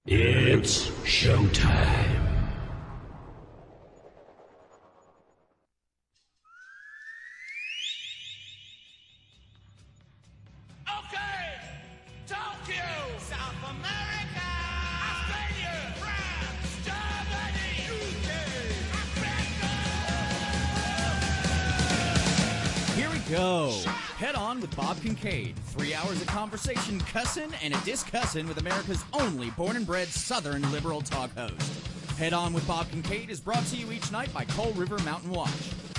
It's showtime. Okay, Tokyo, South America, Australia, France, Germany, UK, Africa. Here we go. Head on with Bob Kincaid. 3 hours of conversation, cussing, and a discussin' with America's only born and bred Southern liberal talk host. Head on with Bob Kincaid is brought to you each night by Coal River Mountain Watch.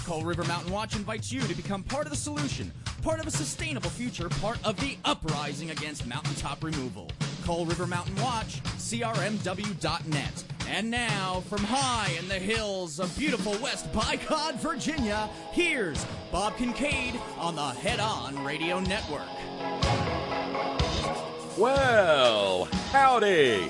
Coal River Mountain Watch invites you to become part of the solution, part of a sustainable future, part of the uprising against mountaintop removal. Coal River Mountain Watch, crmw.net. And now, from high in the hills of beautiful West Bicod, Virginia, here's Bob Kincaid on the Head On Radio Network. Well, howdy.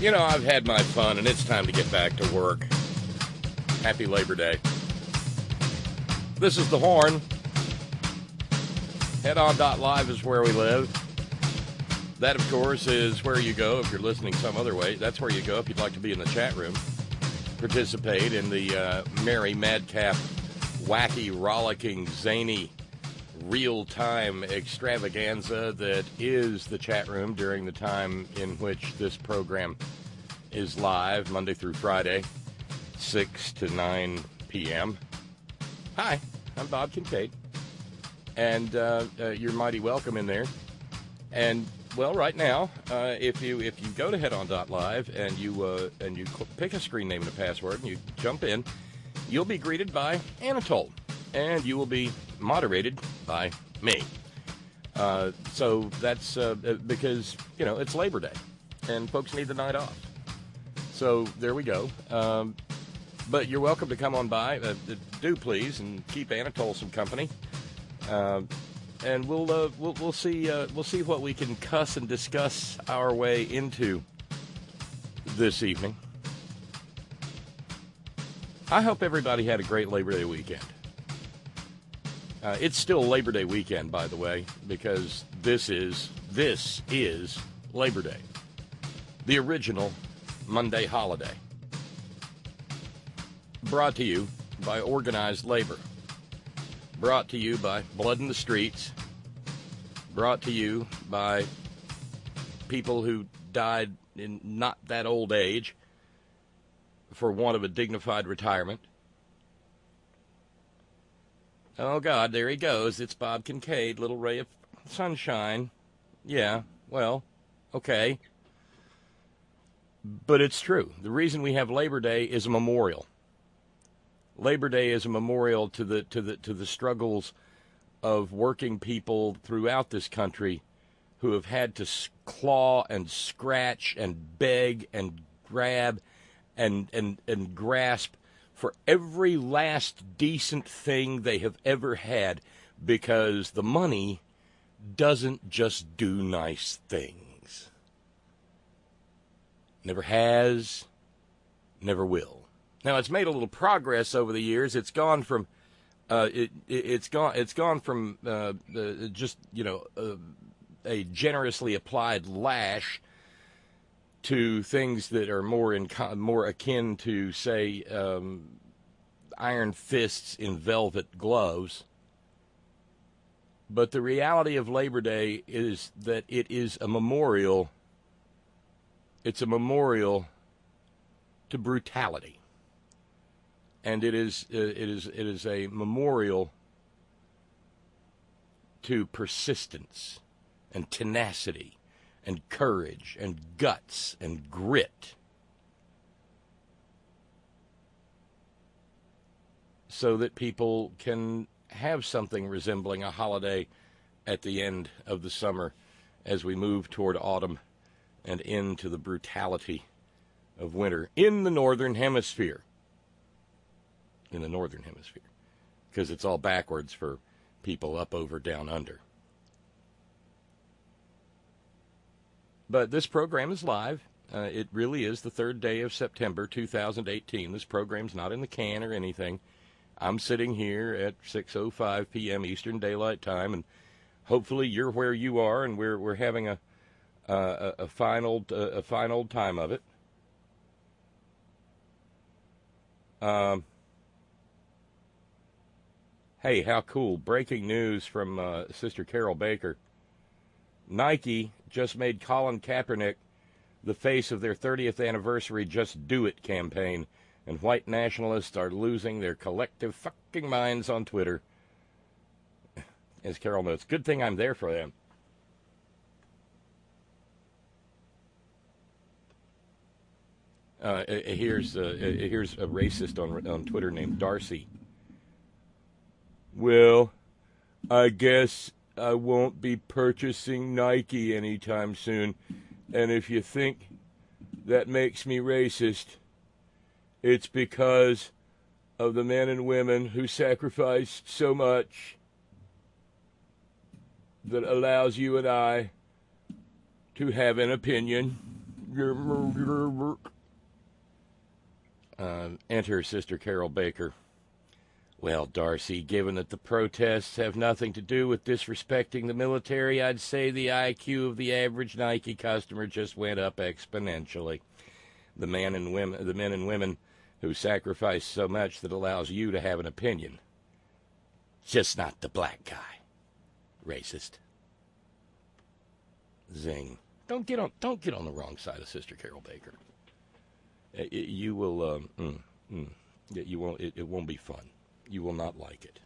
You know, I've had my fun, and it's time to get back to work. Happy Labor Day. This is The Horn. Headon.live is where we live. That, of course, is where you go if you're listening some other way. That's where you go if you'd like to be in the chat room. Participate in the merry, madcap, wacky, rollicking, zany, real-time extravaganza that is the chat room during the time in which this program is live, Monday through Friday, 6 to 9 p.m. Hi, I'm Bob Kincaid, and you're mighty welcome in there. And, well, right now, if you go to headon.live and you pick a screen name and a password and you jump in, you'll be greeted by Anatole, and you will be moderated by me. So that's because, you know, it's Labor Day, and folks need the night off. So there we go. But you're welcome to come on by. Do please, and keep Anatole some company. And we'll see what we can cuss and discuss our way into this evening. I hope everybody had a great Labor Day weekend. It's still Labor Day weekend, by the way, because this is Labor Day, the original Monday holiday, brought to you by organized labor, brought to you by blood in the streets, brought to you by people who died in not that old age for want of a dignified retirement. Oh, God, there he goes. It's Bob Kincaid, little ray of sunshine. Yeah, well, okay. But it's true. The reason we have Labor Day is a memorial. Labor Day is a memorial to the struggles of working people throughout this country who have had to claw and scratch and beg and grab and grasp for every last decent thing they have ever had, because the money doesn't just do nice things. Never has, never will. Now, it's made a little progress over the years. It's gone from just, you know, a generously applied lash to things that are more akin to, say, iron fists in velvet gloves. But the reality of Labor Day is that it is a memorial. It's a memorial to brutality, and it is a memorial to persistence and tenacity and courage and guts and grit, so that people can have something resembling a holiday at the end of the summer as we move toward autumn and into the brutality of winter in the Northern Hemisphere. in the northern hemisphere, because it's all backwards for people up, over, down, under. But this program is live. It really is the 3rd day of September 2018. This program's not in the can or anything. I'm sitting here at 6:05 p.m. Eastern Daylight Time, and hopefully you're where you are, and we're having a fine old time of it. Hey, how cool! Breaking news from Sister Carol Baker. Nike just made Colin Kaepernick the face of their 30th anniversary Just Do It campaign, and white nationalists are losing their collective fucking minds on Twitter. As Carol notes, good thing I'm there for them. Here's a racist on Twitter named Darcy. Well, I guess I won't be purchasing Nike anytime soon, and if you think that makes me racist, it's because of the men and women who sacrificed so much that allows you and I to have an opinion. Enter Sister Carol Baker. Well, Darcy, given that the protests have nothing to do with disrespecting the military, I'd say the IQ of the average Nike customer just went up exponentially. The men and women who sacrifice so much that allows you to have an opinion. Just not the black guy. Racist. Zing. Don't get on the wrong side of Sister Carol Baker. You will. You won't. It won't be fun. You will not like it.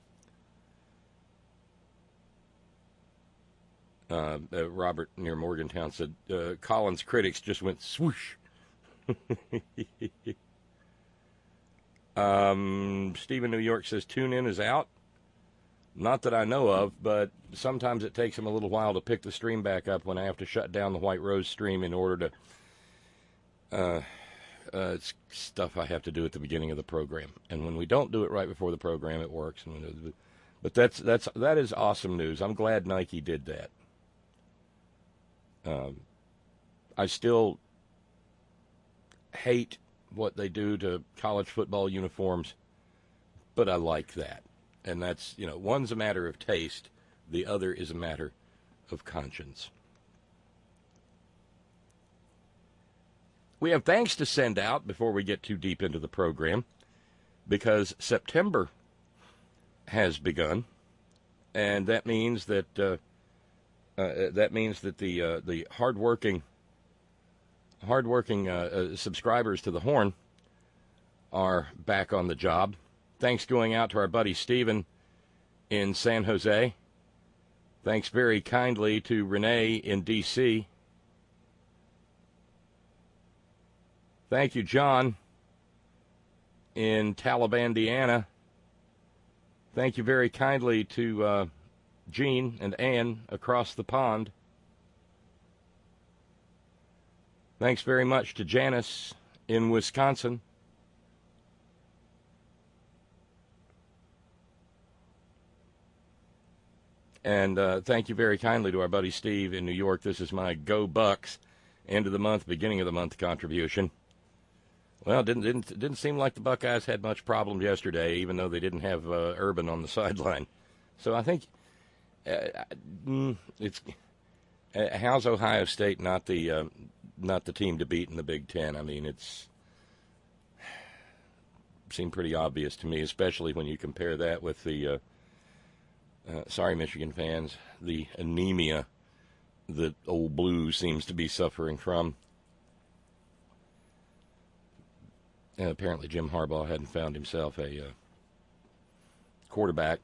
Robert near Morgantown said, Collins' critics just went swoosh. Stephen New York says, TuneIn is out. Not that I know of, but sometimes it takes them a little while to pick the stream back up when I have to shut down the White Rose stream in order to... it's stuff I have to do at the beginning of the program, and when we don't do it right before the program, it works. But that is awesome news. I'm glad Nike did that. I still hate what they do to college football uniforms, but I like that, and that's one's a matter of taste, the other is a matter of conscience. We have thanks to send out before we get too deep into the program, because September has begun, and that means that the hardworking subscribers to the Horn are back on the job. Thanks going out to our buddy Steven in San Jose. Thanks very kindly to Renee in D.C. Thank you, John, in Talibandiana. Thank you very kindly to Jean and Ann across the pond. Thanks very much to Janice in Wisconsin. And thank you very kindly to our buddy Steve in New York. This is my Go Bucks end of the month, beginning of the month contribution. Well, it didn't seem like the Buckeyes had much problem yesterday, even though they didn't have Urban on the sideline. So I think it's how's Ohio State not the team to beat in the Big Ten? I mean, it's seemed pretty obvious to me, especially when you compare that with the sorry, Michigan fans, the anemia that Old Blue seems to be suffering from. Apparently Jim Harbaugh hadn't found himself a quarterback.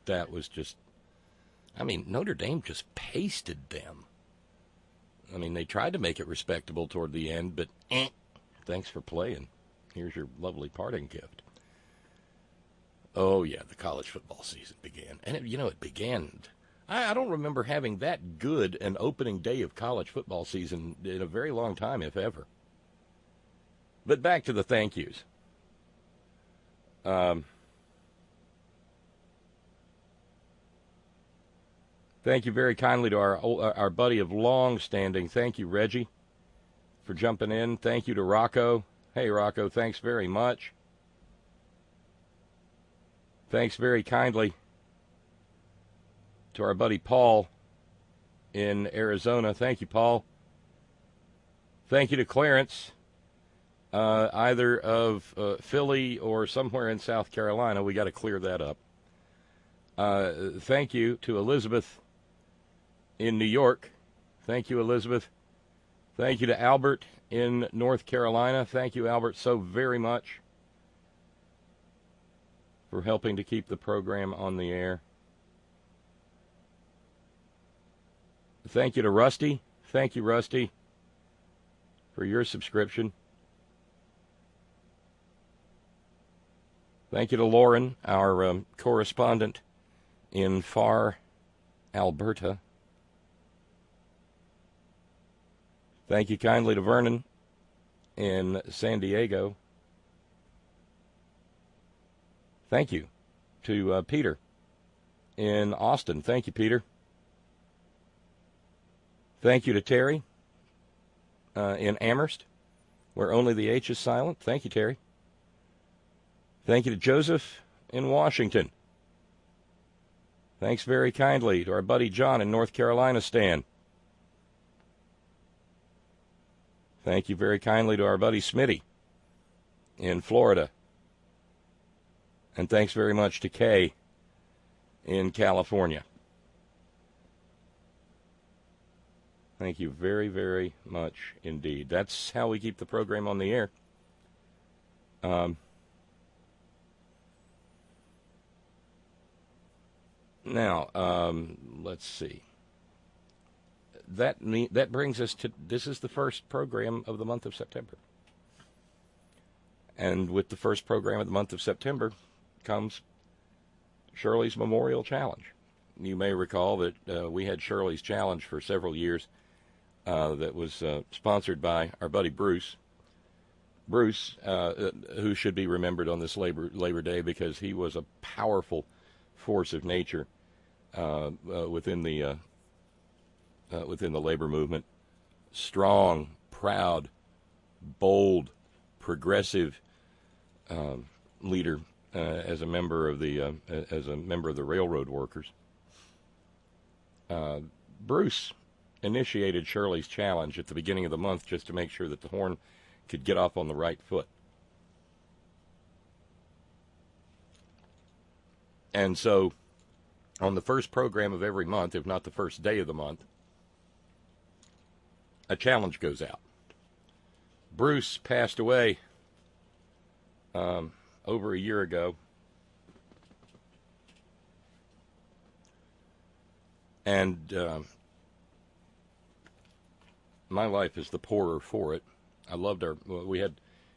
That was just, Notre Dame just pasted them. They tried to make it respectable toward the end, but thanks for playing. Here's your lovely parting gift. Oh, yeah, the college football season began. And, it began. I don't remember having that good an opening day of college football season in a very long time, if ever. But back to the thank yous. Thank you very kindly to our buddy of long standing. Thank you, Reggie, for jumping in. Thank you to Rocco. Hey, Rocco, thanks very much. Thanks very kindly to our buddy Paul in Arizona. Thank you, Paul. Thank you to Clarence, either of Philly or somewhere in South Carolina. We got to clear that up. Thank you to Elizabeth in New York. Thank you, Elizabeth. Thank you to Albert in North Carolina. Thank you, Albert, so very much for helping to keep the program on the air. Thank you to Rusty. Thank you, Rusty, for your subscription. Thank you to Lauren, our correspondent in far Alberta. Thank you kindly to Vernon in San Diego. Thank you to Peter in Austin. Thank you, Peter. Thank you to Terry in Amherst, where only the H is silent. Thank you, Terry. Thank you to Joseph in Washington. Thanks very kindly to our buddy John in North Carolina, Stan. Thank you very kindly to our buddy Smitty in Florida. And thanks very much to Kay in California. Thank you very, very much indeed. That's how we keep the program on the air. Now, let's see. That brings us to, this is the first program of the month of September. And with the first program of the month of September comes Shirley's Memorial Challenge. You may recall that we had Shirley's Challenge for several years that was sponsored by our buddy Bruce. Bruce, who should be remembered on this Labor Day because he was a powerful force of nature within the labor movement. Strong, proud, bold, progressive leader as a member of the railroad workers. Bruce initiated Shirley's Challenge at the beginning of the month just to make sure that the horn could get off on the right foot. And so on the first program of every month, if not the first day of the month, a challenge goes out. Bruce passed away over a year ago. And my life is the poorer for it. I loved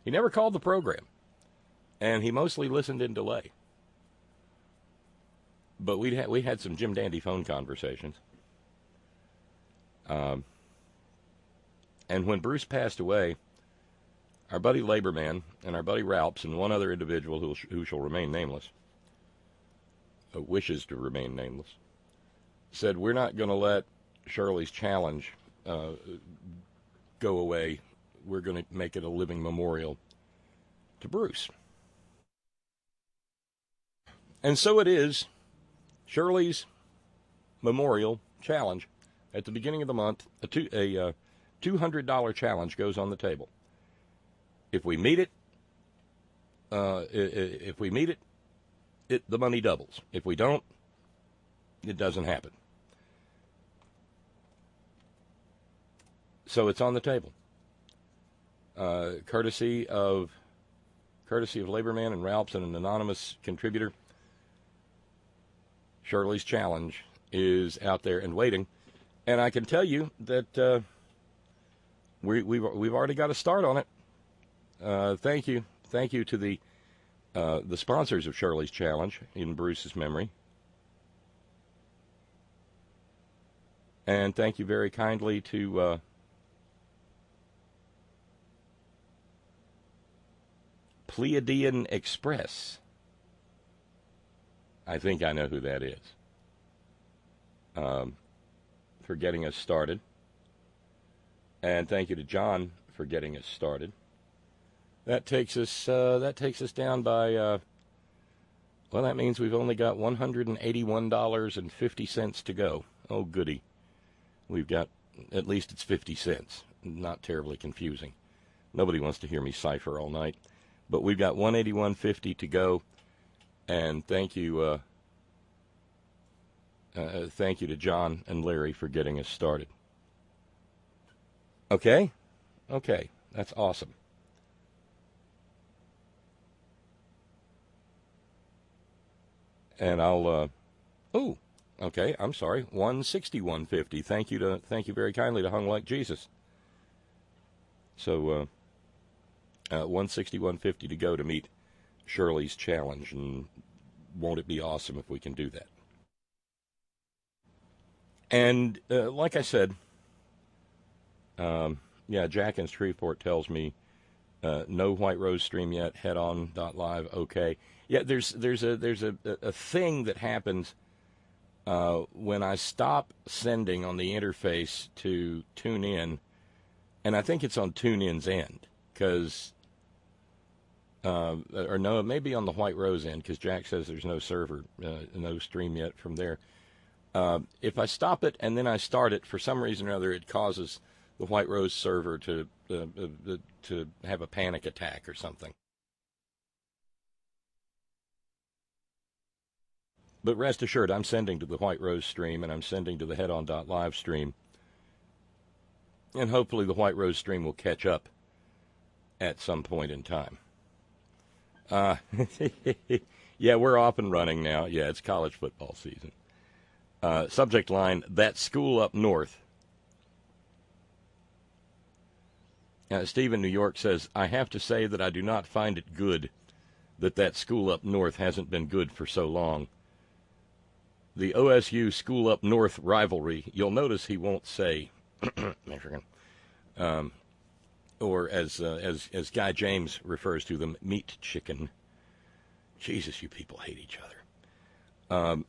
he never called the program, and he mostly listened in delay. But we had some Jim Dandy phone conversations. And when Bruce passed away, our buddy Laborman and our buddy Ralphs and one other individual who shall remain nameless, wishes to remain nameless, said, we're not going to let Shirley's Challenge go away. We're going to make it a living memorial to Bruce. And so it is. Shirley's Memorial Challenge. At the beginning of the month, a $200 challenge goes on the table. If we meet it, the money doubles. If we don't, it doesn't happen. So it's on the table. Courtesy of Laborman and Ralphs and an anonymous contributor. Shirley's Challenge is out there and waiting, and I can tell you that we've already got a start on it. Thank you to the sponsors of Shirley's Challenge in Bruce's memory, and thank you very kindly to Pleiadian Express. I think I know who that is. For getting us started. And thank you to John for getting us started. That takes us down by, well, that means we've only got $181.50 to go. Oh, goody. We've got, at least it's 50 cents. Not terribly confusing. Nobody wants to hear me cipher all night. But we've got $181.50 to go. And thank you to John and Larry for getting us started. Okay? Okay. That's awesome. And I'll, okay, I'm sorry, $161.50. Thank you very kindly to Hung Like Jesus. So, $161.50 to go to meet Shirley's challenge, and won't it be awesome if we can do that? And like I said, Jack in Shreveport tells me no White Rose stream yet. Headon.live. Okay. Yeah, there's a thing that happens when I stop sending on the interface to tune in, and I think it's on TuneIn's end, because or no, it may be on the White Rose end, because Jack says there's no server, no stream yet from there. If I stop it and then I start it, for some reason or other, it causes the White Rose server to have a panic attack or something. But rest assured, I'm sending to the White Rose stream, and I'm sending to the Headon.live stream. And hopefully the White Rose stream will catch up at some point in time. Yeah, we're off and running now. Yeah, it's college football season. Subject line, that school up north. Steve in New York says, I have to say that I do not find it good that school up north hasn't been good for so long. The OSU school up north rivalry, you'll notice he won't say Michigan, or as Guy James refers to them, meat chicken. Jesus, you people hate each other.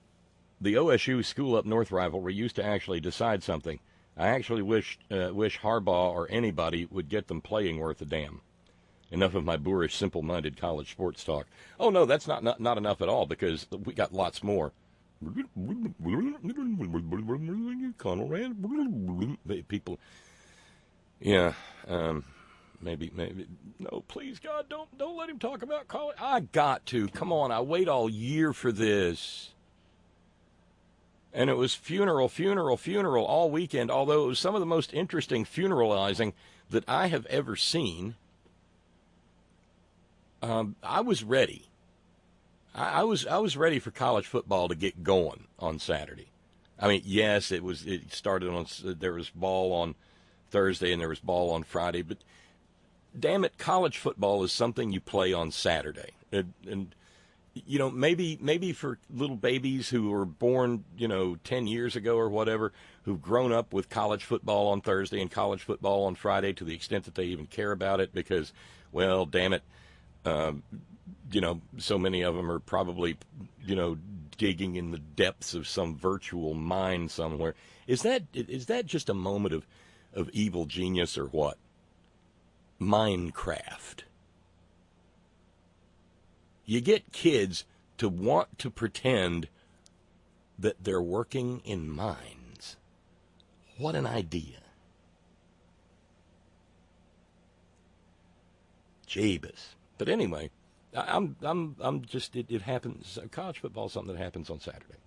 The OSU school up north rivalry used to actually decide something. I actually wish Harbaugh or anybody would get them playing worth a damn. Enough of my boorish, simple-minded college sports talk. Oh, no, that's not enough at all, because we got lots more. People, yeah, maybe, no, please, God, don't let him talk about college. I got to. Come on, I wait all year for this. And it was funeral all weekend, although it was some of the most interesting funeralizing that I have ever seen. I was ready. I was ready for college football to get going on Saturday. I mean, yes, it started on, there was ball on Thursday and there was ball on Friday, but damn it, college football is something you play on Saturday. And you know, maybe for little babies who were born, 10 years ago or whatever, who've grown up with college football on Thursday and college football on Friday to the extent that they even care about it, because, well, damn it, so many of them are probably, digging in the depths of some virtual mine somewhere. Is that just a moment of evil genius or what? Minecraft. You get kids to want to pretend that they're working in mines. What an idea. Jeebus. But anyway, I'm just, it happens. College football is something that happens on Saturday.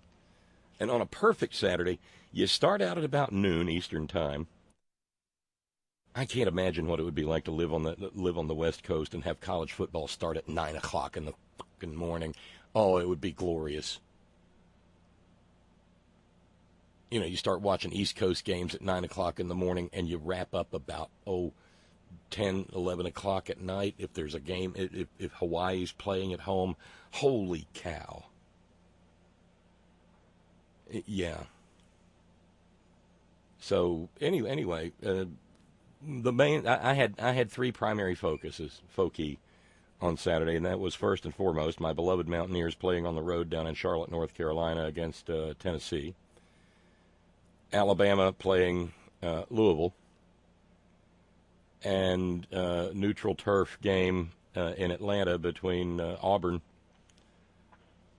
And on a perfect Saturday, you start out at about noon Eastern time. I can't imagine what it would be like to live on the West Coast and have college football start at 9 o'clock in the fucking morning. Oh, it would be glorious. You start watching East Coast games at 9 o'clock in the morning, and you wrap up about 10, 11 o'clock at night if there's a game, if Hawaii's playing at home. Holy cow. Yeah. So anyway, the main, I had three primary foci on Saturday, and that was first and foremost my beloved Mountaineers playing on the road down in Charlotte, North Carolina against Tennessee. Alabama playing Louisville. And neutral turf game in Atlanta between Auburn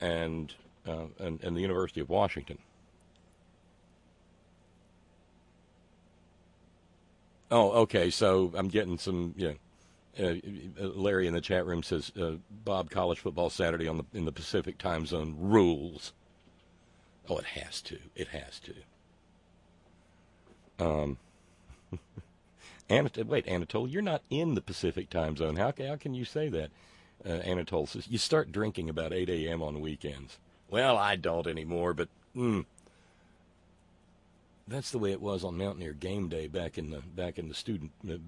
and the University of Washington. Oh, okay. So I'm getting some. Larry in the chat room says, "Bob, college football Saturday in the Pacific time zone rules." Oh, it has to. It has to. Wait, Anatole, you're not in the Pacific time zone. How can you say that? Anatole says, you start drinking about 8 a.m. on weekends. Well, I don't anymore, but that's the way it was on Mountaineer game day back in the student, the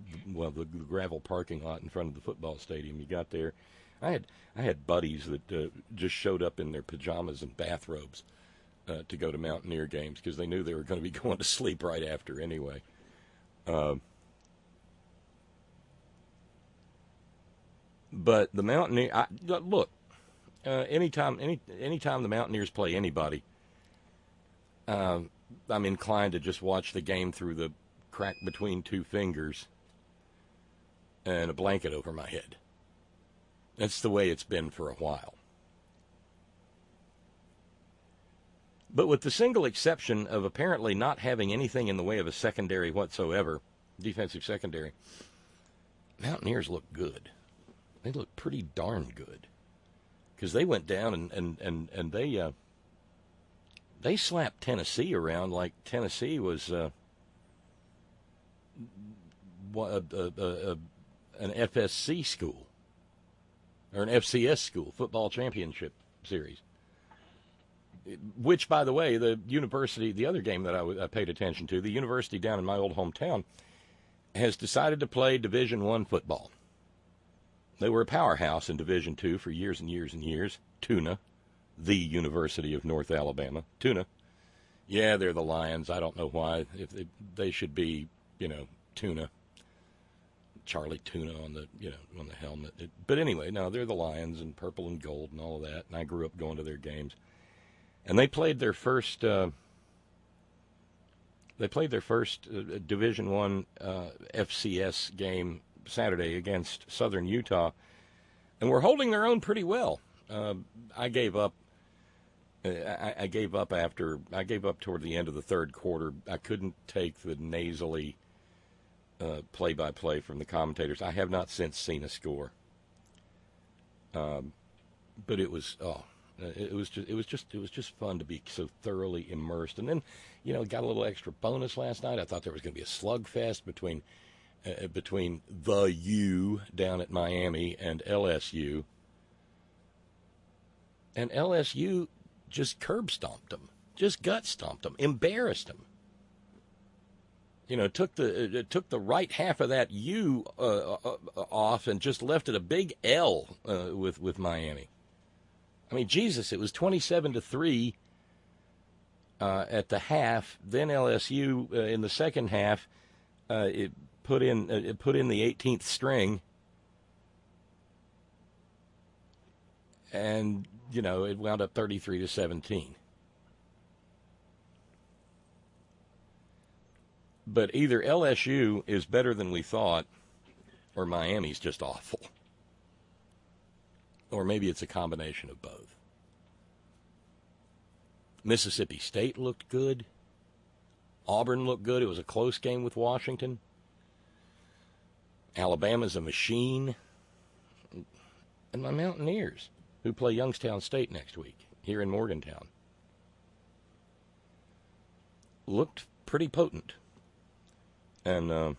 gravel parking lot in front of the football stadium. You got there. I had buddies that just showed up in their pajamas and bathrobes to go to Mountaineer games because they knew they were going to be going to sleep right after anyway. But the Mountaineer, look, anytime the Mountaineers play anybody, I'm inclined to just watch the game through the crack between two fingers and a blanket over my head. That's the way it's been for a while. But with the single exception of apparently not having anything in the way of a secondary whatsoever, defensive secondary, Mountaineers look good. They look pretty darn good. Because they went down and they slapped Tennessee around like Tennessee was an FSC school or an FCS school, football championship series. Which, by the way, the university, the other game that I paid attention to, the university down in my old hometown, has decided to play Division I football. They were a powerhouse in Division II for years and years and years. Tuna, the University of North Alabama. Tuna. Yeah, they're the Lions. I don't know why. If they should be, Tuna. Charlie Tuna on the helmet. But anyway, no, they're the Lions and purple and gold and all of that. And I grew up going to their games. And they played their first Division I FCS game Saturday against Southern Utah, and we're holding their own pretty well. I gave up. I gave up toward the end of the third quarter. I couldn't take the nasally play-by-play from the commentators. I have not since seen a score. But it was just fun to be so thoroughly immersed. And then, got a little extra bonus last night. I thought there was going to be a slugfest between the U down at Miami and LSU. And LSU just curb stomped them, just gut stomped them, embarrassed them. Took the right half of that U off and just left it a big L with Miami. I mean, Jesus, it was 27-3 at the half. Then LSU in the second half, it put in the 18th string, and it wound up 33-17. But either LSU is better than we thought, or Miami's just awful. Or maybe it's a combination of both. Mississippi State looked good. Auburn looked good. It was a close game with Washington. Alabama's a machine. And my Mountaineers, who play Youngstown State next week here in Morgantown, looked pretty potent. And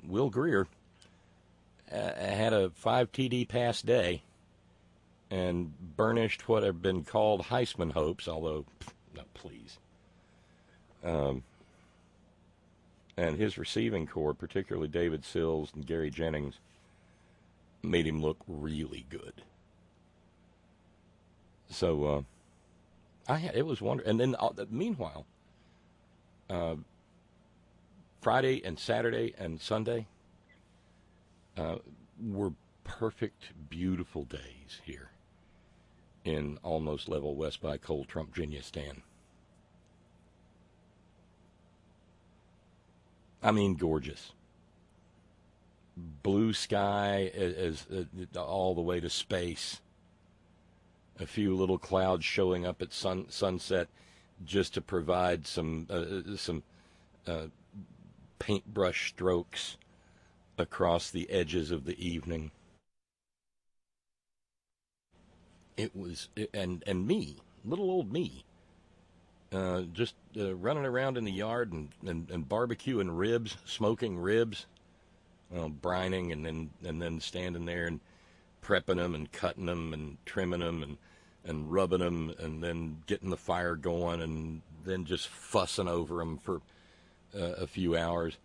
Will Greer had a 5 TD pass day and burnished what have been called Heisman hopes, although, no, please. And his receiving corps, particularly David Sills and Gary Jennings, made him look really good. So it was wonderful. And then meanwhile, Friday and Saturday and Sunday were perfect, beautiful days here in almost level West by Cold Trump, Virginia, Stan. I mean, gorgeous. Blue sky as all the way to space. A few little clouds showing up at sunset, just to provide some paintbrush strokes across the edges of the evening. It was, and me, little old me, just running around in the yard and barbecuing ribs, smoking ribs, brining, and then standing there and prepping them and cutting them and trimming them and rubbing them, and then getting the fire going, and then just fussing over them for a few hours.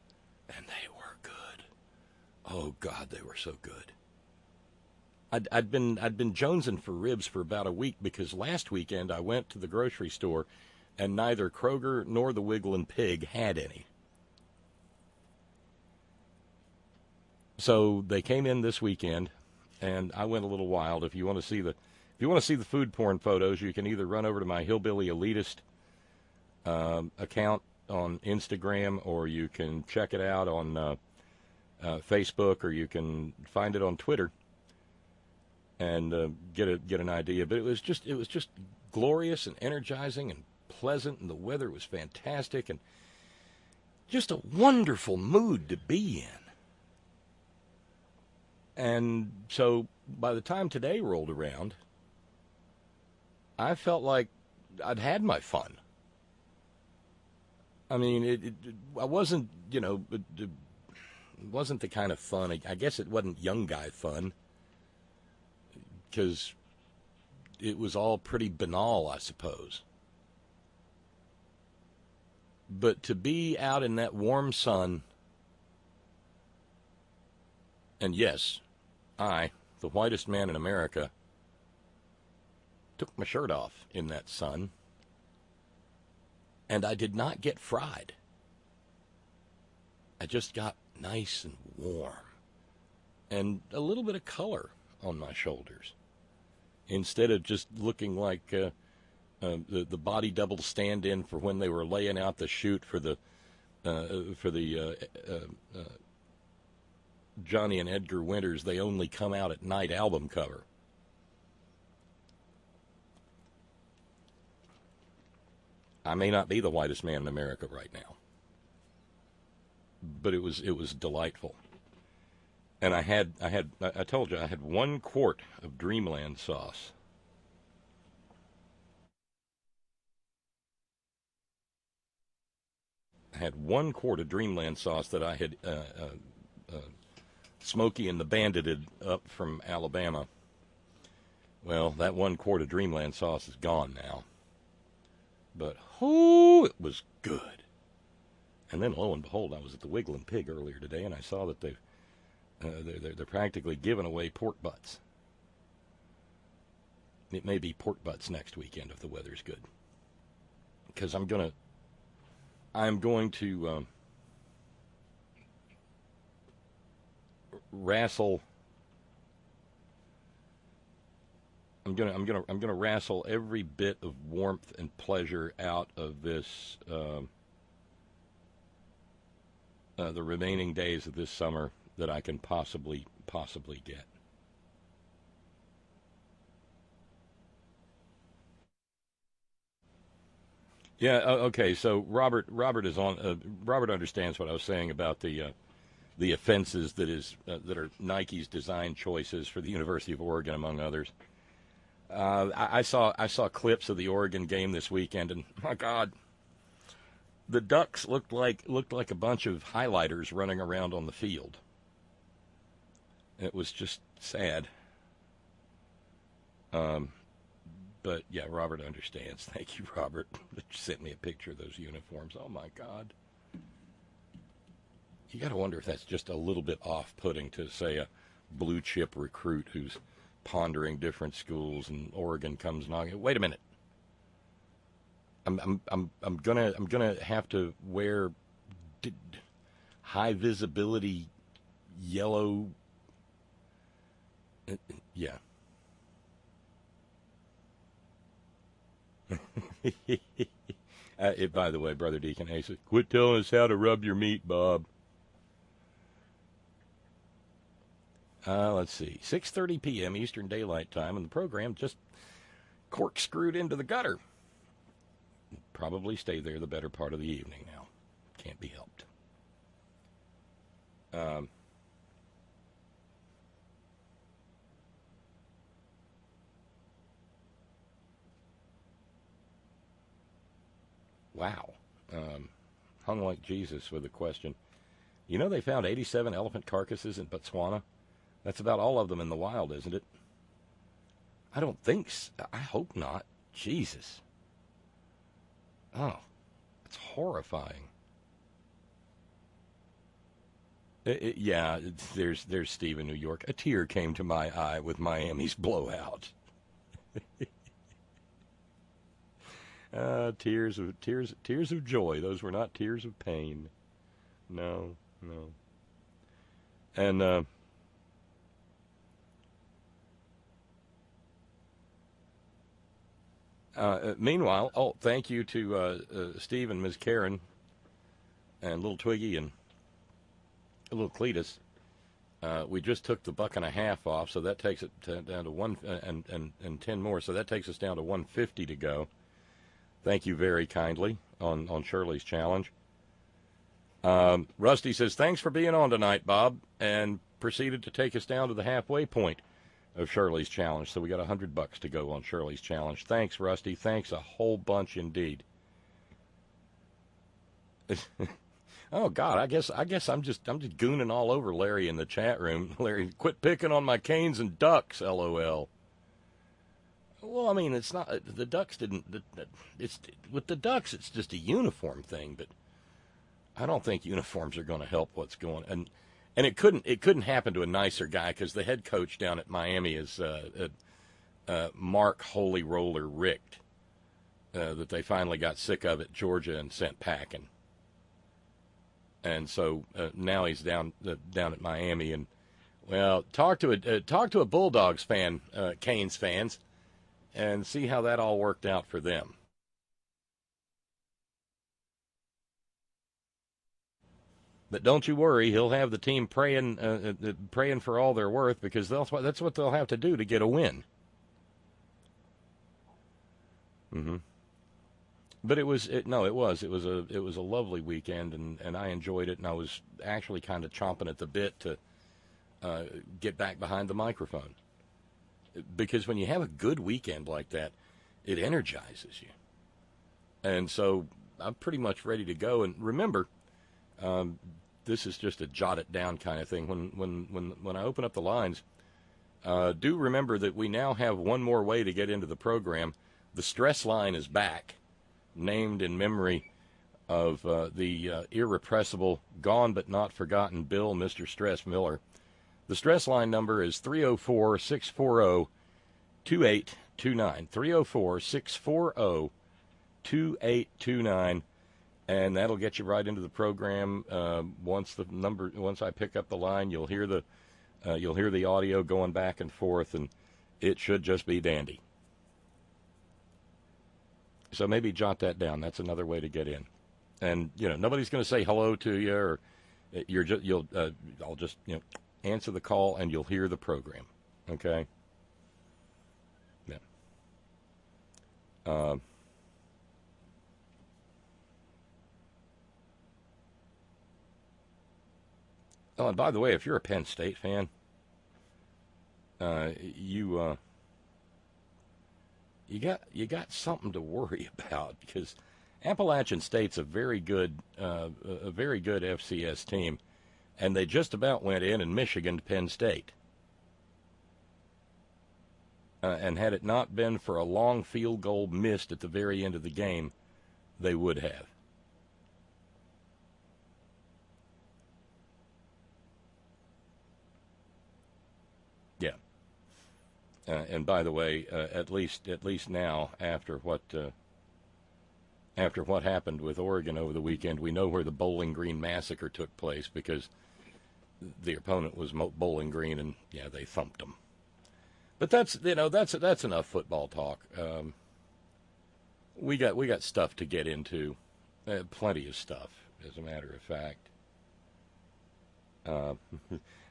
And they were good. Oh God, they were so good. I'd been jonesing for ribs for about a week, because last weekend I went to the grocery store and neither Kroger nor the Wigglin' Pig had any. So they came in this weekend, and I went a little wild. If you want to see the food porn photos, you can either run over to my Hillbilly Elitist account on Instagram, or you can check it out on Facebook, or you can find it on Twitter and get an idea. But it was just glorious and energizing and pleasant, and the weather was fantastic, and just a wonderful mood to be in. And so by the time today rolled around, I felt like I'd had my fun. I mean, I wasn't, it wasn't the kind of fun. I guess it wasn't young guy fun, because it was all pretty banal, I suppose. But to be out in that warm sun, and yes, I, the whitest man in America, took my shirt off in that sun, and I did not get fried. I just got nice and warm, and a little bit of color on my shoulders, instead of just looking like the body double stand-in for when they were laying out the shoot for the Johnny and Edgar Winters They Only Come Out at Night album cover. I may not be the whitest man in America right now, but it was delightful. And I told you I had 1 quart of Dreamland sauce. I had 1 quart of Dreamland sauce that I had Smokey and the Bandited up from Alabama. Well, that 1 quart of Dreamland sauce is gone now. But, it was good. And then, lo and behold, I was at the Wigglin' Pig earlier today, and I saw that they're practically giving away pork butts. It may be pork butts next weekend if the weather's good, because I'm going to wrestle. I'm gonna wrestle every bit of warmth and pleasure out of this, the remaining days of this summer that I can possibly get. Yeah. Okay. So Robert is on. Robert understands what I was saying about the offenses that are Nike's design choices for the University of Oregon, among others. I saw clips of the Oregon game this weekend, and my God, the Ducks looked like a bunch of highlighters running around on the field. It was just sad. But yeah, Robert understands. Thank you, Robert. That sent me a picture of those uniforms. Oh my God. You got to wonder if that's just a little bit off-putting to, say, a blue chip recruit who's pondering different schools, and Oregon comes knocking. Wait a minute. I'm gonna have to wear high visibility yellow Yeah. By the way, Brother Deacon Hayes, quit telling us how to rub your meat, Bob. Let's see, 6:30 p.m. Eastern Daylight Time, and the program just corkscrewed into the gutter. Probably stay there the better part of the evening now. Can't be helped. Wow. Hung like Jesus with a question. You know they found 87 elephant carcasses in Botswana? That's about all of them in the wild, isn't it? I don't think so. I hope not. Jesus. Oh, it's horrifying. Yeah, there's Steve in New York. A tear came to my eye with Miami's blowout. Tears of joy. Those were not tears of pain. No. And meanwhile, thank you to Steve and Ms. Karen and little Twiggy and little Cletus. We just took the $1.50 off, so that takes it down to one and 10 more, so that takes us down to $1.50 to go. Thank you very kindly on Shirley's challenge. Rusty says, thanks for being on tonight, Bob, and proceeded to take us down to the halfway point of Shirley's challenge. So we got $100 to go on Shirley's challenge. Thanks, Rusty. Thanks a whole bunch indeed. Oh God, I guess I'm just gooning all over Larry in the chat room. Larry, quit picking on my canes and ducks, LOL. Well, I mean, it's not the ducks didn't. It's with the ducks, it's just a uniform thing, but I don't think uniforms are going to help what's going on. And it couldn't happen to a nicer guy, because the head coach down at Miami is Mark Holy Roller Richt, that they finally got sick of at Georgia and sent packing. And so now he's down at Miami, and well, talk to a Bulldogs fan, Canes fans, and see how that all worked out for them. But don't you worry, he'll have the team praying for all they're worth, because that's what they'll have to do to get a win. Mm-hmm. But it was a lovely weekend, and I enjoyed it, and I was actually kind of chomping at the bit to get back behind the microphone, because when you have a good weekend like that, it energizes you. And so I'm pretty much ready to go. And remember, this is just a jot it down kind of thing. When I open up the lines, do remember that we now have one more way to get into the program. The stress line is back, named in memory of the irrepressible, gone but not forgotten Bill, Mr. Stress Miller. The stress line number is 304-640-2829. 304-640-2829. And that'll get you right into the program. Once I pick up the line, you'll hear the audio going back and forth, and it should just be dandy. So maybe jot that down. That's another way to get in. And nobody's going to say hello to you, or I'll just answer the call, and you'll hear the program. Okay. Yeah. Oh, and by the way, if you're a Penn State fan, you got something to worry about, because Appalachian State's a very good FCS team, and they just about went in Michigan to Penn State. And had it not been for a long field goal missed at the very end of the game, they would have. Yeah. And by the way, at least now, after what happened with Oregon over the weekend, we know where the Bowling Green massacre took place, because the opponent was Bowling Green, and yeah, they thumped them. But that's enough football talk. We got stuff to get into, plenty of stuff, as a matter of fact.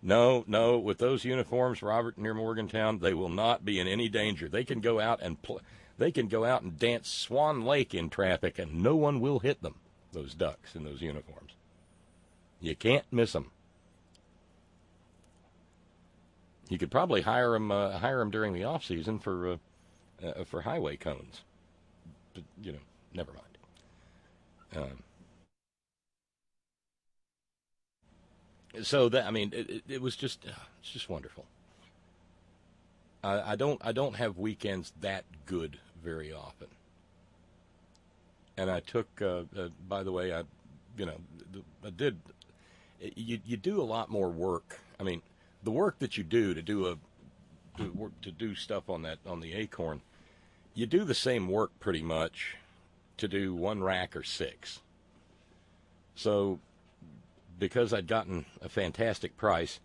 No, with those uniforms, Robert, near Morgantown, they will not be in any danger. They can go out and dance Swan Lake in traffic, and no one will hit them. Those ducks in those uniforms, you can't miss them. You could probably hire them during the off season for highway cones, but never mind. So that it was just it's just wonderful. I don't have weekends that good very often. And I took, by the way, I did. You do a lot more work. I mean, the work that you do to do stuff on the Acorn, you do the same work pretty much to do one rack or six. So, because I'd gotten a fantastic price,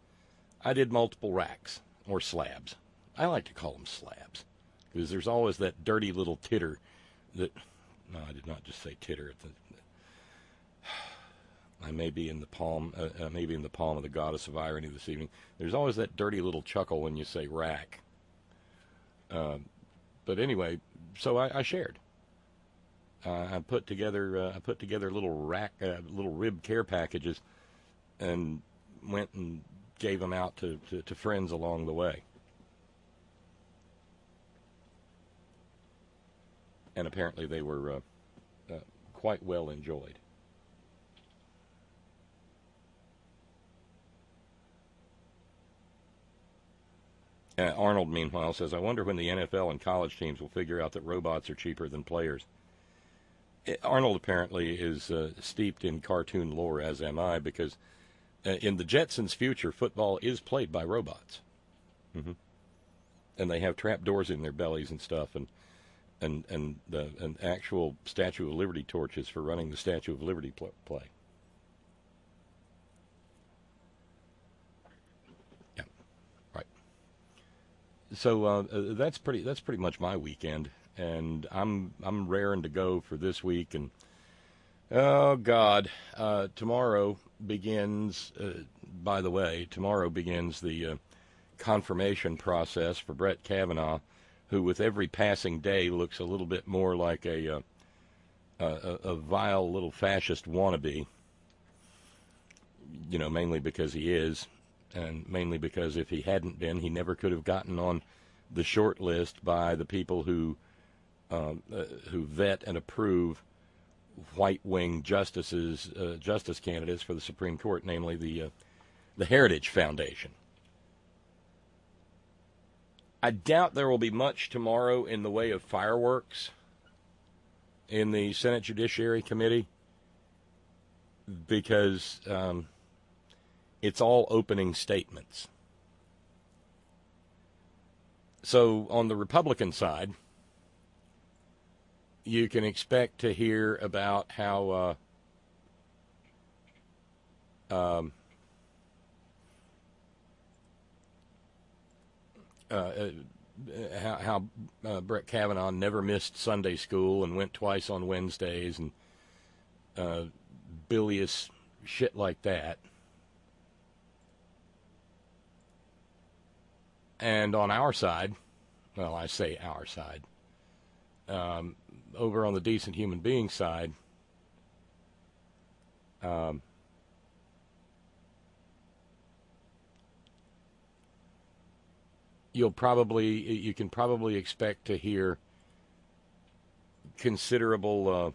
I did multiple racks or slabs. I like to call them slabs because there's always that dirty little titter that. No, I did not just say titter. I may be in the palm of the goddess of irony this evening. There's always that dirty little chuckle when you say rack. But anyway, so I shared. I put together little rib care packages, and went and gave them out to friends along the way. And apparently they were quite well enjoyed. Arnold, meanwhile, says, I wonder when the NFL and college teams will figure out that robots are cheaper than players. Arnold apparently is steeped in cartoon lore, as am I, because in the Jetsons' future, football is played by robots. Mm-hmm. And they have trapdoors in their bellies and stuff, and an actual Statue of Liberty torches for running the Statue of Liberty play. Yeah, right. So that's pretty much my weekend, and I'm raring to go for this week. And oh God, tomorrow begins. By the way, tomorrow begins the confirmation process for Brett Kavanaugh, who with every passing day looks a little bit more like a vile little fascist wannabe, mainly because he is, and mainly because if he hadn't been, he never could have gotten on the short list by the people who vet and approve white-wing justice candidates for the Supreme Court, namely the Heritage Foundation. I doubt there will be much tomorrow in the way of fireworks in the Senate Judiciary Committee because it's all opening statements. So on the Republican side, you can expect to hear about how Brett Kavanaugh never missed Sunday school and went twice on Wednesdays and bilious shit like that. And on our side, well, I say our side, over on the decent human being side, you can probably expect to hear considerable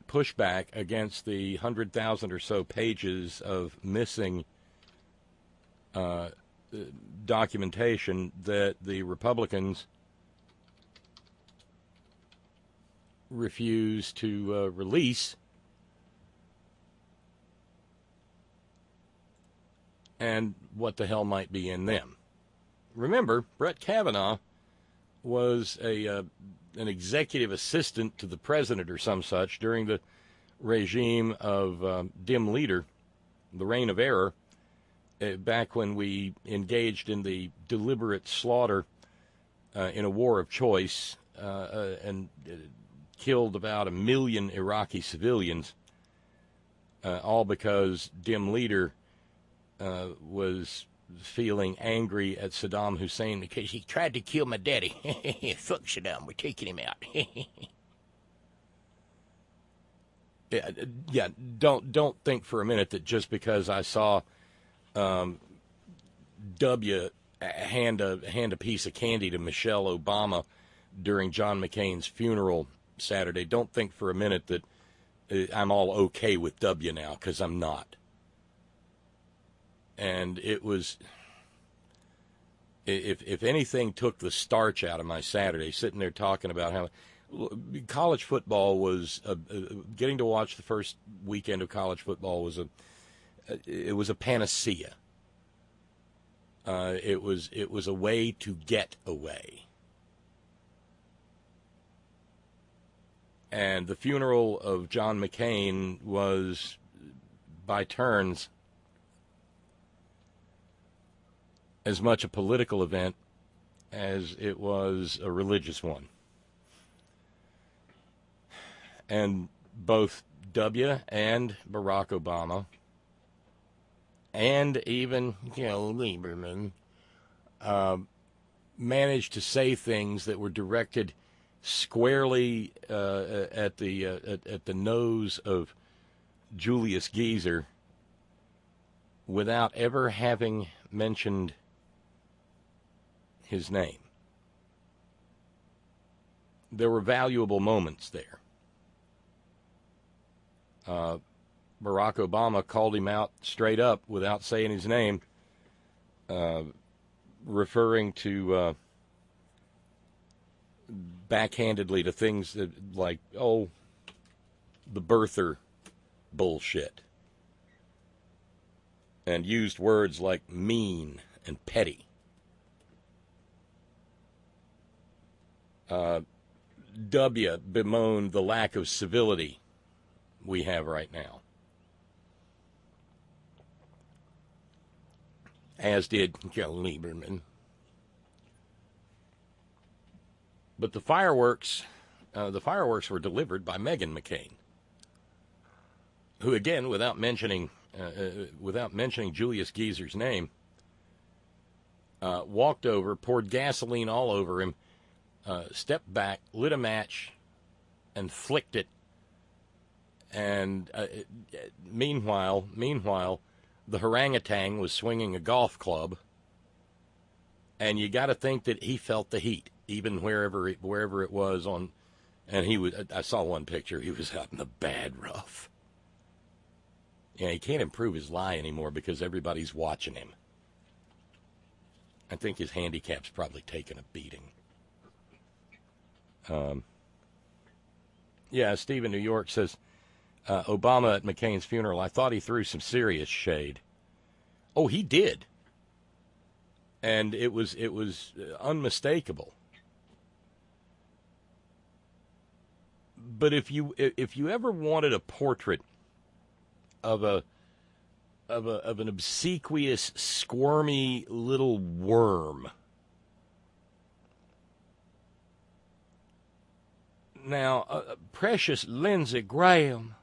pushback against the 100,000 or so pages of missing documentation that the Republicans refuse to release, and what the hell might be in them. Remember, Brett Kavanaugh was an executive assistant to the president or some such during the regime of Dim Leader, the Reign of Error, back when we engaged in the deliberate slaughter in a war of choice and killed about 1 million Iraqi civilians, all because dim leader was feeling angry at Saddam Hussein because he tried to kill my daddy. Fuck Saddam, we're taking him out. Yeah, don't think for a minute that just because I saw W hand a piece of candy to Michelle Obama during John McCain's funeral Saturday, don't think for a minute that I'm all okay with W now, because I'm not. And it was, if anything took the starch out of my Saturday, sitting there talking about how college football was, getting to watch the first weekend of college football was a panacea. It was a way to get away. And the funeral of John McCain was, by turns, as much a political event as it was a religious one. And both W and Barack Obama, and even Lieberman, managed to say things that were directed squarely at the nose of Julius Geezer without ever having mentioned his name. There were valuable moments there. Barack Obama called him out straight up without saying his name, referring to backhandedly to things that, like, the birther bullshit, and used words like mean and petty. W bemoaned the lack of civility we have right now, as did Joe Lieberman. But the fireworks were delivered by Meghan McCain, who, again, without mentioning Julius Geezer's name, walked over, poured gasoline all over him, stepped back, lit a match, and flicked it. And meanwhile, the orangutan was swinging a golf club, and you got to think that he felt the heat, even wherever it was on. And I saw one picture. He was out in the bad rough. Yeah, he can't improve his lie anymore because everybody's watching him. I think his handicap's probably taken a beating. Yeah, Steve in New York says, Obama at McCain's funeral, I thought he threw some serious shade. Oh, he did. And it was unmistakable. But if you ever wanted a portrait of an obsequious, squirmy little worm, now precious Lindsey Graham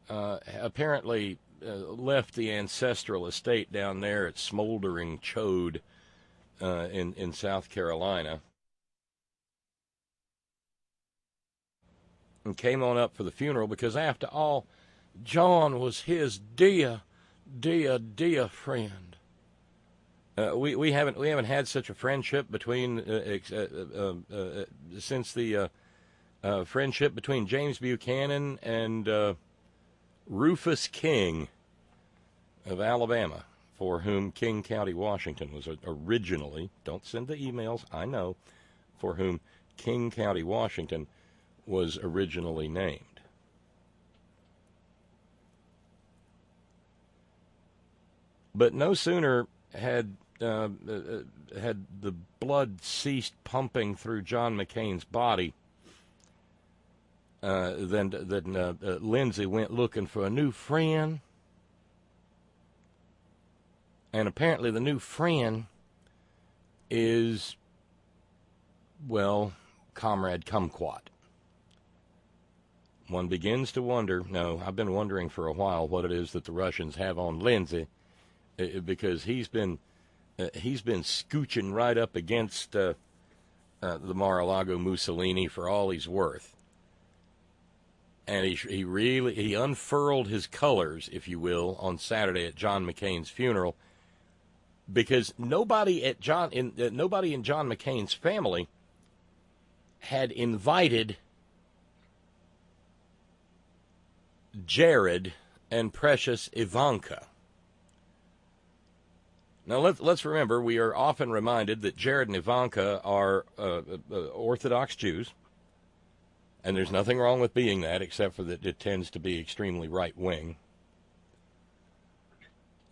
apparently left the ancestral estate down there at Smoldering Chode in South Carolina, and came on up for the funeral because, after all, John was his dear friend. We haven't had such a friendship between since the friendship between James Buchanan and Rufus King of Alabama, for whom King County, Washington was originally, don't send the emails, I know, for whom King County, Washington was originally named. But no sooner had the blood ceased pumping through John McCain's body than Lindsey went looking for a new friend. And apparently the new friend is, well, Comrade Kumquat. One begins to wonder, no, I've been wondering for a while what it is that the Russians have on Lindsay, because he's been scooching right up against the Mar-a-Lago Mussolini for all he's worth. And he unfurled his colors, if you will, on Saturday at John McCain's funeral, because nobody in John McCain's family had invited Jared and precious Ivanka. Now, let's remember, we are often reminded that Jared and Ivanka are Orthodox Jews, and there's nothing wrong with being that, except for that it tends to be extremely right-wing.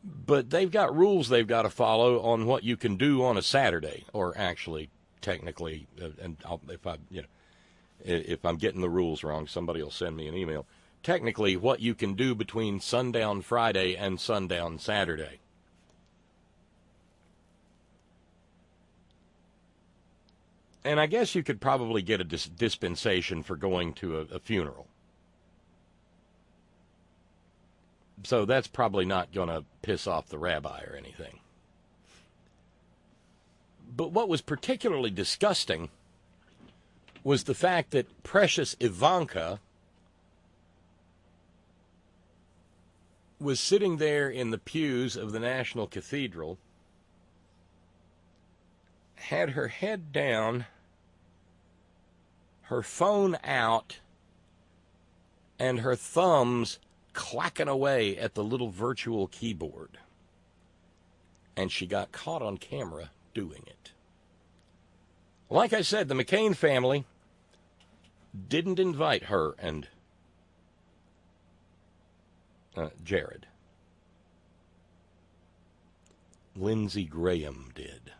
But they've got rules they've got to follow on what you can do on a Saturday, or actually, technically, and if I'm getting the rules wrong, somebody will send me an email. Technically, what you can do between sundown Friday and sundown Saturday. And I guess you could probably get a dispensation for going to a funeral. So that's probably not going to piss off the rabbi or anything. But what was particularly disgusting was the fact that precious Ivanka was sitting there in the pews of the National Cathedral, had her head down, her phone out, and her thumbs clacking away at the little virtual keyboard. And she got caught on camera doing it. Like I said, the McCain family didn't invite her and Jared. Lindsey Graham did.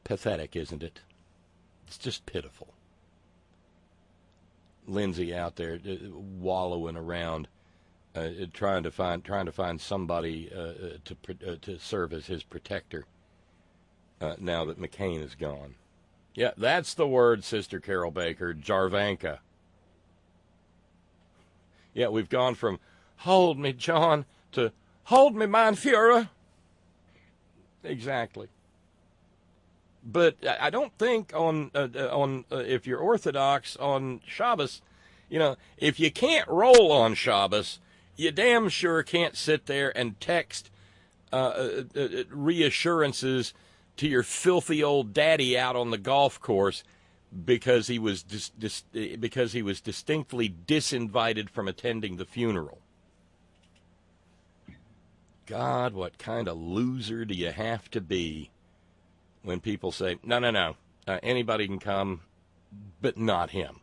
Pathetic, isn't it? It's just pitiful. Lindsey out there wallowing around, trying to find somebody to serve as his protector. Now that McCain is gone, yeah, that's the word, Sister Carol Baker, Jarvanka. Yeah, we've gone from "Hold me, John" to "Hold me, mein Führer." Exactly. But I don't think on if you're Orthodox on Shabbos, if you can't roll on Shabbos, you damn sure can't sit there and text reassurances to your filthy old daddy out on the golf course because he was distinctly disinvited from attending the funeral. God, what kind of loser do you have to be when people say, no, anybody can come, but not him?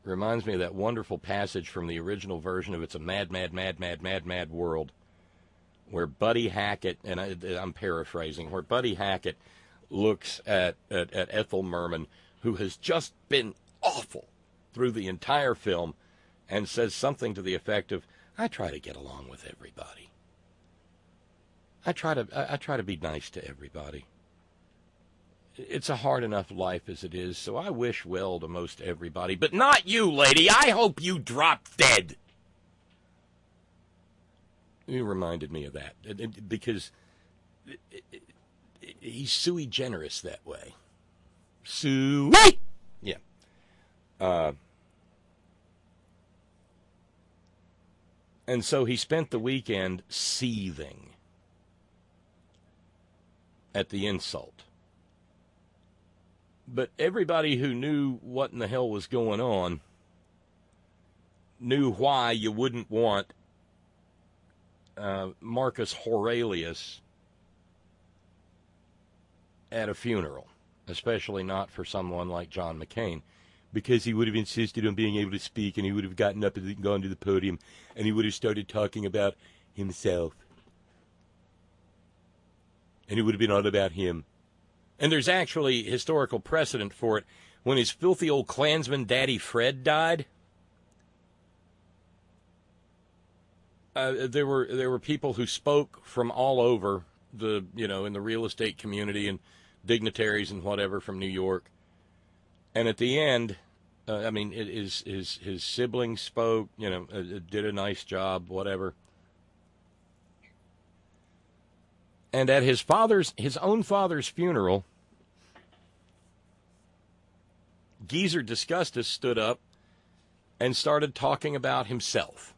Reminds me of that wonderful passage from the original version of It's a Mad, Mad, Mad, Mad, Mad, Mad World, where Buddy Hackett, and I'm paraphrasing, where Buddy Hackett looks at Ethel Merman, who has just been awful through the entire film, and says something to the effect of, I try to get along with everybody. I try to be nice to everybody. It's a hard enough life as it is, so I wish well to most everybody. But not you, lady. I hope you drop dead. You reminded me of that, because he's sui generis that way. Sui! Yeah. And so he spent the weekend seething at the insult. But everybody who knew what in the hell was going on knew why you wouldn't want Marcus Aurelius at a funeral, especially not for someone like John McCain, because he would have insisted on being able to speak, and he would have gotten up and gone to the podium, and he would have started talking about himself. And it would have been all about him. And there's actually historical precedent for it. When his filthy old Klansman daddy Fred died, there were people who spoke from all over the, in the real estate community, and dignitaries and whatever from New York. And at the end, his siblings spoke, did a nice job, whatever. And at his own father's funeral, Geezer Disgustus stood up and started talking about himself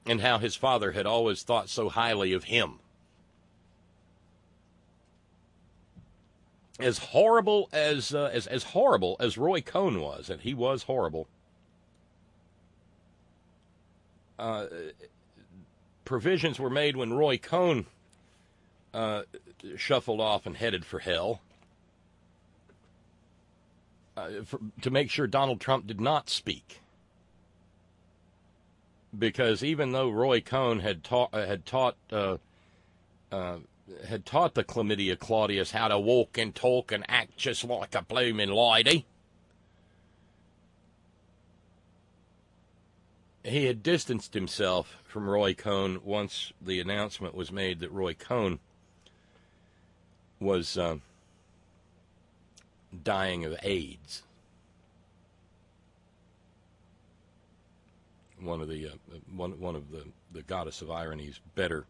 and how his father had always thought so highly of him. As horrible as Roy Cohn was, and he was horrible, provisions were made when Roy Cohn shuffled off and headed for hell to make sure Donald Trump did not speak. Because even though Roy Cohn had taught the Chlamydia Claudius how to walk and talk and act just like a blooming lady, he had distanced himself from Roy Cohn once the announcement was made that Roy Cohn was dying of AIDS. One of the goddess of irony's better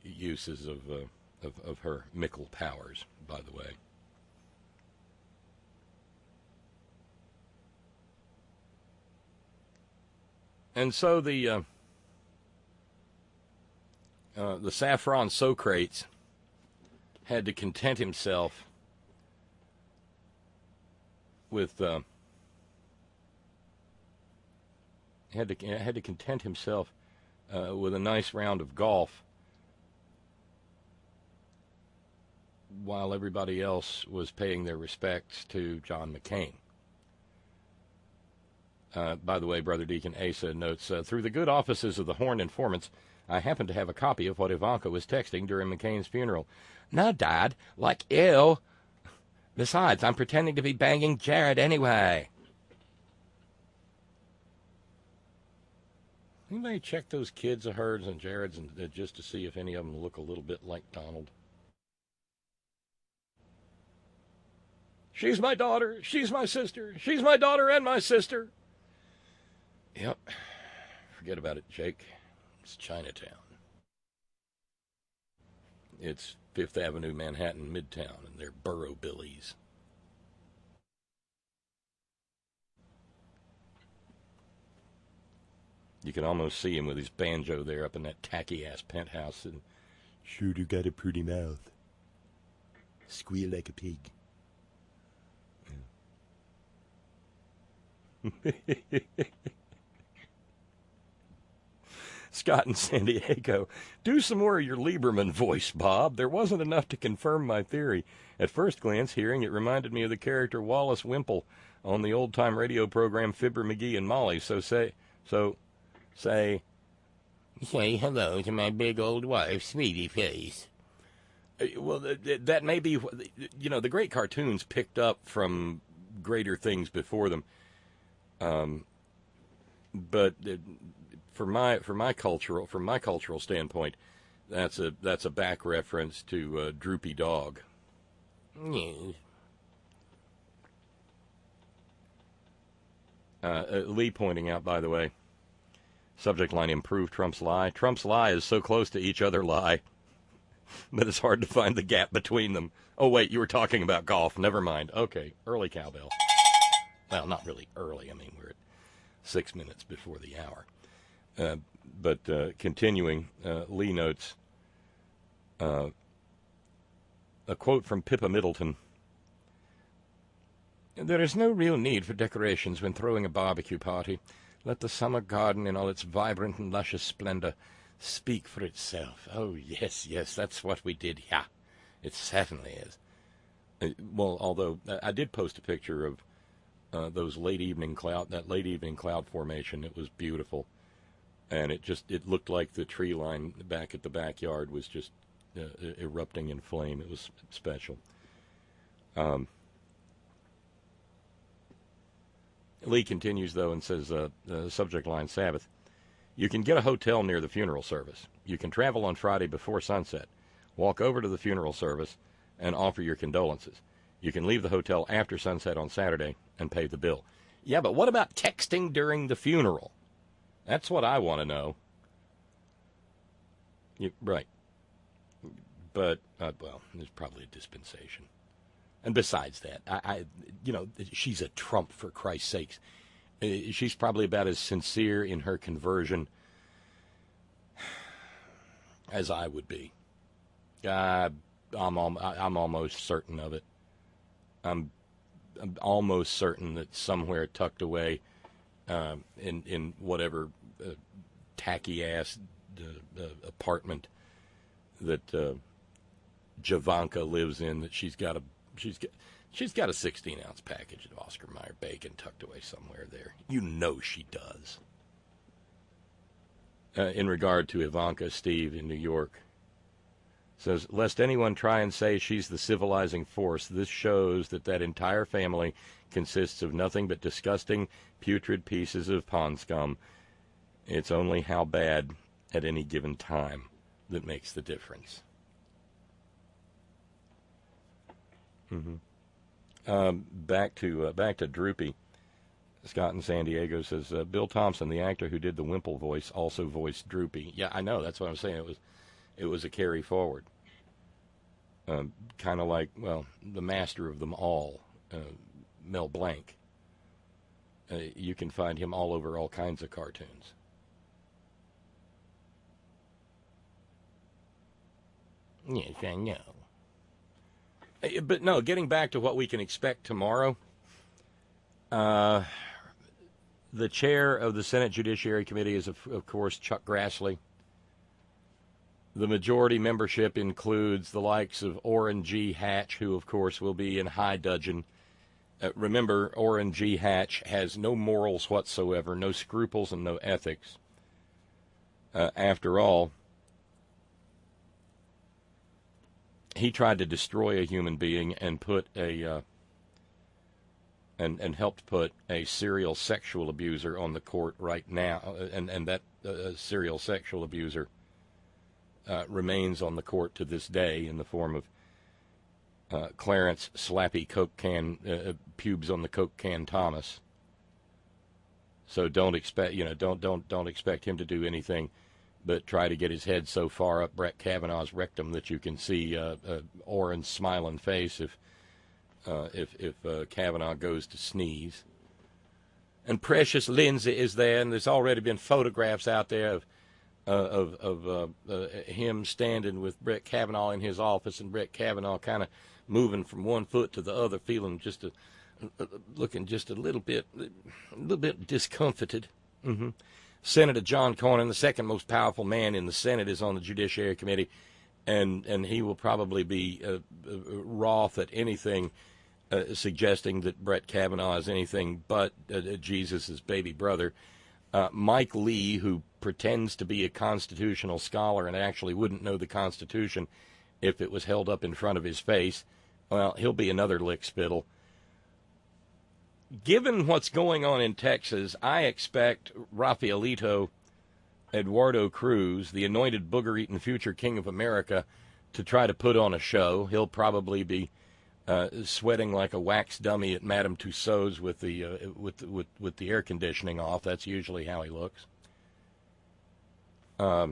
uses of her mickle powers, by the way. And so the Saffron Socrates had to content himself with had to content himself with a nice round of golf while everybody else was paying their respects to John McCain. By the way, Brother Deacon Asa notes, through the good offices of the Horn informants, I happen to have a copy of what Ivanka was texting during McCain's funeral. No, Dad, like, ew. Besides, I'm pretending to be banging Jared anyway. Anybody check those kids of hers and Jared's and just to see if any of them look a little bit like Donald? She's my daughter. She's my sister. She's my daughter and my sister. Yep. Forget about it, Jake. It's Chinatown. It's Fifth Avenue, Manhattan, Midtown, and they're Burro Billies. You can almost see him with his banjo there up in that tacky-ass penthouse. And sure do got a pretty mouth. Squeal like a pig. Yeah. Scott in San Diego. Do some more of your Lieberman voice, Bob. There wasn't enough to confirm my theory. At first glance, hearing it reminded me of the character Wallace Wimple on the old-time radio program Fibber McGee and Molly. Say hello to my big old wife, Sweetie Face. Well, that may be, the great cartoons picked up from greater things before them. But from my cultural standpoint, that's a back reference to Droopy Dog. Yes. Lee pointing out, by the way, subject line, improve Trump's lie. Trump's lie is so close to each other lie that it's hard to find the gap between them. Oh, wait, you were talking about golf. Never mind. Okay, early cowbell. Well, not really early. I mean, we're at 6 minutes before the hour. But continuing, Lee notes a quote from Pippa Middleton. There is no real need for decorations when throwing a barbecue party. Let the summer garden in all its vibrant and luscious splendor speak for itself. Oh, yes, that's what we did here. It certainly is. Well, although I did post a picture of that late evening cloud formation. It was beautiful. And it looked like the tree line back at the backyard was just erupting in flame. It was special. Lee continues, though, and says, subject line, Sabbath. You can get a hotel near the funeral service. You can travel on Friday before sunset, walk over to the funeral service, and offer your condolences. You can leave the hotel after sunset on Saturday and pay the bill. Yeah, but what about texting during the funeral? That's what I want to know. Right. But, well, there's probably a dispensation. And besides that, she's a Trump, for Christ's sakes. She's probably about as sincere in her conversion as I would be. I'm almost certain of it. I'm almost certain that somewhere tucked away in whatever tacky ass apartment that Javanka lives in, that she's got a 16-ounce package of Oscar Mayer bacon tucked away somewhere there. You know she does. In regard to Ivanka, Steve in New York says, lest anyone try and say she's the civilizing force, this shows that entire family consists of nothing but disgusting, putrid pieces of pond scum. It's only how bad at any given time that makes the difference. Back to Droopy. Scott in San Diego says, Bill Thompson, the actor who did the Wimple voice, also voiced Droopy. Yeah, I know. That's what I'm saying. It was a carry forward. Kind of like, well, the master of them all, Mel Blanc. You can find him all over all kinds of cartoons. Yes, I know. But no, getting back to what we can expect tomorrow, the chair of the Senate Judiciary Committee is, of course, Chuck Grassley. The majority membership includes the likes of Orrin G. Hatch, who, of course, will be in high dudgeon. Remember, Orrin G. Hatch has no morals whatsoever, no scruples, and no ethics. After all, he tried to destroy a human being and put and helped put a serial sexual abuser on the court right now, and that serial sexual abuser remains on the court to this day in the form of Clarence Slappy Coke Can Pubes on the Coke Can Thomas. So don't expect him to do anything but try to get his head so far up Brett Kavanaugh's rectum that you can see Orrin's smiling face if Kavanaugh goes to sneeze. And Precious Lindsay is there, and there's already been photographs out there of him standing with Brett Kavanaugh in his office, and Brett Kavanaugh kind of moving from one foot to the other, feeling looking just a little bit discomfited. Mm-hmm. Senator John Cornyn, the second most powerful man in the Senate, is on the Judiciary Committee, and he will probably be wroth at anything suggesting that Brett Kavanaugh is anything but Jesus' baby brother. Mike Lee, who pretends to be a constitutional scholar and actually wouldn't know the Constitution if it was held up in front of his face, well, he'll be another lick spittle. Given what's going on in Texas, I expect Rafaelito Eduardo Cruz, the anointed booger-eating future king of America, to try to put on a show. He'll probably be sweating like a wax dummy at Madame Tussauds with the air conditioning off. That's usually how he looks. But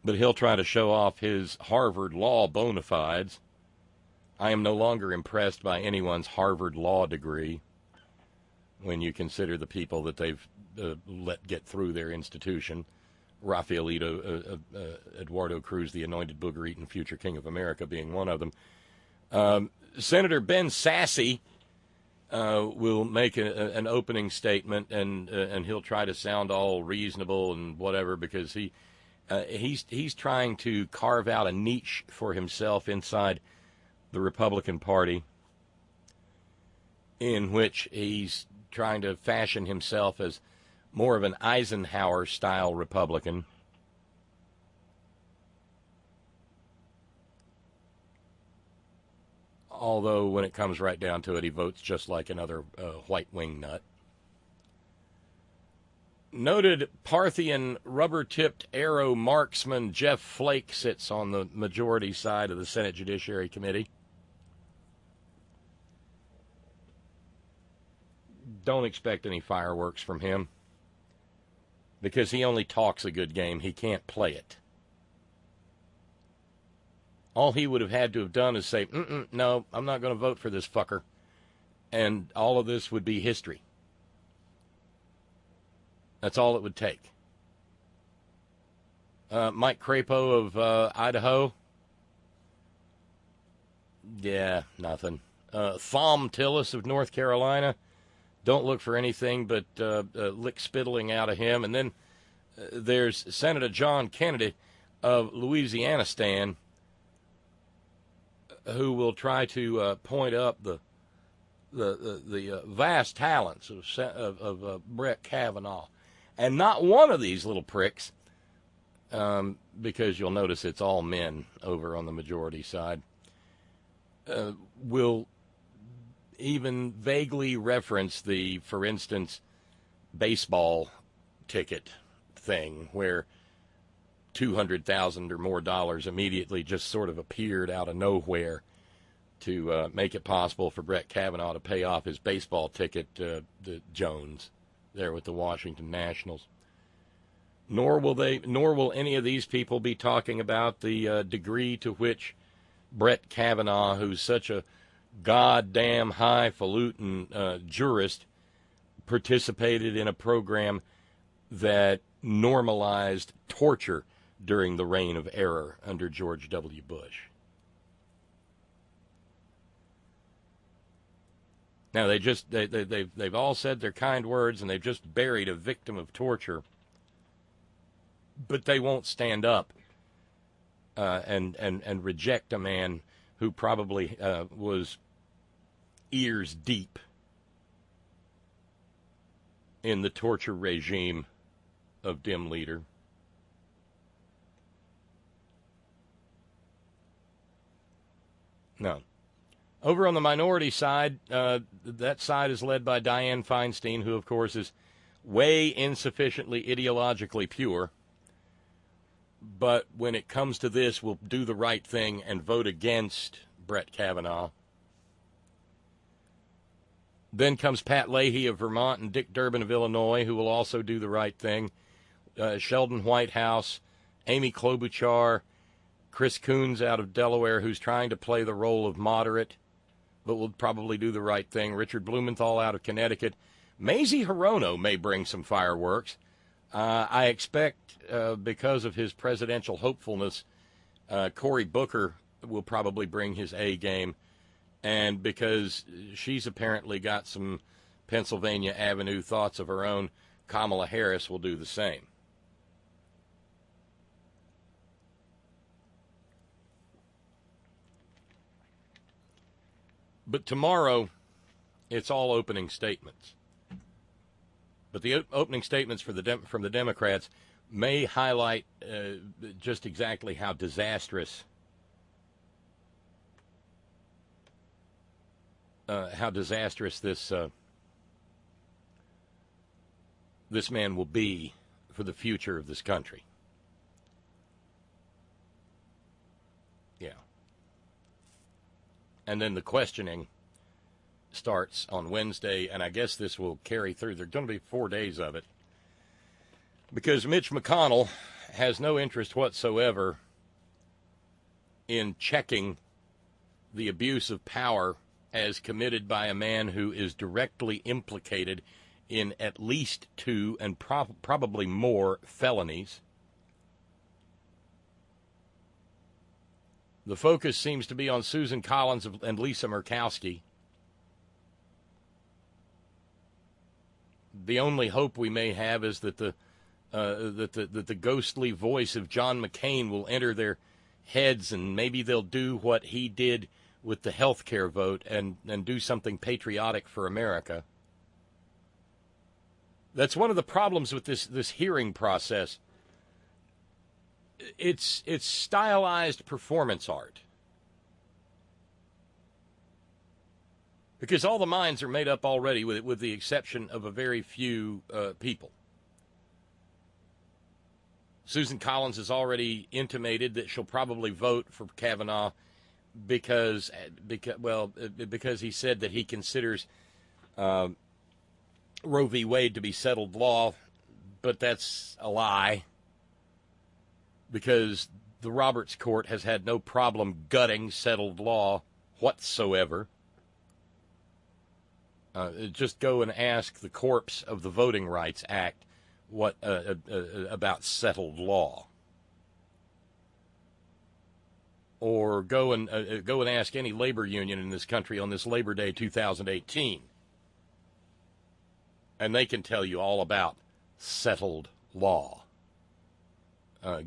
he'll try to show off his Harvard law bona fides. I am no longer impressed by anyone's Harvard law degree when you consider the people that they've let get through their institution. Rafaelito Eduardo Cruz, the anointed booger-eating future king of America, being one of them. Senator Ben Sasse will make an opening statement, and he'll try to sound all reasonable and whatever, because he's trying to carve out a niche for himself inside the Republican Party, in which he's trying to fashion himself as more of an Eisenhower-style Republican. Although when it comes right down to it, he votes just like another white wing nut. Noted Parthian rubber-tipped arrow marksman Jeff Flake sits on the majority side of the Senate Judiciary Committee. Don't expect any fireworks from him because he only talks a good game. He can't play it. All he would have had to have done is say, no, I'm not going to vote for this fucker. And all of this would be history. That's all it would take. Mike Crapo of Idaho. Yeah, nothing. Thom Tillis of North Carolina. Don't look for anything but lick-spittling out of him. And then there's Senator John Kennedy of Louisianistan, who will try to point up the vast talents of Brett Kavanaugh. And not one of these little pricks, because you'll notice it's all men over on the majority side, will even vaguely reference the, for instance, baseball ticket thing where $200,000 or more immediately just sort of appeared out of nowhere to make it possible for Brett Kavanaugh to pay off his baseball ticket to Jones there with the Washington Nationals. Nor will any of these people be talking about the degree to which Brett Kavanaugh, who's such a goddamn highfalutin jurist, participated in a program that normalized torture during the reign of error under George W. Bush. Now, they've all said their kind words, and they've just buried a victim of torture, but they won't stand up and reject a man who probably was ears deep in the torture regime of dim leader. No. Over on the minority side, that side is led by Dianne Feinstein, who, of course, is way insufficiently ideologically pure. But when it comes to this, will do the right thing and vote against Brett Kavanaugh. Then comes Pat Leahy of Vermont and Dick Durbin of Illinois, who will also do the right thing. Sheldon Whitehouse, Amy Klobuchar, Chris Coons out of Delaware, who's trying to play the role of moderate, but will probably do the right thing. Richard Blumenthal out of Connecticut. Mazie Hirono may bring some fireworks. I expect, because of his presidential hopefulness, Cory Booker will probably bring his A game. And because she's apparently got some Pennsylvania Avenue thoughts of her own, Kamala Harris will do the same. But tomorrow, it's all opening statements. But the opening statements from the Democrats may highlight just exactly how disastrous this man will be for the future of this country. Yeah. And then the questioning starts on Wednesday, and I guess this will carry through. There's going to be 4 days of it, because Mitch McConnell has no interest whatsoever in checking the abuse of power as committed by a man who is directly implicated in at least 2 and probably more felonies. The focus seems to be on Susan Collins and Lisa Murkowski. The only hope we may have is that the ghostly voice of John McCain will enter their heads, and maybe they'll do what he did with the health care vote and do something patriotic for America. That's one of the problems with this hearing process. It's stylized performance art. Because all the minds are made up already, with the exception of a very few people. Susan Collins has already intimated that she'll probably vote for Kavanaugh because he said that he considers Roe v. Wade to be settled law, but that's a lie because the Roberts Court has had no problem gutting settled law whatsoever. Just go and ask the corpse of the Voting Rights Act what about settled law, or go and ask any labor union in this country on this Labor Day 2018, and they can tell you all about settled law,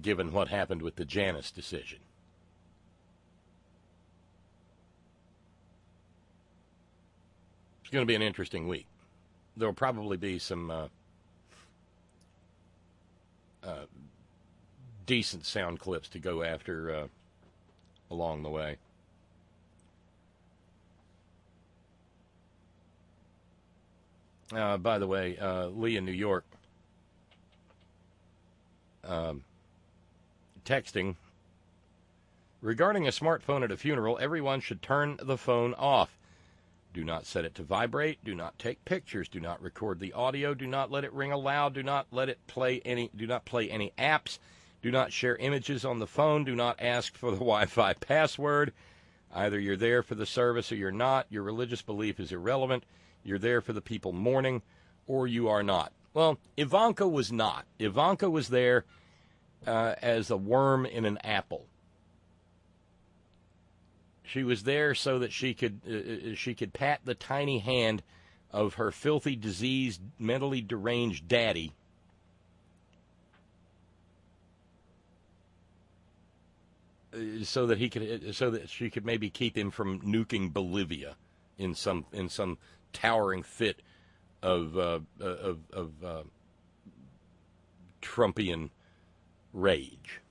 given what happened with the Janus decision. It's going to be an interesting week. There will probably be some decent sound clips to go after along the way. By the way, Lee in New York texting, regarding a smartphone at a funeral, everyone should turn the phone off. Do not set it to vibrate. Do not take pictures. Do not record the audio. Do not let it ring aloud. Do not play any apps. Do not share images on the phone. Do not ask for the Wi-Fi password. Either you're there for the service or you're not. Your religious belief is irrelevant. You're there for the people mourning, or you are not. Well, Ivanka was not. Ivanka was there as a worm in an apple. She was there so that she could pat the tiny hand of her filthy, diseased, mentally deranged daddy, so that she could maybe keep him from nuking Bolivia in some towering fit of Trumpian rage.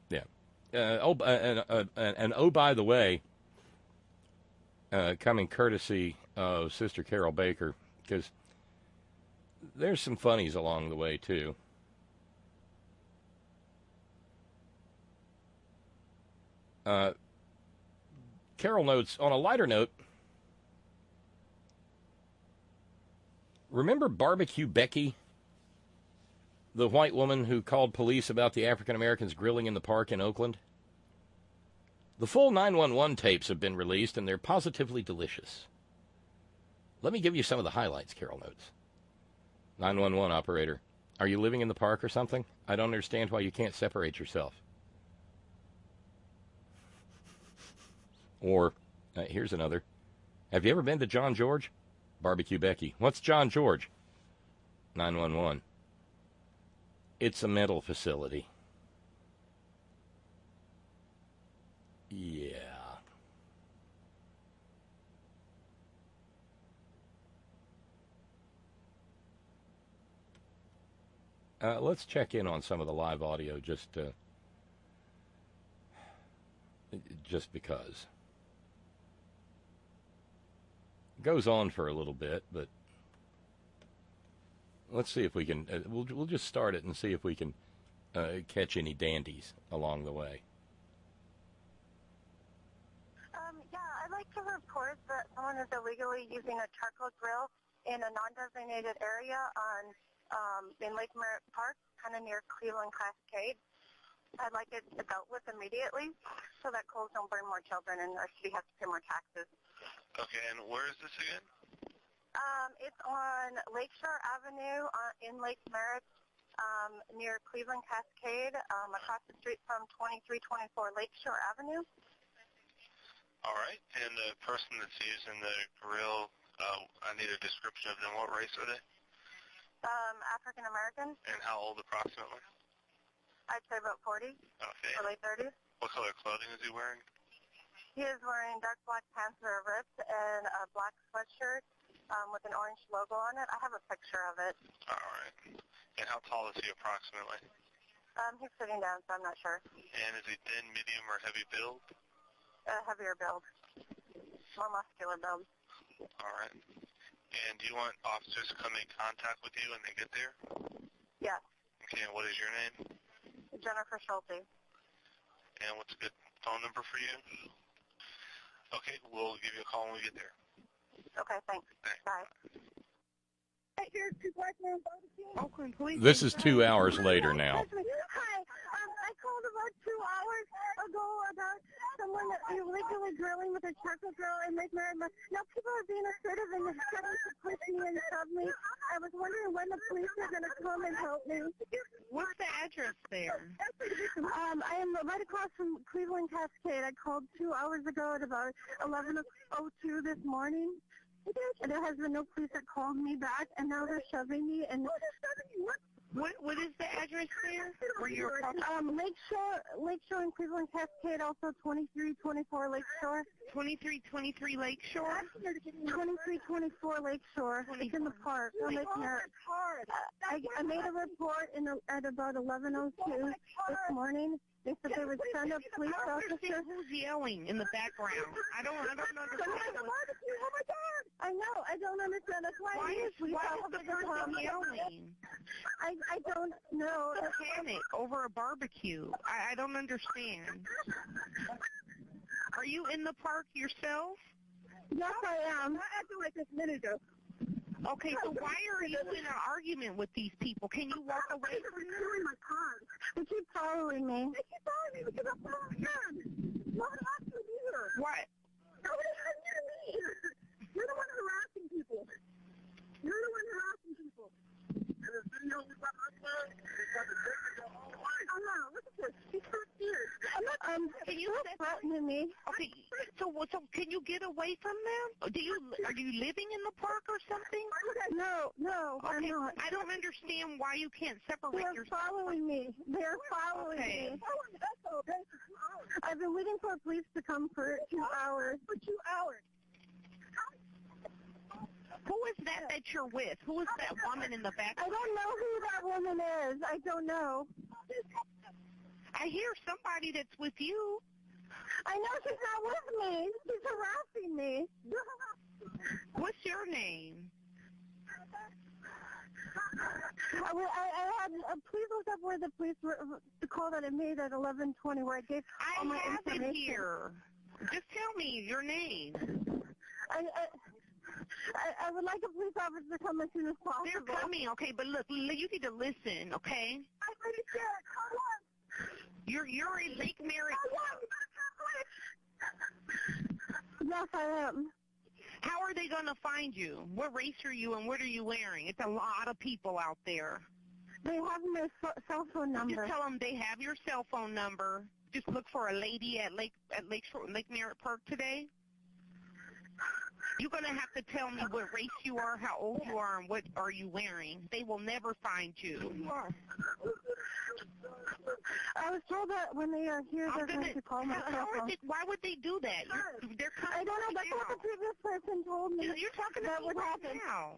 Yeah. By the way, coming courtesy of Sister Carol Baker, because there's some funnies along the way, too. Carol notes, on a lighter note, remember Barbecue Becky? The white woman who called police about the African Americans grilling in the park in Oakland? The full 911 tapes have been released, and they're positively delicious. Let me give you some of the highlights, Carol notes. 911 operator, are you living in the park or something? I don't understand why you can't separate yourself. Or, here's another. Have you ever been to John George? Barbecue Becky. What's John George? 911. It's a mental facility. Yeah. Let's check in on some of the live audio just because. It goes on for a little bit, but let's see if we can. We'll just start it and see if we can catch any dandies along the way. Yeah, I'd like to report that someone is illegally using a charcoal grill in a non-designated area in Lake Merritt Park, kind of near Cleveland Cascade. I'd like it dealt with immediately so that coals don't burn more children and our city has to pay more taxes. Okay, and where is this again? It's on Lakeshore Avenue in Lake Merritt, near Cleveland Cascade, across the street from 2324 Lakeshore Avenue. All right, and the person that's using the grill, I need a description of them. What race are they? African American. And how old approximately? I'd say about 40. Okay. Or late 30s. What color clothing is he wearing? He is wearing dark black pants that are ripped and a black sweatshirt with an orange logo on it. I have a picture of it. All right. And how tall is he approximately? He's sitting down, so I'm not sure. And is he thin, medium, or heavy build? Heavier build. More muscular build. All right. And do you want officers to come in contact with you when they get there? Yes. Okay, and what is your name? Jennifer Schulte. And what's a good phone number for you? Okay, we'll give you a call when we get there. Okay, thanks. Thanks. Bye. Oakland Police. This is 2 hours later now. Hi. I called about 2 hours ago about someone illegally drilling with a charcoal drill in Lake Merrimack. Now people are being assertive and starting to push me and shove me. I was wondering when the police are going to come and help me. What's the address there? I am right across from Cleveland Cascade. I called 2 hours ago at about 11:02 this morning. And there has been no police that called me back, and now they're shoving me. And What is the address there? Where you're Lakeshore in Cleveland Cascade, also 2324 Lakeshore. 2323 Lakeshore? 2324 Lakeshore. It's in the park. Lake Merritt. I made a report at about 11:02 this morning. They said they would send a police officer. Who's yelling in the background? I don't understand. I know. I don't understand. That's why Why is the person yelling? I don't know. Panic over a barbecue. I don't understand. Are you in the park yourself? Yes, I am. I acted like this a minute ago. Okay, so why are you in an argument with these people? Can you walk away from them? They're in my car. They keep following me. They keep following me because I'm following them. Nobody has to be here. What? Nobody has to be here. You're the one harassing people. You're the one harassing people. And this video we got right there, they got the video all right. Oh, no, look at this. He's so scared. I'm not, can you threatening me. Okay, so can you get away from them? Are you living in the park or something? No, I'm Okay, not. I don't understand why you can't separate They're yourself. following me. They're following me. I've been waiting for police to come for 2 hours. For 2 hours. Who is that you're with? Who is that woman in the back? I don't know who that woman is. I don't know. I hear somebody that's with you. I know she's not with me. She's harassing me. What's your name? I had please look up where the police were, the call that I made at 11:20 where I gave all my I have it information. here. Just tell me your name. I would like a police officer to come as soon as possible. They're coming, okay, but look, you need to listen, okay? I'm pretty scared. Hold on. You're in Lake Merritt. Yes, I am. How are they going to find you? What race are you and what are you wearing? It's a lot of people out there. They have my cell phone number. Just tell them they have your cell phone number. Just look for a lady at Lake Merritt Park today. You're going to have to tell me what race you are, how old you are, and what are you wearing. They will never find you. I was told that when they are here, they're going to call my cell phone. Why would they do that? They're coming I don't know. That's now. what the previous person told me. You're talking to that would someone happen. now.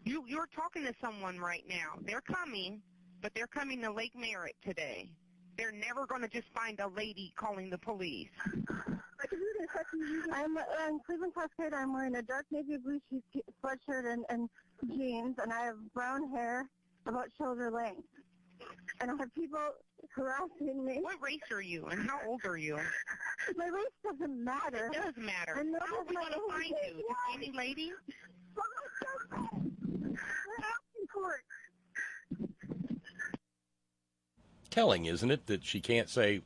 You're talking to someone right now. They're coming, but they're coming to Lake Merritt today. They're never going to just find a lady calling the police. I'm in Cleveland Cascade. I'm wearing a dark navy blue sweatshirt and jeans, and I have brown hair about shoulder length. And I have people harassing me. What race are you, and how old are you? My race doesn't matter. It does matter. I know How are we going to find you? Just any lady? They're asking for it. Telling, isn't it, that she can't say,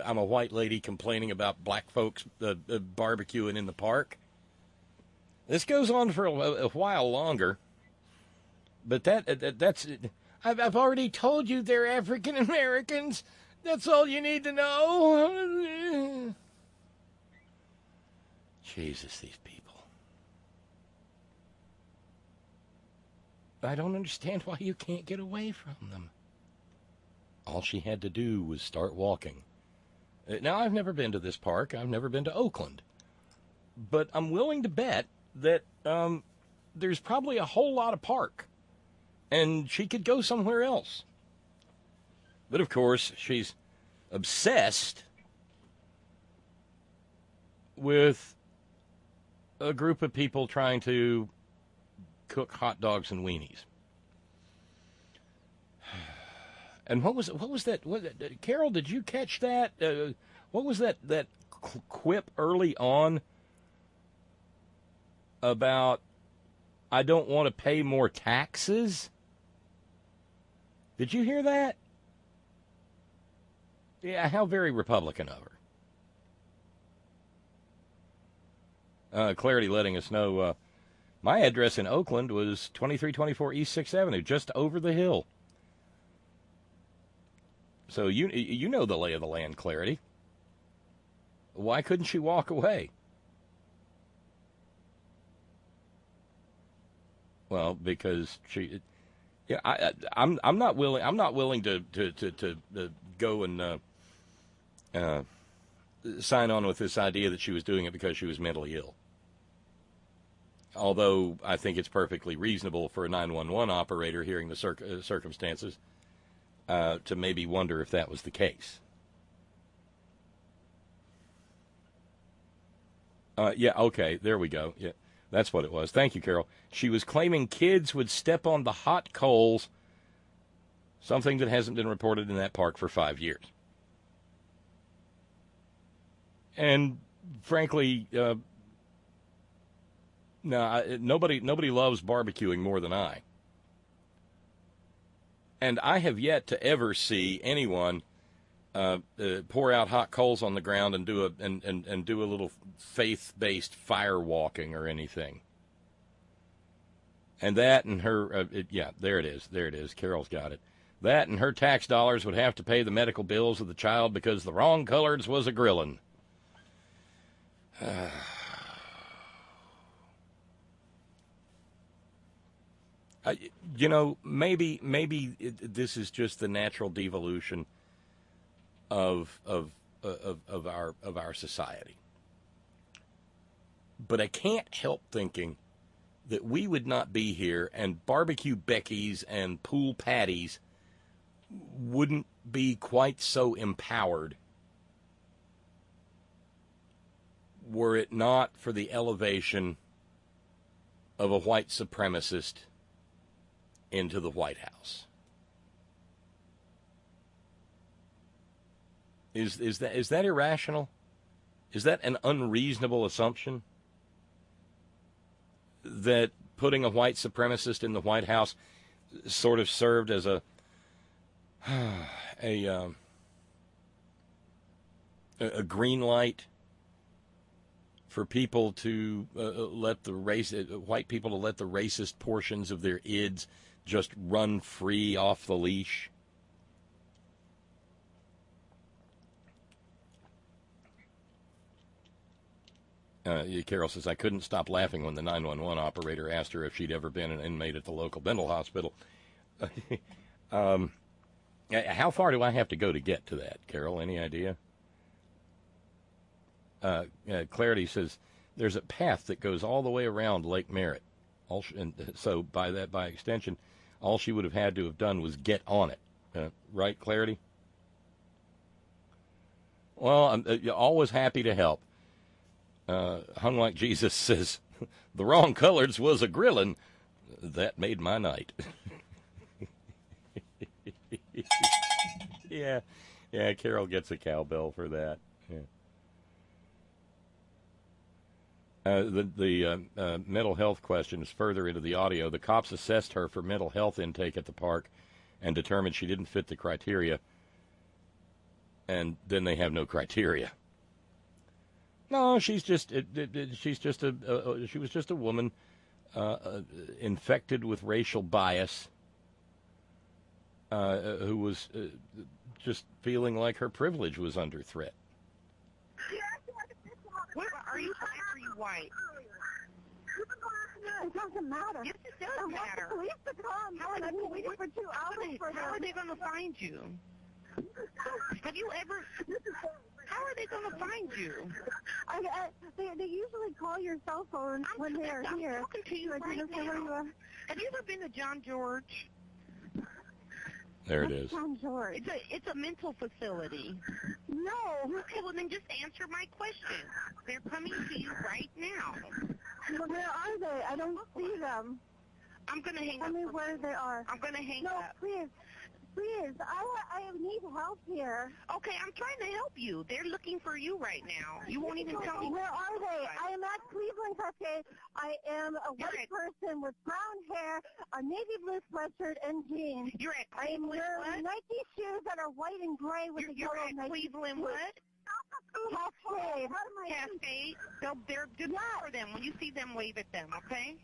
I'm a white lady complaining about black folks barbecuing in the park? This goes on for a while longer. But that's... I've already told you they're African Americans. That's all you need to know. Jesus, these people. I don't understand why you can't get away from them. All she had to do was start walking. Now, I've never been to this park. I've never been to Oakland. But I'm willing to bet that there's probably a whole lot of park. And she could go somewhere else. But, of course, she's obsessed with a group of people trying to cook hot dogs and weenies. And what was that? Carol, did you catch that? What was that quip early on about I don't want to pay more taxes? Did you hear that? Yeah, how very Republican of her. Clarity letting us know my address in Oakland was 2324 East 6th Avenue, just over the hill. So you know the lay of the land, Clarity. Why couldn't she walk away? Well, because she, yeah, I'm not willing to go and sign on with this idea that she was doing it because she was mentally ill. Although I think it's perfectly reasonable for a 911 operator hearing the circumstances to maybe wonder if that was the case. Yeah, okay, there we go. Yeah, that's what it was. Thank you, Carol. She was claiming kids would step on the hot coals, something that hasn't been reported in that park for 5 years. And frankly, nobody loves barbecuing more than I. And I have yet to ever see anyone pour out hot coals on the ground and do a little faith-based fire walking or anything. And that and her, yeah, there it is. Carol's got it. That and her tax dollars would have to pay the medical bills of the child because the wrong coloreds was a grillin'. Maybe this is just the natural devolution of our society. But I can't help thinking that we would not be here and Barbecue Becky's and Pool Patties wouldn't be quite so empowered were it not for the elevation of a white supremacist into the White House. Is that irrational? Is that an unreasonable assumption? That putting a white supremacist in the White House sort of served as a green light for people to white people to let the racist portions of their ids just run free off the leash. Carol says, I couldn't stop laughing when the 911 operator asked her if she'd ever been an inmate at the local mental hospital. How far do I have to go to get to that, Carol? Any idea? Clarity says, there's a path that goes all the way around Lake Merritt. So by extension, all she would have had to have done was get on it. Right, Clarity? Well, I'm always happy to help. Hung Like Jesus says, the wrong coloreds was a grillin'. That made my night. Yeah, Carol gets a cowbell for that. Yeah. The mental health question is further into the audio. The cops assessed her for mental health intake at the park and determined she didn't fit the criteria. And then they have no criteria. No, she was just a woman infected with racial bias who was just feeling like her privilege was under threat. What, are you black or are you white? It doesn't matter. Yes, it does matter. Police to come. How are the police for 2 hours for How are they going to find you? Have you ever... How are they going to find you? They usually call your cell phone when they are here. I'm talking to you right now. Have you ever been to John George? There it is. John George. It's a mental facility. No. Okay, well then just answer my question. They're coming to you right now. Where are they? I don't see them. I'm gonna hang Tell up. me where they are. I'm gonna hang No, up. please. Please, I need help here. Okay, I'm trying to help you. They're looking for you right now. You won't even tell me. Where are they? I am at Cleveland Cascade. I am a white person with brown hair, a navy blue sweatshirt, and jeans. You're at I am Cleveland wearing what? Nike shoes that are white and gray with a You're yellow at Nike. Cleveland what? Cascade. How am I? Cascade. They're just look for them. When you see them, wave at them, okay?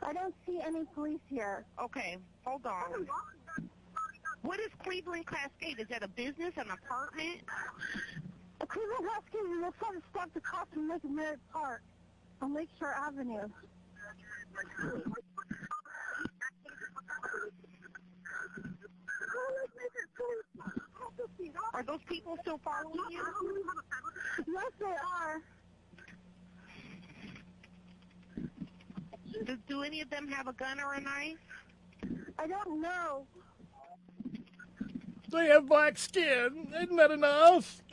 I don't see any police here. Okay, hold on. What is Cleveland Cascade? Is that a business, an apartment? A Cleveland Cascade is the front of steps across from Lake Merritt Park on Lakeshore Avenue. Are those people still following you? Yes, they are. Do any of them have a gun or a knife? I don't know. They have black skin. Isn't that enough?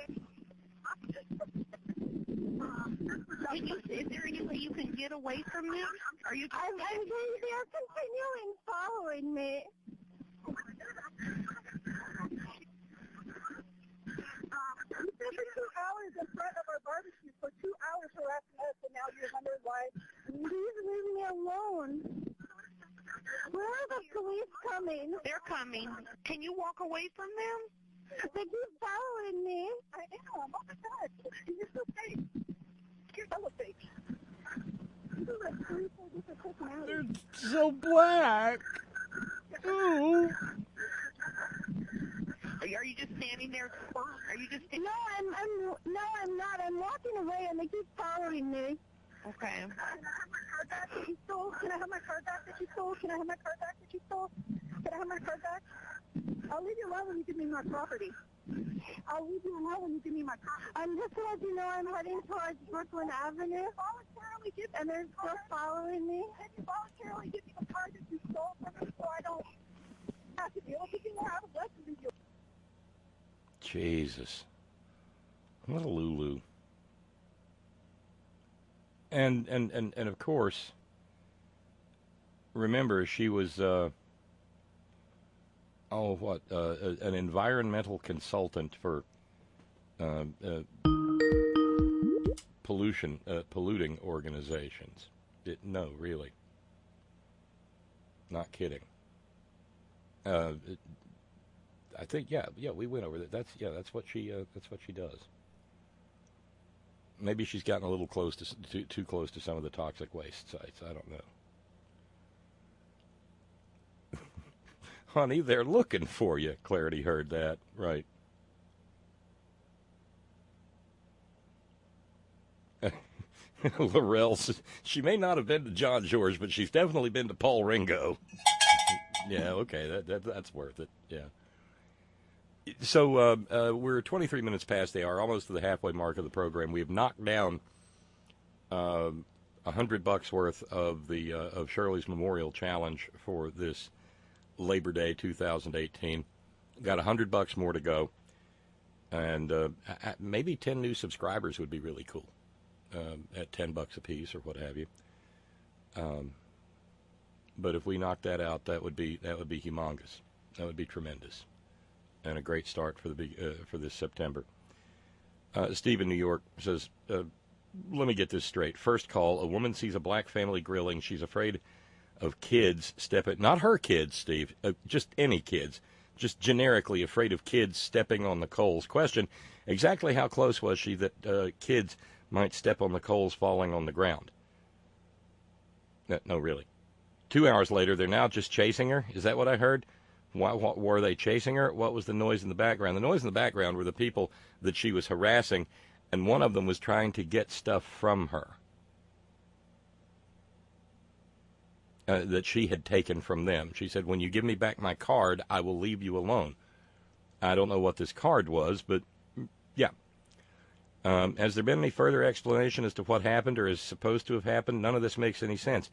Is there any way you can get away from them? Are you? They are continuing following me. You've been for 2 hours in front of our barbecue for 2 hours harassing us, and now you're wondering why. Please leave me alone. Where are the police coming? They're coming. Can you walk away from them? They keep following me. I am. Oh my God. You're so fake. You're so fake. They're so black. Ooh. Are you just standing there? Are you just? No, I'm not. I'm walking away, and they keep following me. Okay. Can I have my card back that you stole? Can I have my card back that you stole? Can I have my card back that you stole? Can I have my card back? I'll leave you alone when you give me my property. I'll leave you alone when you give me my property. I'm just to let you know I'm heading towards Brooklyn Avenue. Voluntarily give and they're still following me. Can you voluntarily give me the card that you stole from me so I don't have to deal with it? You have a lesson to do. Jesus. What a Lulu. And of course, remember, she was, an environmental consultant for polluting organizations. No, really. Not kidding. I think, we went over that. That's what she does. Maybe she's gotten a little close too close to some of the toxic waste sites. I don't know. Honey, they're looking for you. Clarity heard that. Right. Laurel says she may not have been to John George, but she's definitely been to Paul Ringo. Yeah, okay, that's worth it. Yeah. So we're 23 minutes past the hour, almost to the halfway mark of the program. We have knocked down $100 worth of the of Shirley's Memorial Challenge for this Labor Day 2018. Got $100 more to go, and maybe 10 new subscribers would be really cool at $10 a piece or what have you. But if we knock that out, that would be humongous. That would be tremendous. And a great start for this September. Steve in New York says, let me get this straight. First call, a woman sees a black family grilling. She's afraid of kids not her kids, Steve, just any kids, just generically afraid of kids stepping on the coals. Question, exactly how close was she that kids might step on the coals falling on the ground? No, really. 2 hours later, they're now just chasing her? Is that what I heard? What were they chasing her? What was the noise in the background? The noise in the background were the people that she was harassing, and one of them was trying to get stuff from her that she had taken from them. She said, when you give me back my card, I will leave you alone. I don't know what this card was, but yeah. Has there been any further explanation as to what happened or is supposed to have happened? None of this makes any sense.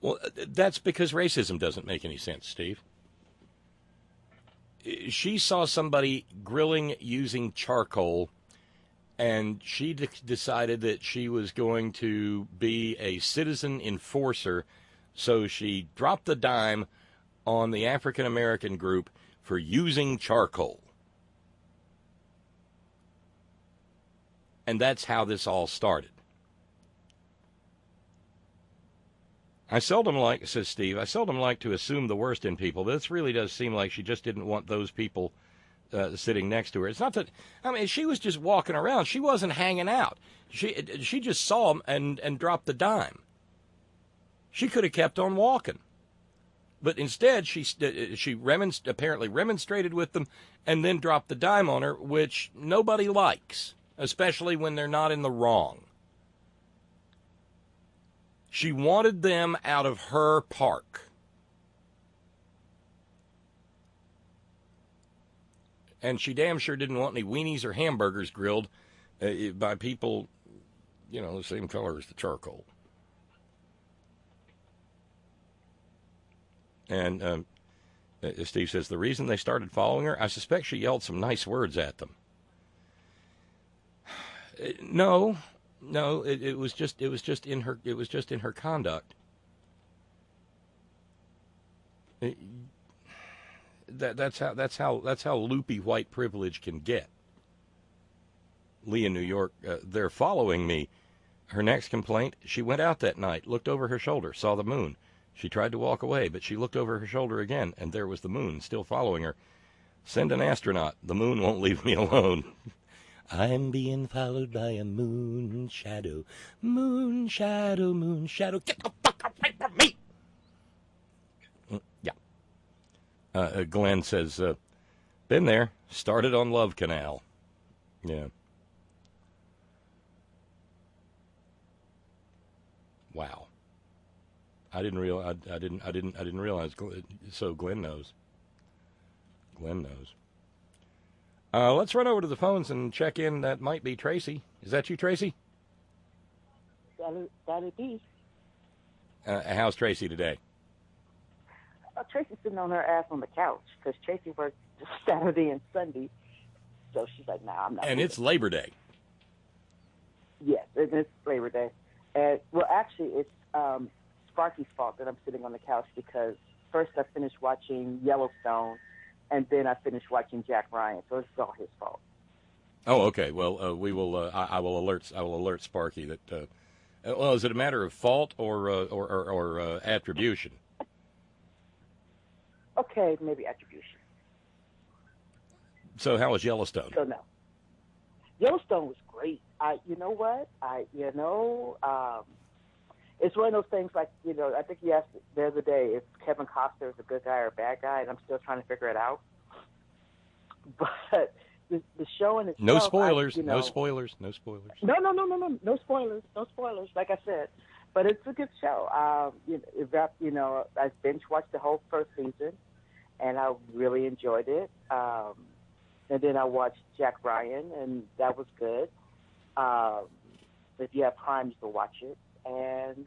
Well, that's because racism doesn't make any sense, Steve. she saw somebody grilling using charcoal, and she decided that she was going to be a citizen enforcer, so she dropped the dime on the African American group for using charcoal. And that's how this all started. Says Steve, I seldom like to assume the worst in people, but this really does seem like she just didn't want those people sitting next to her. It's not that, I mean, she was just walking around. She wasn't hanging out. She just saw him and dropped the dime. She could have kept on walking. But instead, she apparently remonstrated with them and then dropped the dime on her, which nobody likes, especially when they're not in the wrong. She wanted them out of her park. And she damn sure didn't want any weenies or hamburgers grilled by people, the same color as the charcoal. And Steve says, the reason they started following her, I suspect she yelled some nice words at them. No, it was just in her conduct. That's how loopy white privilege can get. Lee in New York, they're following me. Her next complaint, she went out that night, looked over her shoulder, saw the moon. She tried to walk away, but she looked over her shoulder again, and there was the moon still following her. Send an astronaut. The moon won't leave me alone. I'm being followed by a moon shadow. Moon shadow, moon shadow. Get the fuck away from me! Yeah. Glenn says, been there. Started on Love Canal. Yeah. Wow. I didn't realize. So Glenn knows. Glenn knows. Let's run over to the phones and check in. That might be Tracy. Is that you, Tracy? That'd be. How's Tracy today? Tracy's sitting on her ass on the couch because Tracy works Saturday and Sunday. So she's like, nah, I'm not. And it's Labor Day. Yes, it's Labor Day. And, well, actually, it's Sparky's fault that I'm sitting on the couch because first I finished watching Yellowstone, and then I finished watching Jack Ryan. So it's all his fault. Oh, okay. Well, we will. I will alert Sparky that. Well, is it a matter of fault or attribution? Okay, maybe attribution. So how was Yellowstone? So no, Yellowstone was great. You know what? It's one of those things like, I think you asked the other day if Kevin Costner is a good guy or a bad guy, and I'm still trying to figure it out. But the show in itself... No spoilers. No spoilers. No spoilers. No. No spoilers. No spoilers, like I said. But it's a good show. I binge-watched the whole first season, and I really enjoyed it. And then I watched Jack Ryan, and that was good. If you have time, you can watch it. And,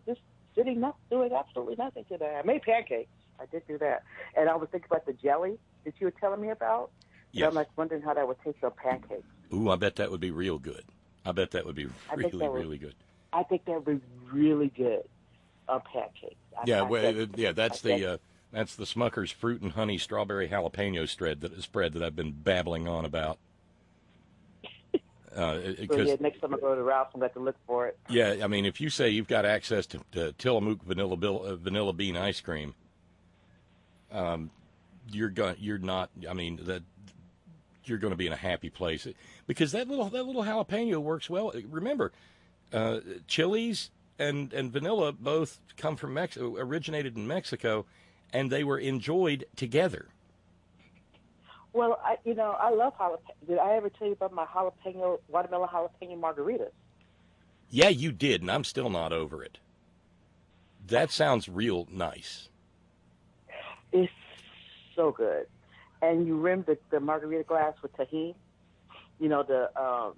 just sitting up, doing absolutely nothing today. I made pancakes. I did do that. And I was thinking about the jelly that you were telling me about. Yes. I'm wondering how that would taste on pancakes. Ooh, I bet that would be real good. I bet that would be really good. I think that would be really good on pancakes. That's the Smucker's fruit and honey strawberry jalapeno spread that I've been babbling on about. Next time I go to Ralph's, I'm going to look for it. Yeah, I mean, if you say you've got access to Tillamook vanilla bean ice cream, you're going to be in a happy place because that little jalapeno works well. Remember, chilies and vanilla both come from originated in Mexico, and they were enjoyed together. Well, I love jalapeno. Did I ever tell you about my watermelon jalapeno margaritas? Yeah, you did, and I'm still not over it. That sounds real nice. It's so good. And you rim the margarita glass with tahini, the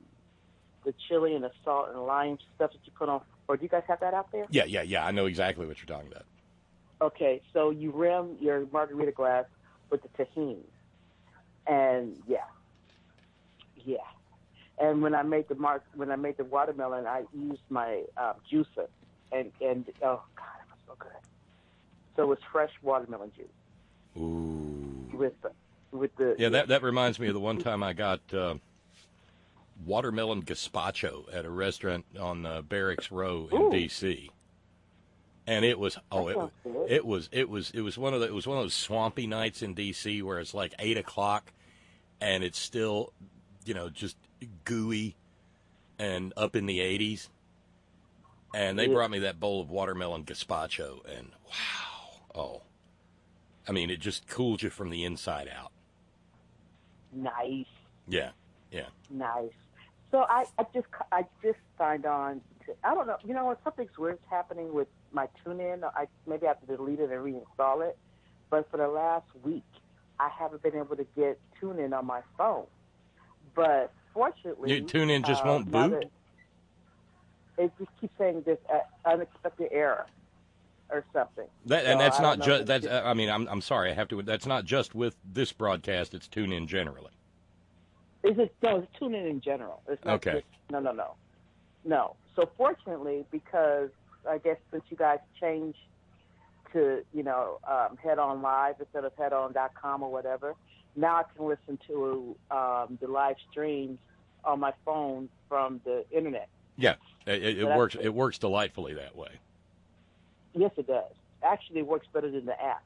chili and the salt and lime stuff that you put on. Or do you guys have that out there? Yeah. I know exactly what you're talking about. Okay, so you rim your margarita glass with the tahini. And yeah. And when I made the watermelon, I used my juicer, and oh god, it was so good. So it was fresh watermelon juice. Ooh. With the Yeah, that reminds me of the one time I got watermelon gazpacho at a restaurant on Barracks Row in D.C. And it was it was one of those swampy nights in D.C. where it's like 8:00 and it's still, just gooey and up in the 80s. And they brought me that bowl of watermelon gazpacho, and wow, I mean, it just cooled you from the inside out. Nice. Yeah. Nice. So I just signed on to, I don't know, something's weird's happening with my TuneIn. Maybe I have to delete it and reinstall it. But for the last week, I haven't been able to get TuneIn on my phone. But fortunately, TuneIn just won't boot. It just keeps saying this unexpected error or something. And that's not just. That's. I mean, I'm sorry. I have to. That's not just with this broadcast. It's TuneIn generally. Is it? No, it's TuneIn in general. It's not okay. Just, no. So fortunately, because I guess since you guys changed to Head On Live instead of headon.com or whatever, now I can listen to the live streams on my phone from the internet. Yeah, it works. It works delightfully that way. Yes, it does. Actually, it works better than the app.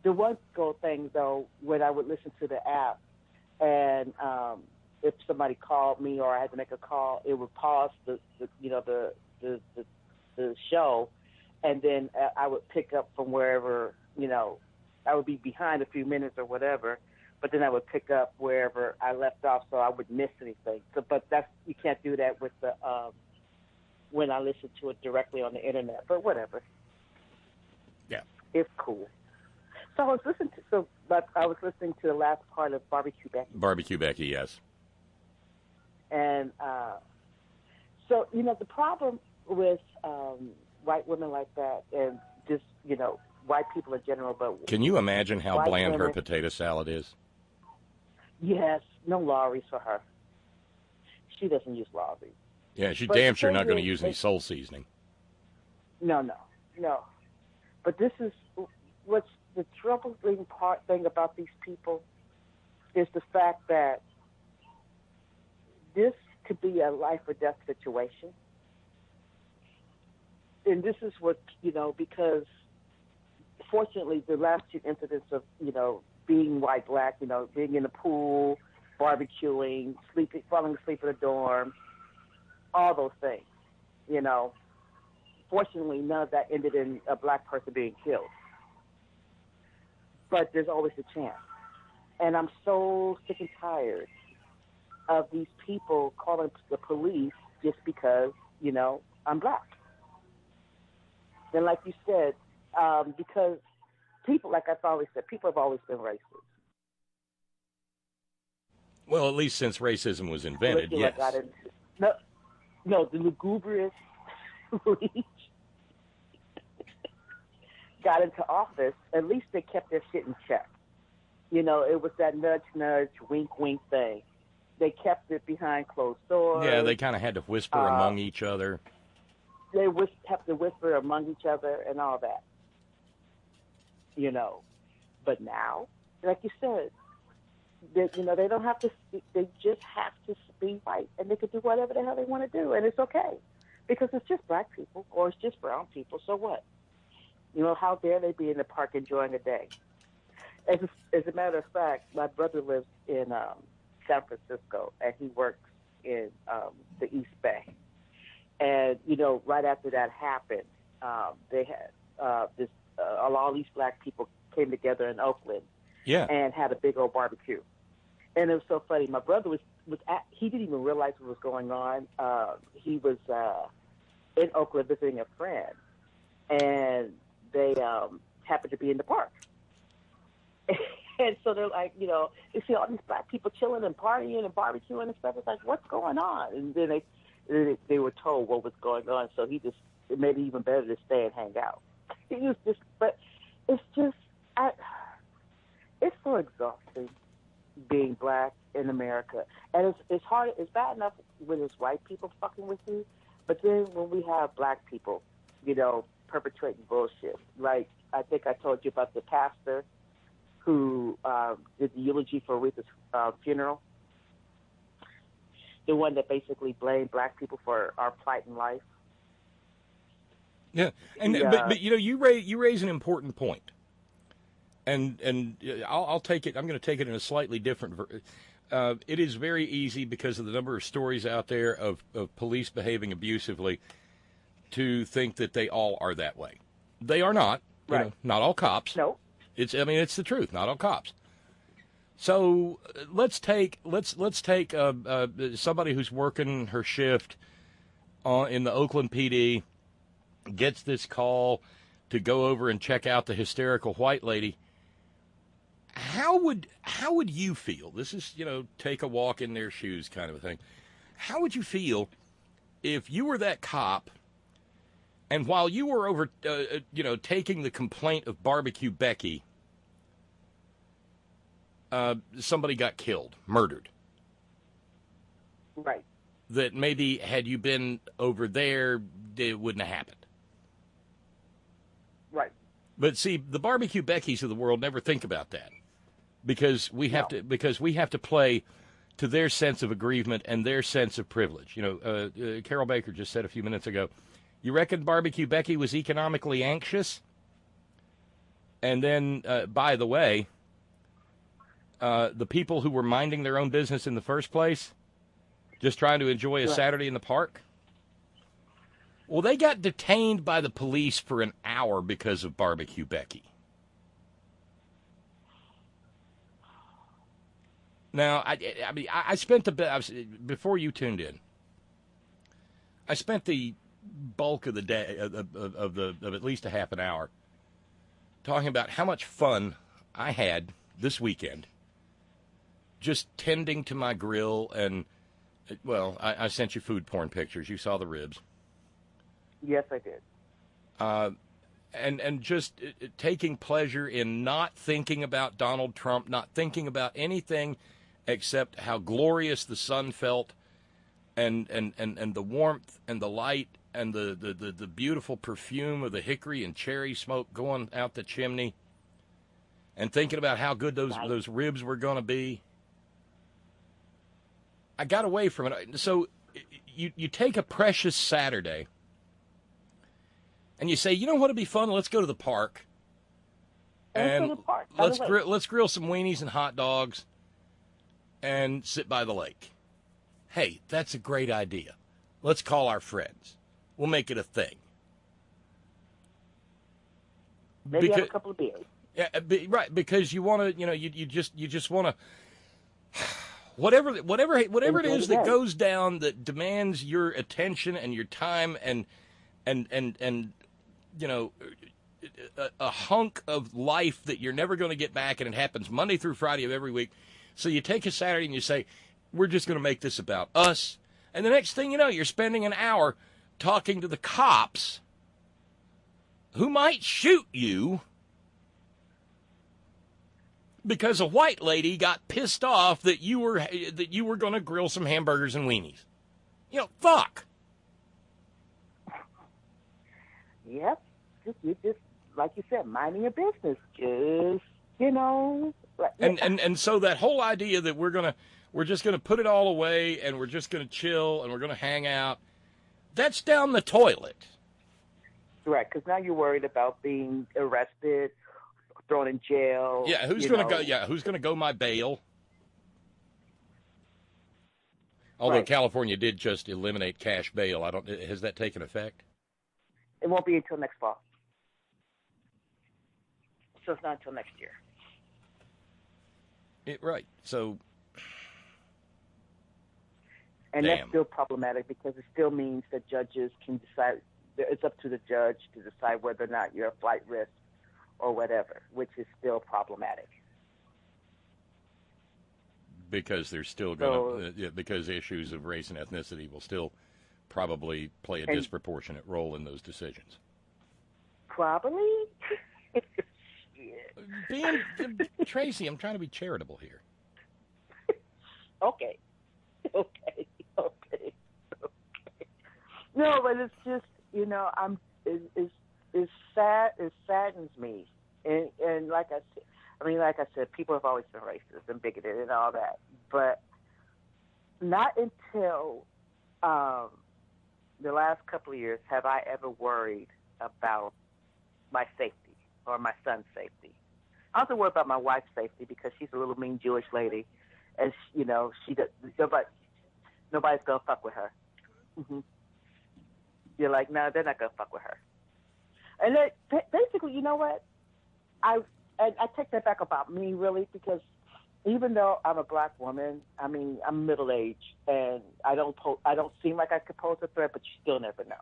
The one cool thing, though, when I would listen to the app, and if somebody called me or I had to make a call, it would pause the show, and then I would pick up from wherever, I would be behind a few minutes or whatever, but then I would pick up wherever I left off, so I wouldn't miss anything. So, but you can't do that with the when I listen to it directly on the internet. But whatever. Yeah, it's cool. So I was listening to the last part of Barbecue Becky. Barbecue Becky, yes. And so the problem with white women like that, and just white people in general, but can you imagine how bland women, her potato salad is? Yes, no Lawry's for her. She doesn't use Lawry's. Yeah, she's damn sure not going to use any soul seasoning. No. But this is what's the troubling thing about these people is the fact that this could be a life or death situation. And this is what, because fortunately the last two incidents of, being white, black, being in the pool, barbecuing, falling asleep in a dorm, all those things, Fortunately, none of that ended in a black person being killed. But there's always a chance. And I'm so sick and tired of these people calling the police just because, I'm black. And like you said, because people, like I've always said, people have always been racist. Well, at least since racism was invented, yes. No, the lugubrious elite got into office, at least they kept their shit in check. It was that nudge, wink, wink thing. They kept it behind closed doors. Yeah, they kind of had to whisper among each other. They have to whisper among each other and all that. But now, like you said, they don't have to speak. They just have to be white, and they can do whatever the hell they want to do, and it's okay. Because it's just black people, or it's just brown people, so what? How dare they be in the park enjoying a day? As a matter of fact, my brother lives in San Francisco, and he works in the East Bay. And, right after that happened, they had all these black people came together in Oakland and had a big old barbecue. And it was so funny. My brother he didn't even realize what was going on. He was in Oakland visiting a friend, and they happened to be in the park. And so they're like, they see all these black people chilling and partying and barbecuing and stuff. It's like, what's going on? And then they were told what was going on. So it made it even better to stay and hang out. But it's just, it's so exhausting. being black in America. And it's hard. It's bad enough when it's white people fucking with you, but then when we have black people, perpetrating bullshit. Like I think I told you about the pastor who did the eulogy for Aretha's funeral. The one that basically blamed black people for our plight in life. Yeah, and but you raise an important point, and I'll take it. I'm going to take it in a slightly different. It is very easy because of the number of stories out there of police behaving abusively to think that they all are that way. They are not. Right. Not all cops. No. It's the truth. Not all cops. So let's take somebody who's working her shift in the Oakland PD, gets this call to go over and check out the hysterical white lady. How would you feel? This is take a walk in their shoes kind of a thing. How would you feel if you were that cop, and while you were over taking the complaint of Barbecue Becky, somebody got killed, murdered. Right. That maybe had you been over there, it wouldn't have happened. Right. But see, the Barbecue Beckys of the world never think about that because we have to play to their sense of aggrievement and their sense of privilege. Carol Baker just said a few minutes ago, you reckon Barbecue Becky was economically anxious? And then, by the way, the people who were minding their own business in the first place, just trying to enjoy a Saturday in the park, well, they got detained by the police for an hour because of Barbecue Becky. Now, I spent before you tuned in, I spent the bulk of the day of at least a half an hour talking about how much fun I had this weekend just tending to my grill and, well, I sent you food porn pictures. You saw the ribs. Yes, I did. And just taking pleasure in not thinking about Donald Trump, not thinking about anything except how glorious the sun felt and the warmth and the light and the beautiful perfume of the hickory and cherry smoke going out the chimney and thinking about how good those ribs were going to be. I got away from it. So you take a precious Saturday and you say, you know what would be fun? Let's go to the park. And let's grill some weenies and hot dogs and sit by the lake. Hey, that's a great idea. Let's call our friends. We'll make it a thing. Maybe have a couple of beers. Yeah, right, because you want to, you just want to, whatever it is that goes down that demands your attention and your time and a hunk of life that you're never going to get back, and it happens Monday through Friday of every week. So you take a Saturday and you say, we're just going to make this about us. And the next thing you know, you're spending an hour talking to the cops who might shoot you because a white lady got pissed off that you were going to grill some hamburgers and weenies. Fuck. Yep. You just like you said, minding your business. Just And so that whole idea that we're just gonna put it all away and we're just gonna chill and we're gonna hang out, that's down the toilet. Right, because now you're worried about being arrested, thrown in jail. Yeah, who's gonna go? Yeah, who's gonna go my bail? Although California did just eliminate cash bail, has that taken effect? It won't be until next fall. So it's not until next year. Right. So. And that's still problematic because it still means that judges can decide. It's up to the judge to decide whether or not you're a flight risk or whatever, which is still problematic. Because they're still going to, because issues of race and ethnicity will still probably play a disproportionate role in those decisions. Probably. Tracy, I'm trying to be charitable here. Okay. Okay. Okay. Okay. No, but it's just, it's sad. It saddens me. And like I said, people have always been racist and bigoted and all that. But not until the last couple of years have I ever worried about my safety or my son's safety. I also worry about my wife's safety because she's a little mean Jewish lady, and she does, nobody's gonna fuck with her. Mm-hmm. You're like, no, they're not gonna fuck with her. And basically, you know what? I take that back about me, really, because even though I'm a black woman, I mean, I'm middle-aged, and I don't seem like I could pose a threat, but you still never know.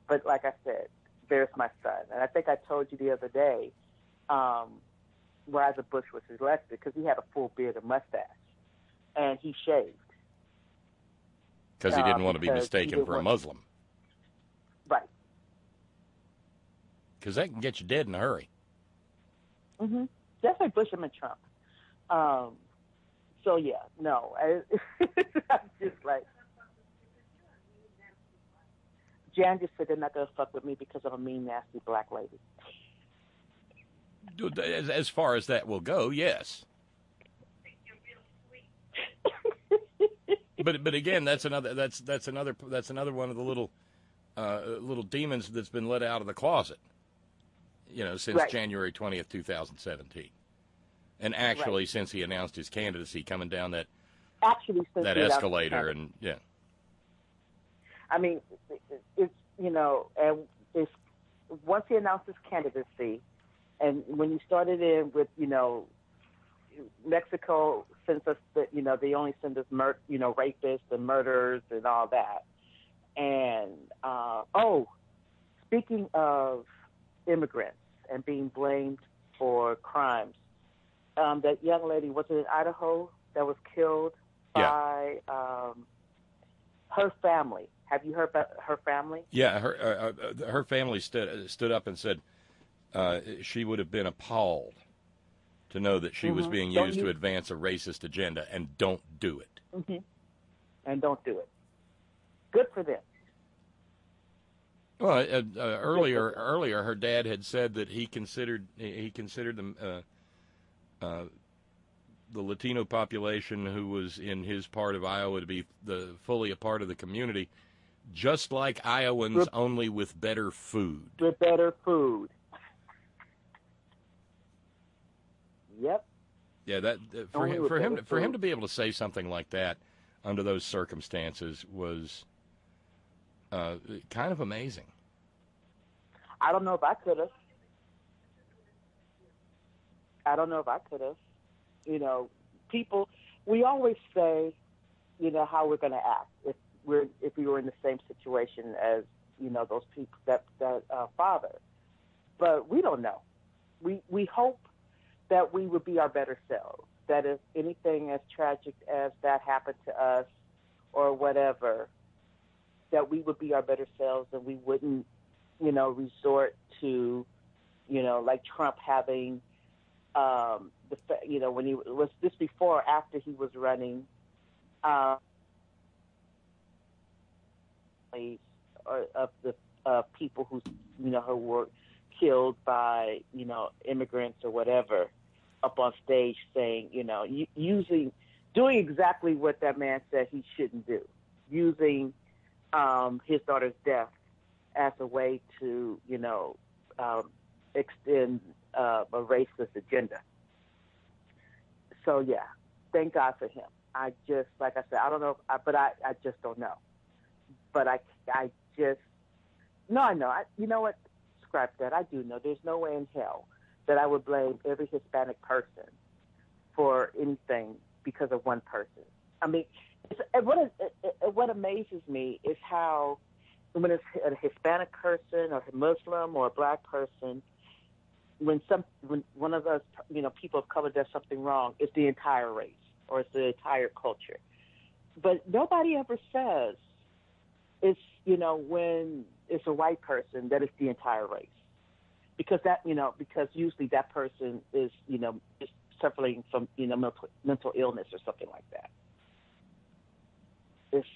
But like I said, there's my son. And I think I told you the other day, Elijah Bush was elected because he had a full beard and mustache, and he shaved. Because he didn't want to be mistaken for a Muslim. Right. Because that can get you dead in a hurry. Mm-hmm. Just like Bush and Trump. So, yeah, no. I'm just like, Jan just said they're not going to fuck with me because I'm a mean, nasty black lady. As far as that will go, yes. But again, that's another one of the little demons that's been let out of the closet, since right. January 20th, 2017. And actually, since he announced his candidacy, coming down that escalator, and yeah. I mean, it's and it's once he announced his candidacy, and when you started in with Mexico sends us they only send us rapists and murderers and all that, and speaking of immigrants and being blamed for crimes. That young lady, was it in Idaho, that was killed by her family? Have you heard about her family? Yeah, her family stood up and said she would have been appalled to know that she was being used to advance a racist agenda, and don't do it. Mm-hmm. And don't do it. Good for them. Well, earlier, her dad had said that he considered them. The Latino population who was in his part of Iowa to be fully a part of the community, just like Iowans, only with better food. With better food. Yep. Yeah, that for him to be able to say something like that under those circumstances was kind of amazing. I don't know if I could have. People, we always say, how we're going to act if we were in the same situation as, those people, that father. But we don't know. We hope that we would be our better selves, that if anything as tragic as that happened to us or whatever, that we would be our better selves and we wouldn't, resort to, like Trump having, when he was this before or after he was running, of the people who were killed by immigrants or whatever, up on stage saying doing exactly what that man said he shouldn't do, using his daughter's death as a way to extend a racist agenda. So yeah, thank God for him. I just, like I said, I don't know, but I just don't know. But I know. You know what? Scrap that. I do know. There's no way in hell that I would blame every Hispanic person for anything because of one person. I mean, what amazes me is how when it's a Hispanic person or a Muslim or a black person, when one of us, people of color does something wrong, it's the entire race or it's the entire culture. But nobody ever says it's, when it's a white person that it's the entire race. Because because usually that person is, is suffering from, mental illness or something like that. it's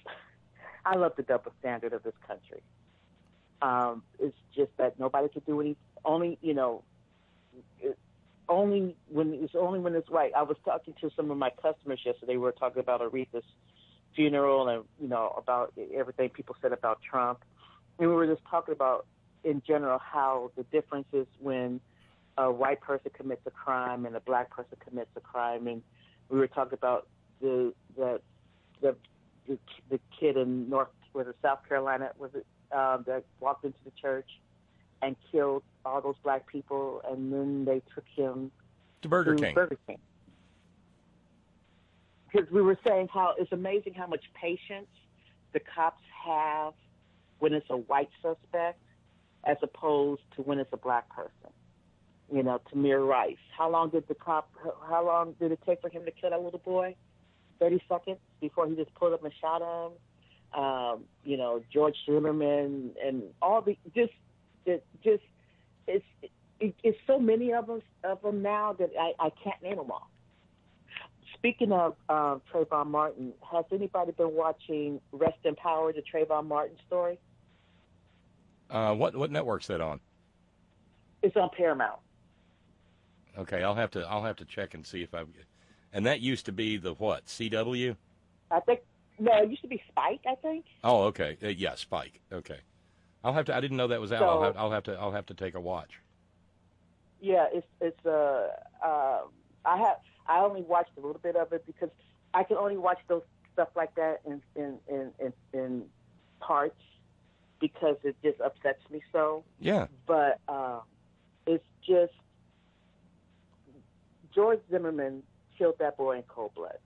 I love the double standard of this country. It's just that nobody could do any. Only only when it's right. I was talking to some of my customers yesterday. We were talking about Aretha's funeral and about everything people said about Trump, and we were just talking about in general how the difference is when a white person commits a crime and a black person commits a crime, and we were talking about the kid in South Carolina that walked into the church and killed all those black people, and then they took him to Burger King. Because we were saying how it's amazing how much patience the cops have when it's a white suspect as opposed to when it's a black person. Tamir Rice. How long did it take for him to kill that little boy? 30 seconds before he just pulled up and shot him. George Zimmerman and all the it's so many of them now that I can't name them all. Speaking of Trayvon Martin, has anybody been watching Rest in Power, the Trayvon Martin story? What network's that on? It's on Paramount. Okay, I'll have to check and see if I've. And that used to be the what? CW? I think no, it used to be Spike. I think. Oh, okay. Yeah, Spike. Okay. I didn't know that was out. So, I'll have to take a watch. Yeah, it's I only watched a little bit of it because I can only watch those stuff like that in parts because it just upsets me so. Yeah. But it's just George Zimmerman killed that boy in cold blood.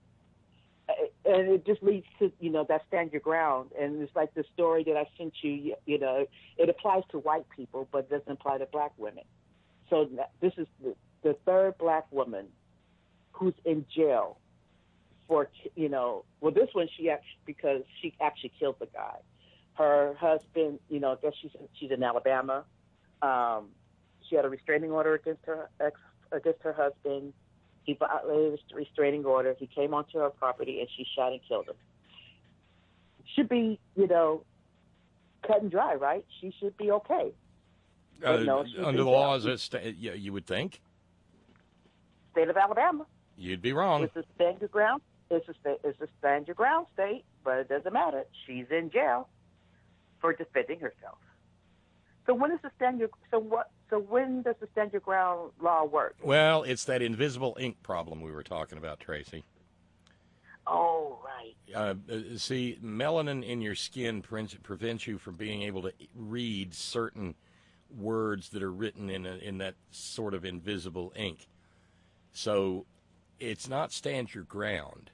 And it just leads to, that stand your ground. And it's like the story that I sent you, it applies to white people, but doesn't apply to black women. So this is the third black woman who's in jail for, this one because she actually killed the guy. Her husband, I guess she's in Alabama. She had a restraining order against her husband. He violated the restraining order. He came onto her property, and she shot and killed him. Should be, cut and dry, right? She should be okay. No, under the laws, you would think. State of Alabama. You'd be wrong. It's a stand your ground. It's a stand your ground state, but it doesn't matter. She's in jail for defending herself. So when does the stand your ground law work? Well, it's that invisible ink problem we were talking about, Tracy. Oh, right. See, melanin in your skin prevents you from being able to read certain words that are written in that sort of invisible ink. So it's not stand your ground.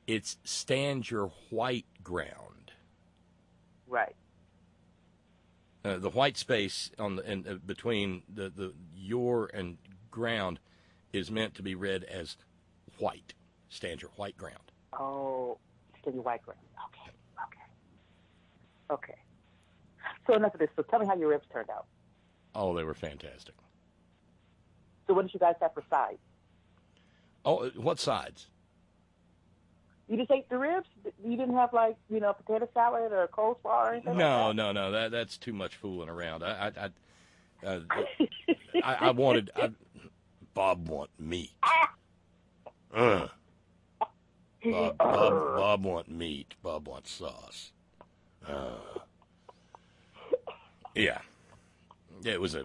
It's stand your white ground. Right. The white space between the your and ground is meant to be read as white. Stand your white ground. Oh, stand your white ground. Okay. So enough of this. So tell me how your ribs turned out. Oh, they were fantastic. So what did you guys have for sides? Oh, what sides? You just ate the ribs? You didn't have potato salad or coleslaw or anything? No, like that? no. That's too much fooling around. I wanted. Bob want meat. Bob want meat. Bob wants sauce. Yeah. It was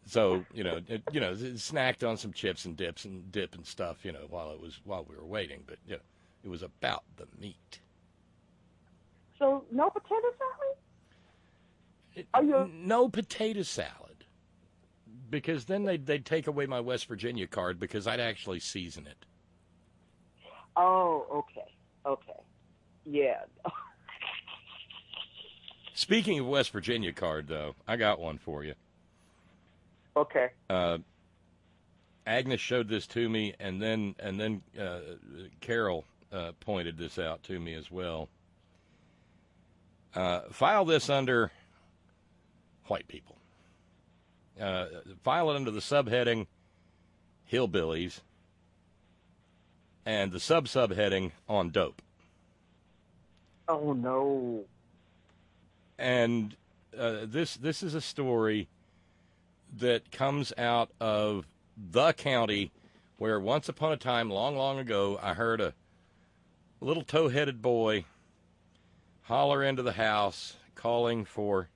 So snacked on some chips and dip and stuff, while we were waiting. But it was about the meat. So no potato salad? No potato salad, because then they'd take away my West Virginia card because I'd actually season it. Oh, okay, yeah. Speaking of West Virginia card, though, I got one for you. Okay. Agnes showed this to me, and then Carol pointed this out to me as well. File this under white people. File it under the subheading hillbillies, and the subheading on dope. Oh, no. And this is a story that comes out of the county where once upon a time, long, long ago, I heard a little tow-headed boy holler into the house calling for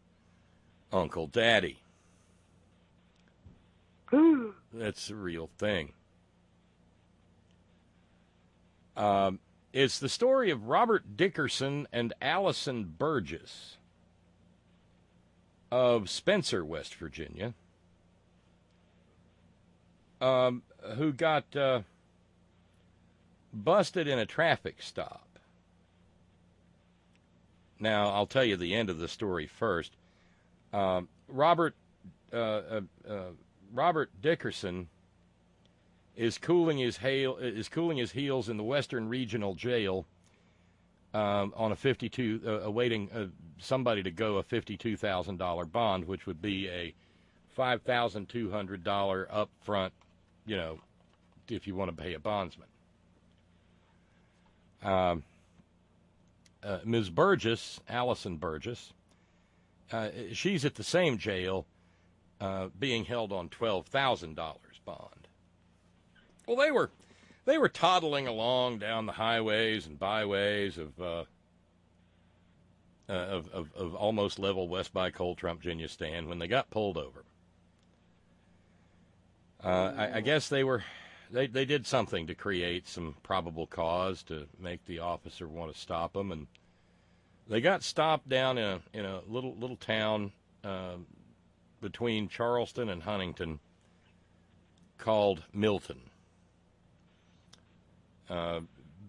Uncle Daddy. That's a real thing. It's the story of Robert Dickerson and Allison Burgess of Spencer, West Virginia, who got busted in a traffic stop. Now, I'll tell you the end of the story first. Robert Dickerson is cooling his heels in the Western Regional Jail on a awaiting somebody to go a $52,000 bond, which would be a $5,200 upfront, if you want to pay a bondsman. Ms. Burgess, Allison Burgess, she's at the same jail, being held on $12,000 bond. Well, they were toddling along down the highways and byways of almost level West by Coal Trump Virginia stand when they got pulled over. I guess they did something to create some probable cause to make the officer want to stop them, and they got stopped down in a little town between Charleston and Huntington called Milton.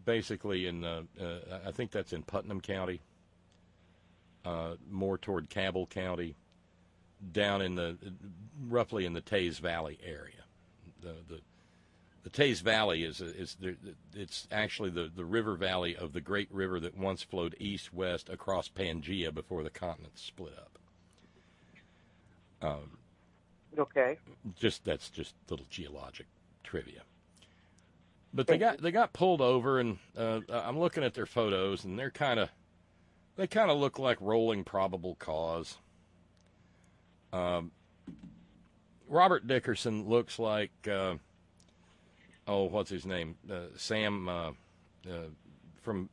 Basically I think that's in Putnam County, more toward Cabell County, down roughly in the Taze Valley area. The Taze Valley it's actually the river valley of the great river that once flowed east-west across Pangea before the continents split up. Okay. That's just little geologic trivia. But they got pulled over, and I'm looking at their photos, and they kind of look like rolling probable cause. Robert Dickerson looks like what's his name? Sam from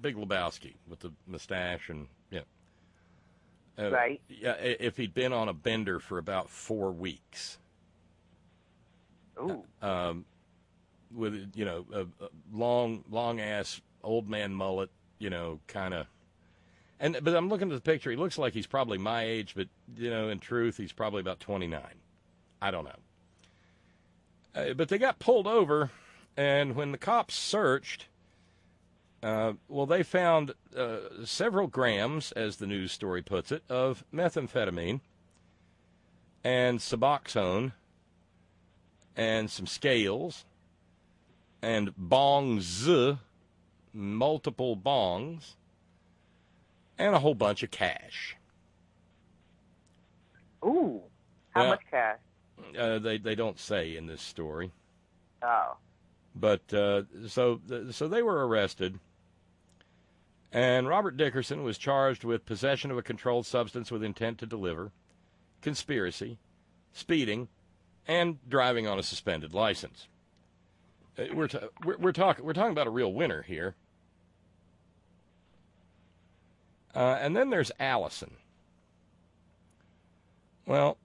Big Lebowski with the mustache and right. Yeah, if he'd been on a bender for about 4 weeks. Ooh. With a long ass old man mullet, kind of. But I'm looking at the picture. He looks like he's probably my age, but in truth, he's probably about 29. I don't know. But they got pulled over, and when the cops searched, they found several grams, as the news story puts it, of methamphetamine and Suboxone and some scales and bongs, multiple bongs, and a whole bunch of cash. Ooh. How much cash? They don't say in this story. Oh. But so they were arrested, and Robert Dickerson was charged with possession of a controlled substance with intent to deliver, conspiracy, speeding, and driving on a suspended license. We're talking about a real winner here. And then there's Allison. Well,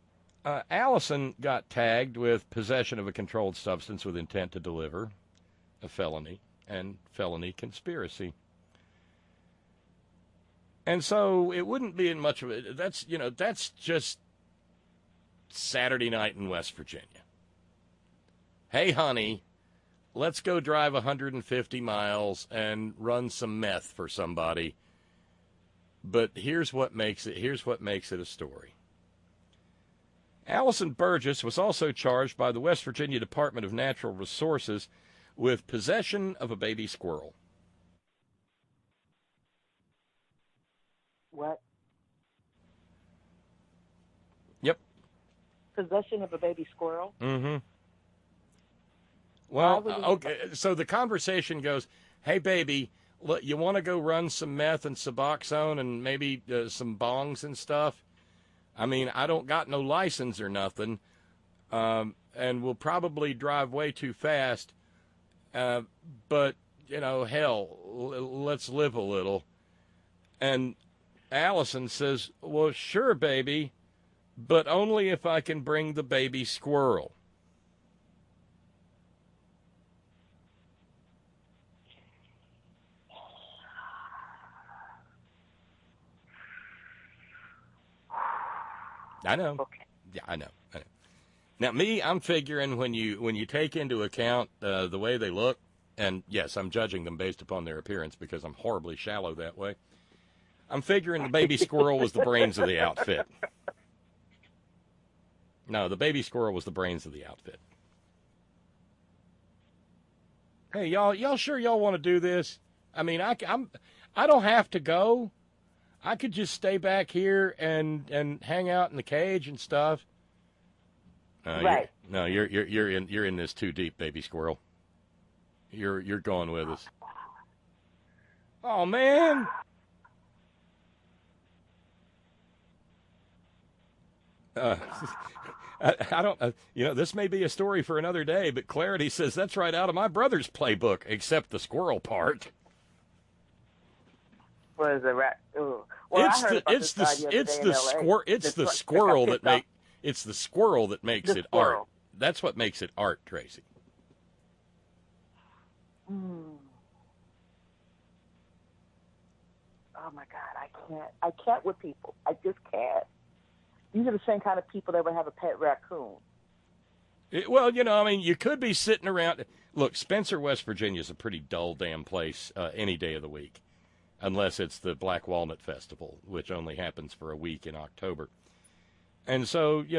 Allison got tagged with possession of a controlled substance with intent to deliver, a felony, and felony conspiracy. And so it wouldn't be in much of it. That's just Saturday night in West Virginia. Hey, honey, let's go drive 150 miles and run some meth for somebody. But here's what makes it a story. Allison Burgess was also charged by the West Virginia Department of Natural Resources with possession of a baby squirrel. What? Yep. Possession of a baby squirrel? Mm-hmm. Well, okay, so the conversation goes, hey, baby, look, you want to go run some meth and Suboxone and maybe some bongs and stuff? I mean, I don't got no license or nothing, and will probably drive way too fast. But, you know, hell, let's live a little. And Allison says, well, sure, baby, but only if I can bring the baby squirrel. I know. Okay. Yeah, I know. Now, me, I'm figuring when you take into account the way they look, and yes, I'm judging them based upon their appearance because I'm horribly shallow that way. I'm figuring the baby squirrel was the brains of the outfit. No, the baby squirrel was the brains of the outfit. Hey, y'all sure y'all want to do this? I mean, I don't have to go. I could just stay back here and hang out in the cage and stuff. Right. You're in this too deep, baby squirrel. You're going with us. Oh man. I don't. This may be a story for another day, but Clarity says that's right out of my brother's playbook, except the squirrel part. What is it? Well, it's the squirrel that makes it art. That's what makes it art, Tracy. Oh my God, I can't with people. I just can't. These are the same kind of people that would have a pet raccoon. You could be sitting around. Look, Spencer, West Virginia is a pretty dull damn place any day of the week, unless it's the Black Walnut Festival, which only happens for a week in October. And so, you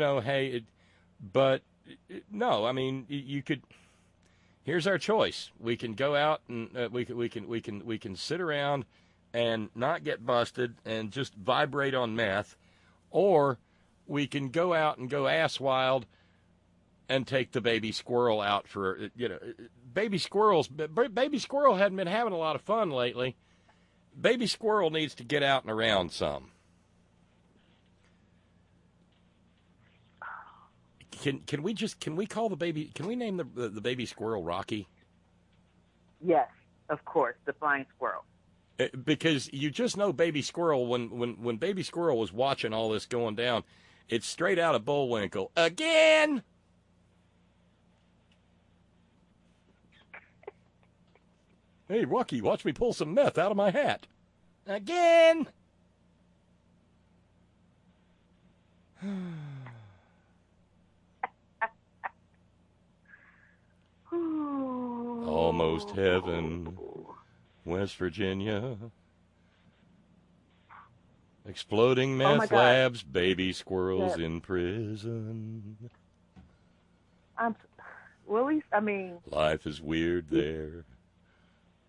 could. Here's our choice. We can go out and we can sit around and not get busted and just vibrate on meth, or we can go out and go ass wild and take the baby squirrel out for, baby squirrel hadn't been having a lot of fun lately. Baby squirrel needs to get out and around some. Can we name the baby squirrel Rocky? Yes, of course, the flying squirrel. Because you just know baby squirrel, when baby squirrel was watching all this going down, it's straight out of Bullwinkle. Again! Hey, Rocky, watch me pull some meth out of my hat. Again! Almost heaven, West Virginia. Exploding meth labs, baby squirrels in prison. Life is weird there.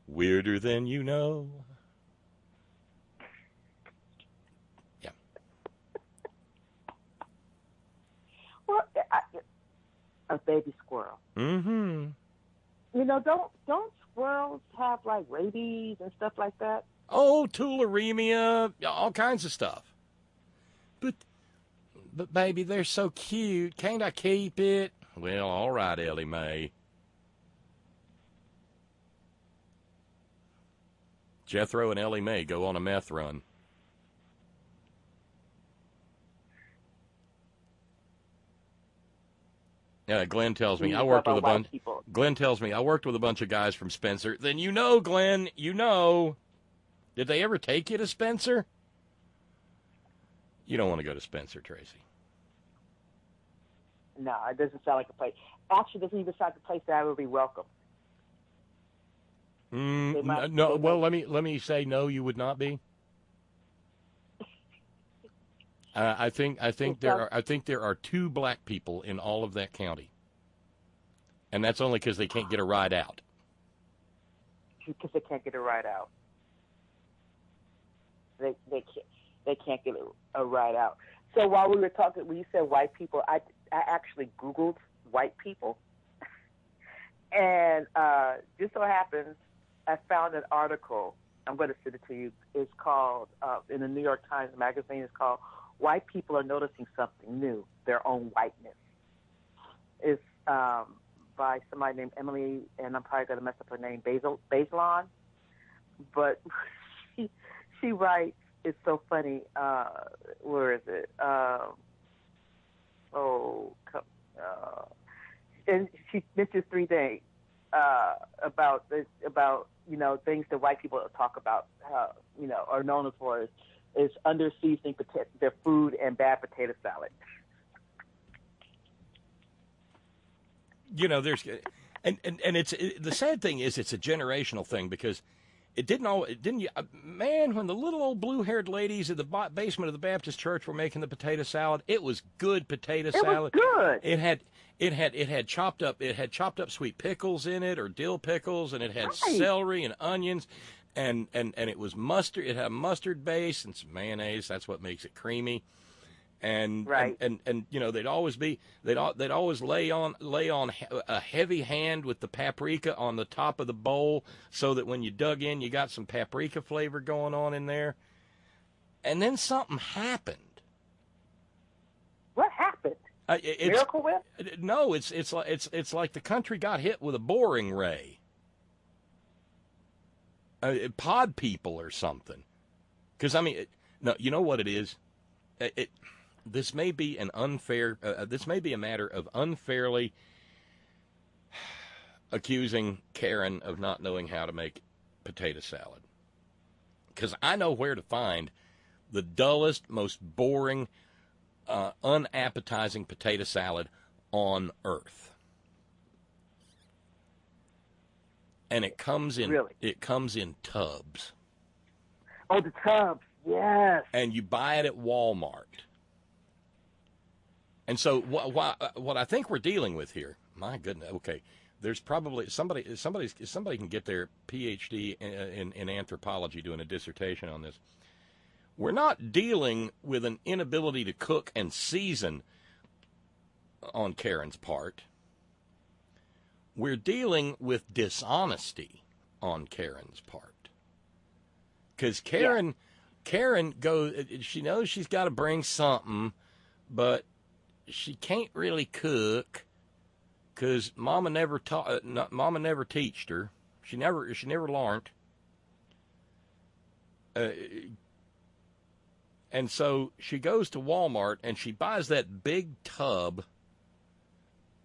Weirder than you know. Yeah. Well, a baby squirrel. Mm-hmm. Don't squirrels have like rabies and stuff like that? Oh, tularemia, all kinds of stuff. But baby, they're so cute. Can't I keep it? Well, all right, Ellie Mae. Jethro and Ellie Mae go on a meth run. Yeah, Glenn tells me I worked with a bunch. Glenn tells me I worked with a bunch of guys from Spencer. Then Glenn, Did they ever take you to Spencer? You don't want to go to Spencer, Tracy. No, it doesn't sound like a place. Actually, it doesn't even sound like a place that I would be welcome. Let me say no. You would not be. I think there are 2 black people in all of that county, and that's only because they can't get a ride out. Because they can't get a ride out. They can't get a ride out. So while we were talking, when you said white people, I actually Googled white people, and just so happens I found an article. I'm going to send it to you. It's called, in the New York Times Magazine, it's called White People Are Noticing Something New, Their Own Whiteness. It's by somebody named Emily, and I'm probably going to mess up her name, Bazelon. But she writes, it's so funny. Where is it? And she mentions 3 things about things that white people talk about, are known as for is under seasoning their food and bad potato salad. There's, and it's the sad thing is it's a generational thing because it didn't. Man, when the little old blue-haired ladies at the basement of the Baptist church were making the potato salad, it was good potato salad. It was good. It had chopped up sweet pickles in it or dill pickles, and it had celery and onions, and it was mustard. It had a mustard base and some mayonnaise. That's what makes it creamy. And they'd always lay on a heavy hand with the paprika on the top of the bowl so that when you dug in, you got some paprika flavor going on in there. And then something happened. What happened? Miracle Whip? No, it's like the country got hit with a boring ray. Pod people or something. Because no, you know what it is. This may be this may be a matter of unfairly accusing Karen of not knowing how to make potato salad. Because I know where to find the dullest, most boring, unappetizing potato salad on earth. And it comes in tubs. Oh, the tubs. Yes. And you buy it at Walmart. And so what I think we're dealing with here, my goodness, okay, there's probably somebody can get their PhD in anthropology doing a dissertation on this. We're not dealing with an inability to cook and season on Karen's part. We're dealing with dishonesty on Karen's part. Because Karen goes, she knows she's got to bring something, but she can't really cook because Mama never teached her. She never learned. And so she goes to Walmart and she buys that big tub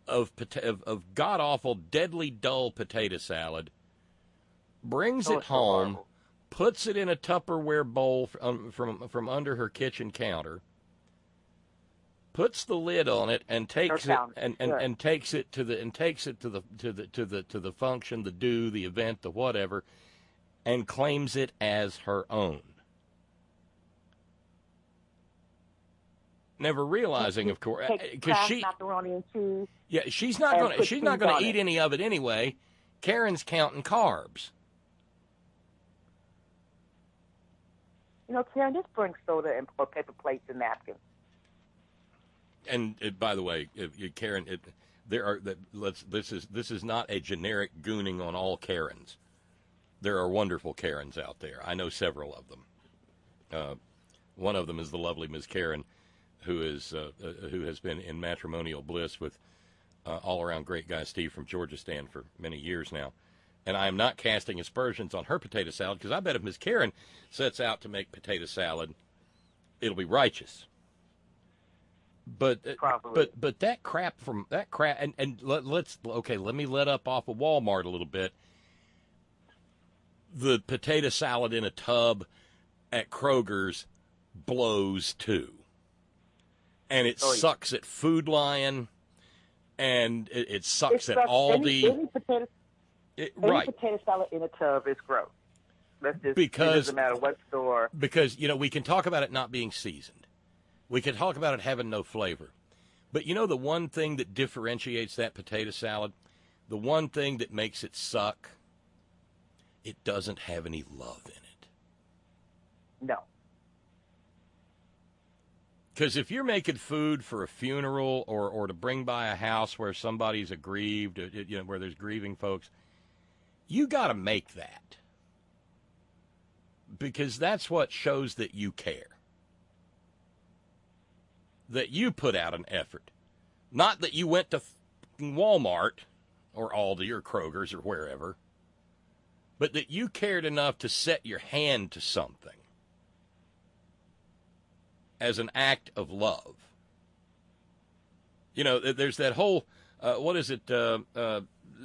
of god awful, deadly dull potato salad. Brings it home, puts it in a Tupperware bowl from under her kitchen counter. Puts the lid on it and takes it to the function, the do, the event, the whatever, and claims it as her own. Never realizing, of course, because macaroni and cheese. Yeah, she's not going to eat any of it anyway. Karen's counting carbs. Karen, just bring soda or paper plates and napkins. And by the way, Karen, this is not a generic gooning on all Karens. There are wonderful Karens out there. I know several of them. One of them is the lovely Ms. Karen, who has been in matrimonial bliss with all-around great guy Steve from Georgia Stand for many years now. And I am not casting aspersions on her potato salad because I bet if Ms. Karen sets out to make potato salad, it'll be righteous. But that crap and let me let up off of Walmart a little bit. The potato salad in a tub at Kroger's blows too, and it sucks at Food Lion, and it sucks at Aldi. Any potato salad in a tub is gross. It doesn't matter what store. Because we can talk about it not being seasoned. We could talk about it having no flavor. But the one thing that differentiates that potato salad, the one thing that makes it suck, it doesn't have any love in it. No. Because if you're making food for a funeral or to bring by a house where somebody's aggrieved, where there's grieving folks, You got to make that. Because that's what shows that you care. That you put out an effort. Not that you went to Walmart or Aldi or Kroger's or wherever, but that you cared enough to set your hand to something as an act of love. You know, there's that whole, what is it,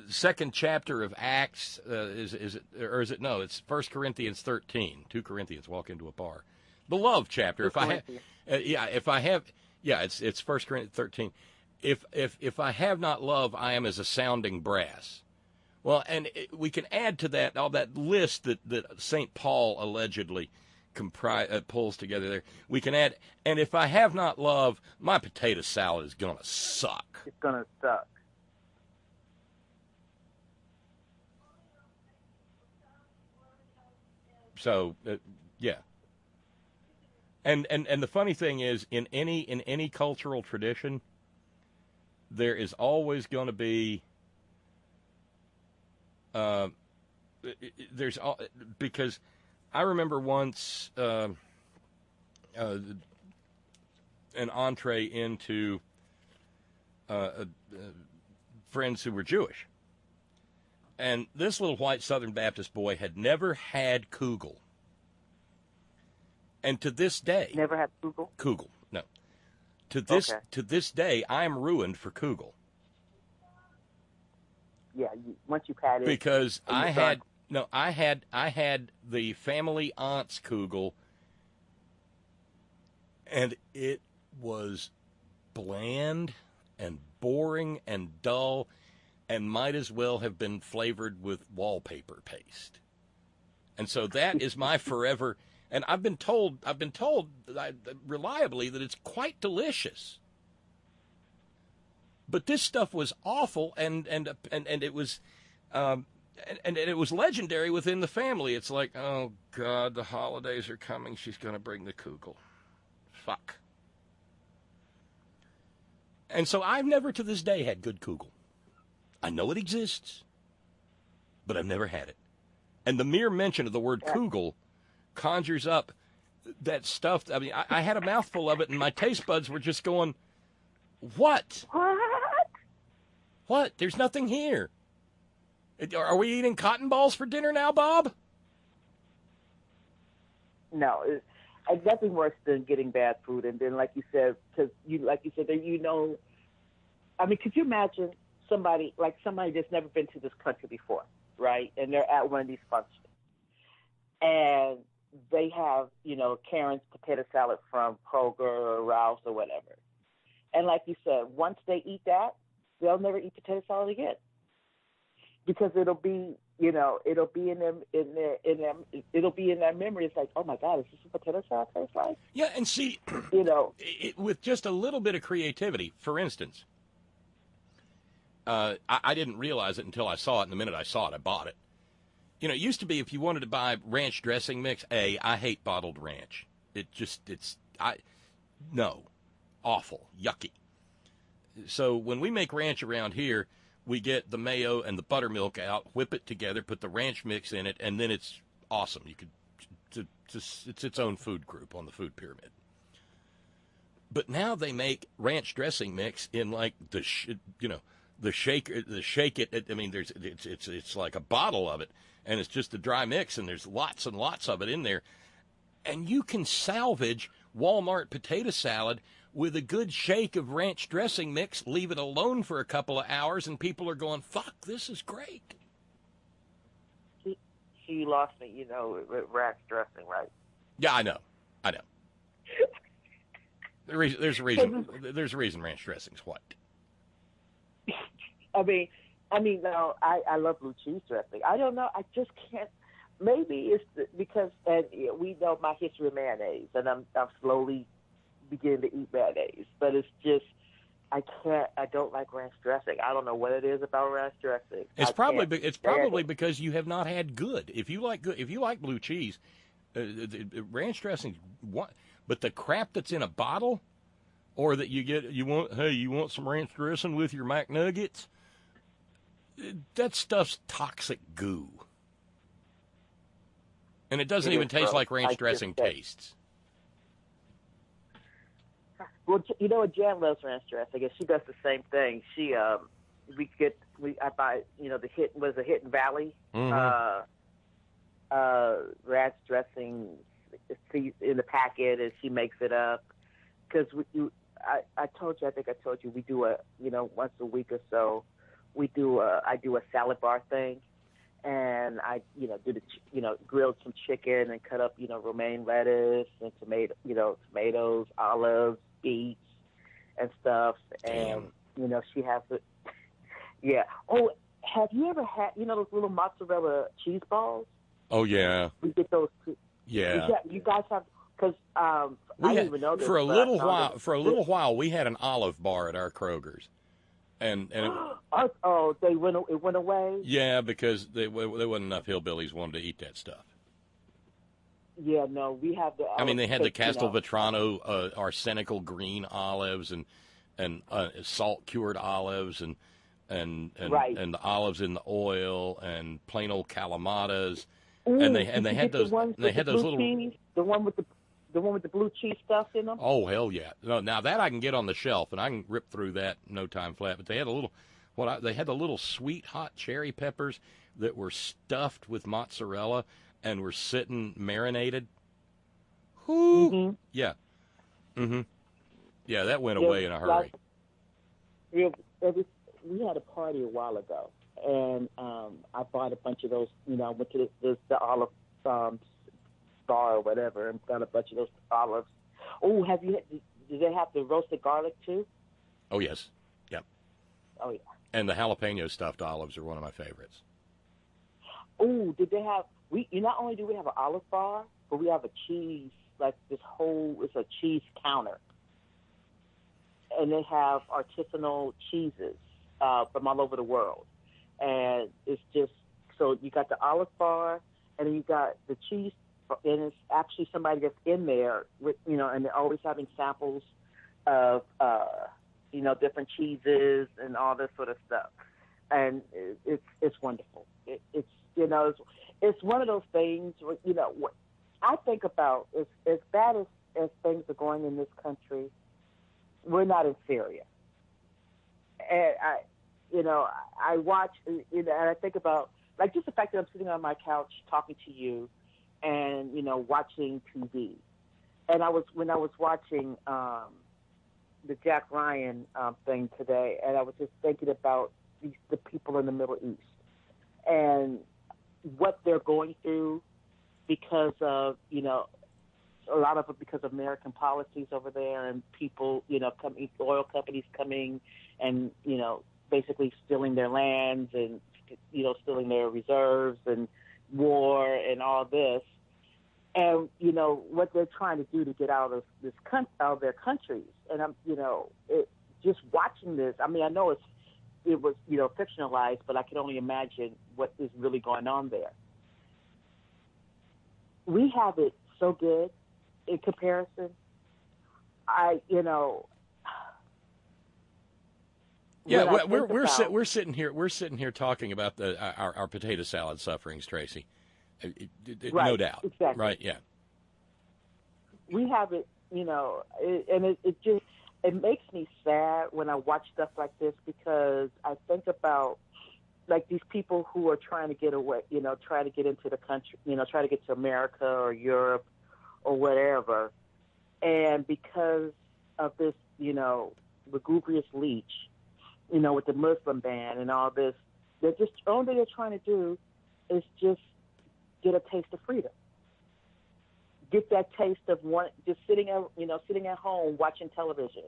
second chapter of Acts, is it, or is it, no, it's 1 Corinthians 13, 2 Corinthians, walk into a bar. The love chapter, it's 1 Corinthians 13. If I have not love, I am as a sounding brass. Well, and we can add to that all that list that St. Paul allegedly pulls together there. We can add, and if I have not love, my potato salad is going to suck. It's going to suck. So, yeah. And the funny thing is, in any cultural tradition, there is always going to be because I remember once an entree into friends who were Jewish, and this little white Southern Baptist boy had never had kugel, and to this day, never had kugel. Kugel, no. To this day, I'm ruined for kugel. Yeah, once you've had it, because I had the family aunt's kugel, and it was bland and boring and dull, and might as well have been flavored with wallpaper paste. And so that is my forever. And I've been told reliably that it's quite delicious. But this stuff was awful, and it was, and it was legendary within the family. It's like, oh God, the holidays are coming. She's going to bring the kugel. Fuck. And so I've never to this day had good kugel. I know it exists, but I've never had it. And the mere mention of the word kugel conjures up that stuff. I mean, I had a mouthful of it, and my taste buds were just going, what? What? There's nothing here. Are we eating cotton balls for dinner now, Bob? No, it's nothing worse than getting bad food. And then, like you said, I mean, could you imagine somebody that's never been to this country before, right? And they're at one of these functions, and they have, Karen's potato salad from Kroger or Ralph's or whatever. And like you said, once they eat that, they'll never eat potato salad again, because it'll be in their memory. It's like, oh my God, is this what potato salad tastes like? Yeah, and see, with just a little bit of creativity, for instance, I didn't realize it until I saw it, and the minute I saw it, I bought it. It used to be if you wanted to buy ranch dressing mix, I hate bottled ranch. Awful, yucky. So when we make ranch around here, we get the mayo and the buttermilk out, whip it together, put the ranch mix in it, and then it's awesome. It's its own food group on the food pyramid. But now they make ranch dressing mix in like the shake it. I mean, it's like a bottle of it, and it's just a dry mix, and there's lots and lots of it in there, and you can salvage Walmart potato salad with a good shake of ranch dressing mix, leave it alone for a couple of hours, and people are going, fuck, this is great. She lost me, with ranch dressing, right? Yeah, I know. There's a reason ranch dressing's white. I mean, no, I love blue cheese dressing. I don't know. I just can't. Maybe it's because we know my history of mayonnaise, and I'm slowly beginning to eat mayonnaise. But it's just, I don't like ranch dressing. I don't know what it is about ranch dressing. It's probably because you have not had good. If you like blue cheese, ranch dressing. But the crap that's in a bottle, or that you want some ranch dressing with your McNuggets. that stuff's toxic goo. And it doesn't It even is taste gross. like ranch I dressing just say- tastes. Well, you know what? Jan loves ranch dressing, and she does the same thing. I buy, the Hidden Valley Mm-hmm. ranch dressing in the packet, and she makes it up. Because I think I told you, we do once a week or so, I do a salad bar thing, and I, grilled some chicken and cut up, romaine lettuce and tomatoes, olives, beets, and stuff. And, she has it. Yeah. Oh, have you ever had, those little mozzarella cheese balls? Oh, yeah. We get those too. Yeah. You guys have, because I didn't even know this. For a but I little found while, we had an olive bar at our Kroger's. And it, it went away? yeah, because there wasn't enough hillbillies wanted to eat that stuff. Yeah, no, we have the. I mean, they had the Castelvetrano arsenical green olives and salt cured olives and Right. and the olives in the oil and plain old calamatas. Ooh, and they did you had get those. The ones They with had the those blue little. cheese, the one with the blue cheese stuff in them. Oh hell yeah! No, now that I can get on the shelf and I can rip through that no time flat. But they had a little. They had the little sweet hot cherry peppers that were stuffed with mozzarella and were sitting marinated. Whoo! Mm-hmm. Yeah. Mm-hmm. Yeah, that went away in a hurry. We had a party a while ago, and I bought a bunch of those. I went to the olive bar or whatever, and got a bunch of those olives. Oh, do they have the roasted garlic too? Oh yes. Yep. Oh yeah. And the jalapeno stuffed olives are one of my favorites. Oh, did they have? Not only do we have an olive bar, but we have a cheese, like it's a cheese counter. And they have artisanal cheeses from all over the world. And it's just, so you got the olive bar, and then you got the cheese, and it's actually somebody that's in there with, and they're always having samples of, different cheeses and all this sort of stuff. And it's wonderful. It's one of those things where, what I think about is as bad as things are going in this country, we're not inferior. And I watch, and I think about, like, just the fact that I'm sitting on my couch talking to you and, watching TV. And when I was watching the Jack Ryan thing today, and I was just thinking about the people in the Middle East and what they're going through because of, a lot of it because of American policies over there and people, oil companies coming and, basically stealing their lands and, stealing their reserves and war and all this. And, what they're trying to do to get out of out of their countries. And I'm, just watching this, I mean, I know it was, fictionalized, but I can only imagine what is really going on there. We have it so good in comparison. Yeah, we're sitting here talking about our potato salad sufferings, Tracy. Right, no doubt. Exactly. Right, yeah. We have it, and it makes me sad when I watch stuff like this because I think about, like, these people who are trying to get away, try to get into the country, try to get to America or Europe or whatever. And because of this, lugubrious leech, with the Muslim ban and all this, the only thing they're trying to do is just get a taste of freedom. Get that taste of just sitting at home watching television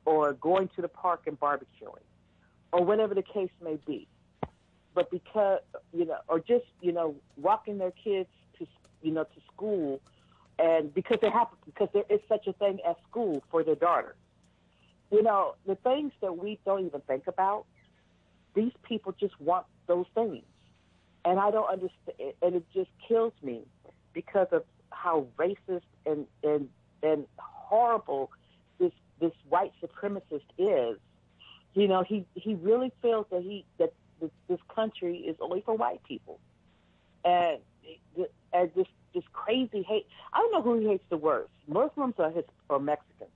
or going to the park and barbecuing or whatever the case may be. But because, or just, walking their kids to school, and because there is such a thing as school for their daughter. The things that we don't even think about, these people just want those things. And I don't understand, and it just kills me because of how racist and horrible this white supremacist is. He really feels that this country is only for white people, and this crazy hate. I don't know who he hates the worst: Muslims or Mexicans,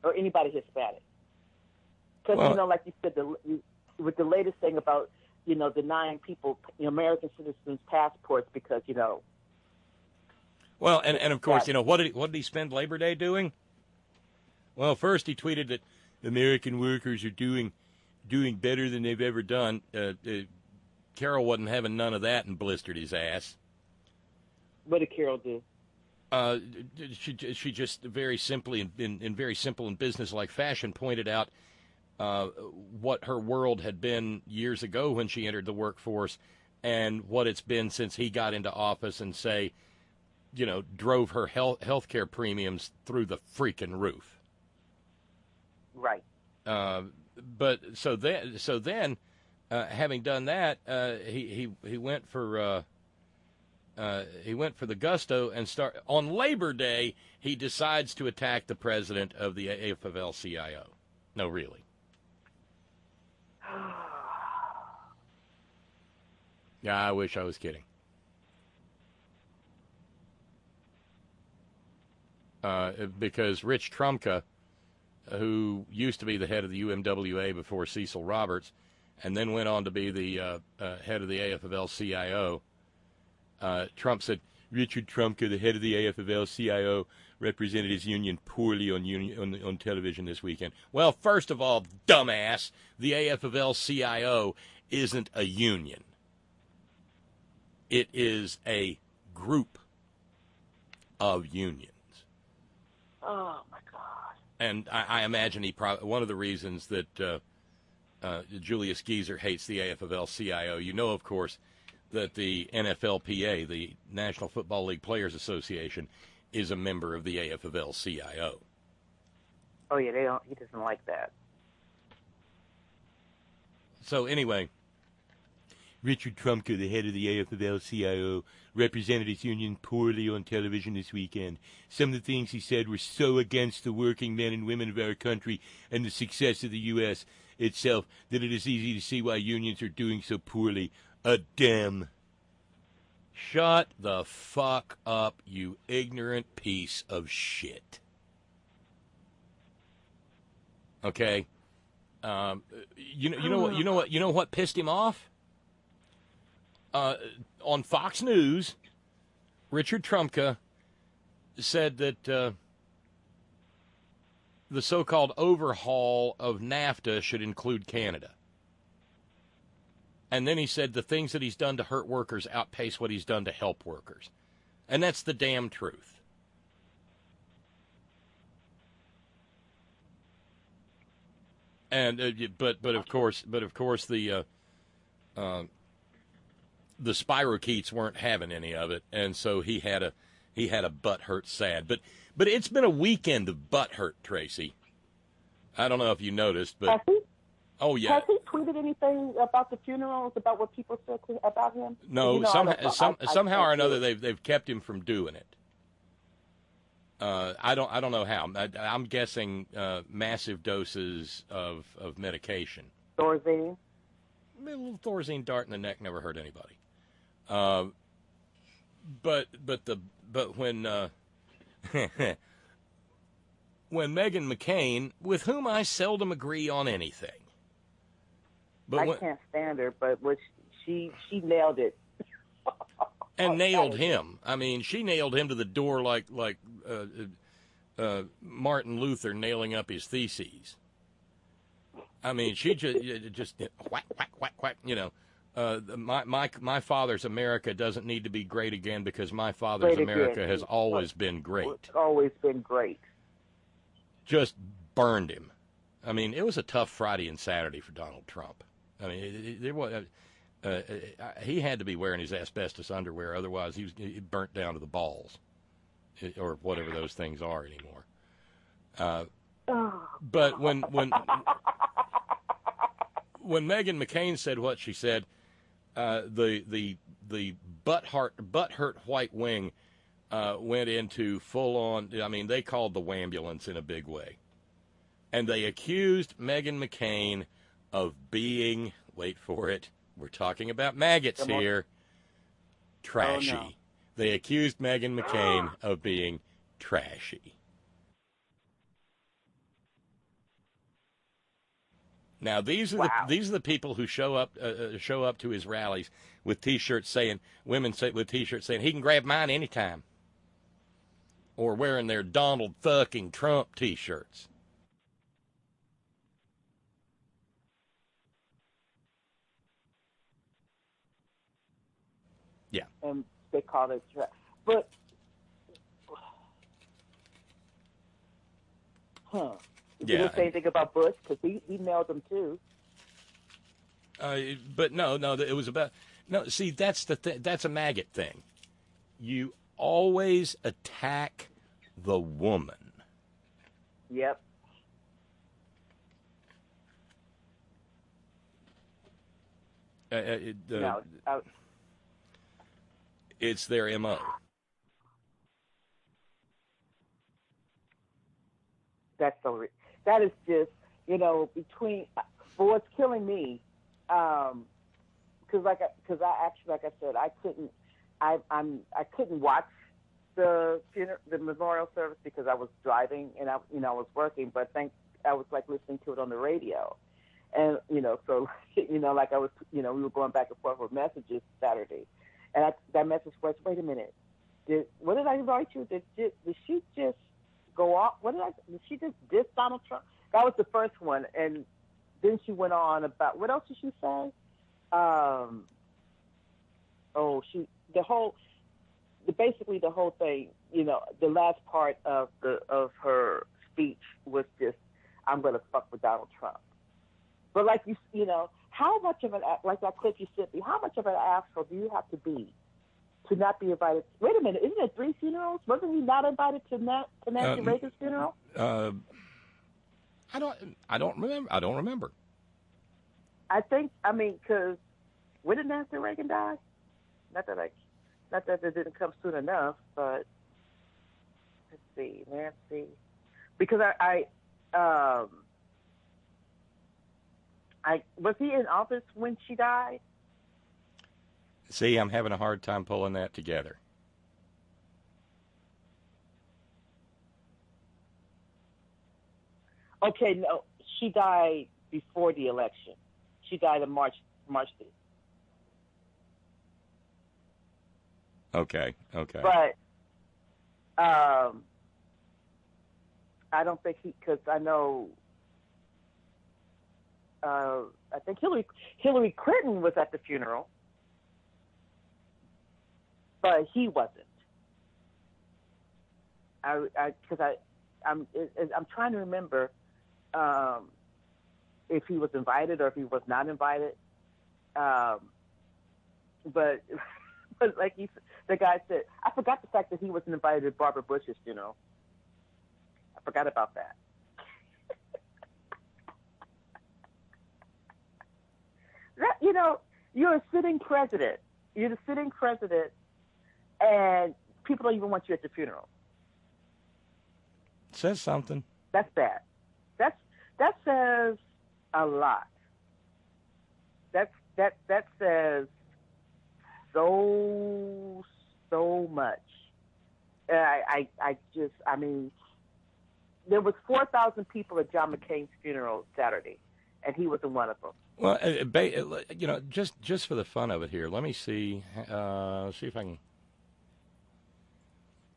or anybody Hispanic. Because like you said, with the latest thing about denying people American citizens passports because Well, and of course, what did he spend Labor Day doing? Well, first he tweeted that American workers are doing better than they've ever done. Carol wasn't having none of that and blistered his ass. What did Carol do? She just very simply, in very simple and businesslike fashion, pointed out what her world had been years ago when she entered the workforce and what it's been since he got into office, and drove her health care premiums through the freaking roof. Right. But so then, having done that, he went for the gusto and on Labor Day. He decides to attack the president of the AFL-CIO. No, really. Yeah, I wish I was kidding. Because Rich Trumka, who used to be the head of the UMWA before Cecil Roberts, and then went on to be the head of the AFL-CIO, Trump said, Richard Trumka, the head of the AFL-CIO, represented his union poorly on television this weekend. Well, first of all, dumbass, the AFL-CIO isn't a union. It is a group of unions. Oh, my God. And I imagine one of the reasons that Julius Geezer hates the AFL-CIO, of course, that the NFLPA, the National Football League Players Association, is a member of the AFL-CIO. Oh, yeah, he doesn't like that. So anyway, Richard Trumka, the head of the AFL-CIO, represented his union poorly on television this weekend. Some of the things he said were so against the working men and women of our country and the success of the U.S. itself that it is easy to see why unions are doing so poorly. Shut the fuck up, you ignorant piece of shit. Okay? You know what pissed him off? On Fox News, Richard Trumka said that the so-called overhaul of NAFTA should include Canada. And then he said the things that he's done to hurt workers outpace what he's done to help workers. And that's the damn truth. And but of course the spirochetes weren't having any of it, and so he had a butthurt sad. But it's been a weekend of butthurt, Tracy. I don't know if you noticed, but oh yeah. Has he tweeted anything about the funerals, about what people said about him? No, somehow or another they've kept him from doing it. I don't know how. I'm guessing massive doses of medication. Thorazine. A little Thorazine dart in the neck never hurt anybody. But when when Meghan McCain, with whom I seldom agree on anything, but I can't stand her, but she nailed it. And nailed him. I mean, she nailed him to the door like Martin Luther nailing up his theses. I mean, she just whack, whack, whack, whack. My father's America doesn't need to be great again because my father's America has always been great. It's always been great. Just burned him. I mean, it was a tough Friday and Saturday for Donald Trump. I mean, he had to be wearing his asbestos underwear, otherwise he burnt down to the balls, or whatever those things are anymore. But when Meghan McCain said what she said, the butthurt white wing went into full on. I mean, they called the wambulance in a big way, and they accused Meghan McCain of being wait for it. We're talking about maggots here. Trashy. Oh, no. They accused Meghan McCain of being trashy. Now these are the people who show up to his rallies with T-shirts saying with T-shirts saying he can grab mine anytime, or wearing their Donald fucking Trump T-shirts. Yeah, and they call it but Did they say anything about Bush? Because he nailed them too. But no, it was about See, that's that's a maggot thing. You always attack the woman. Yep. It's their MO. That is just, between, but what's killing me, because like I said, I couldn't watch the memorial service because I was driving and I was working, but I was like listening to it on the radio, and so like I was, we were going back and forth with messages Saturday, and that message was, wait a minute, what did I write you? Did she just go off? Did she just diss Donald Trump? That was the first one, and then she went on about, what else did she say? Basically the whole thing, the last part of her speech was just, I'm gonna fuck with Donald Trump. But like how much of like that clip you sent me, how much of an asshole do you have to be to not be invited? Wait a minute, isn't there 3 funerals? Wasn't he not invited to Nancy Reagan's funeral? I don't remember. I think, because when did Nancy Reagan die? Not that it didn't come soon enough, but let's see, Nancy, because I was he in office when she died? See, I'm having a hard time pulling that together. Okay, no, she died before the election. She died on March 5th. Okay. But I don't think because I know, I think Hillary Clinton was at the funeral, but he wasn't. I'm trying to remember if he was invited or if he was not invited. But like the guy said, I forgot the fact that he wasn't invited to Barbara Bush's funeral. I forgot about that. You're a sitting president. You're the sitting president, and people don't even want you at the funeral. Says something. That's bad. That says a lot. That says so much. There was 4,000 people at John McCain's funeral Saturday, and he wasn't one of them. Well, just for the fun of it here, let me see if I can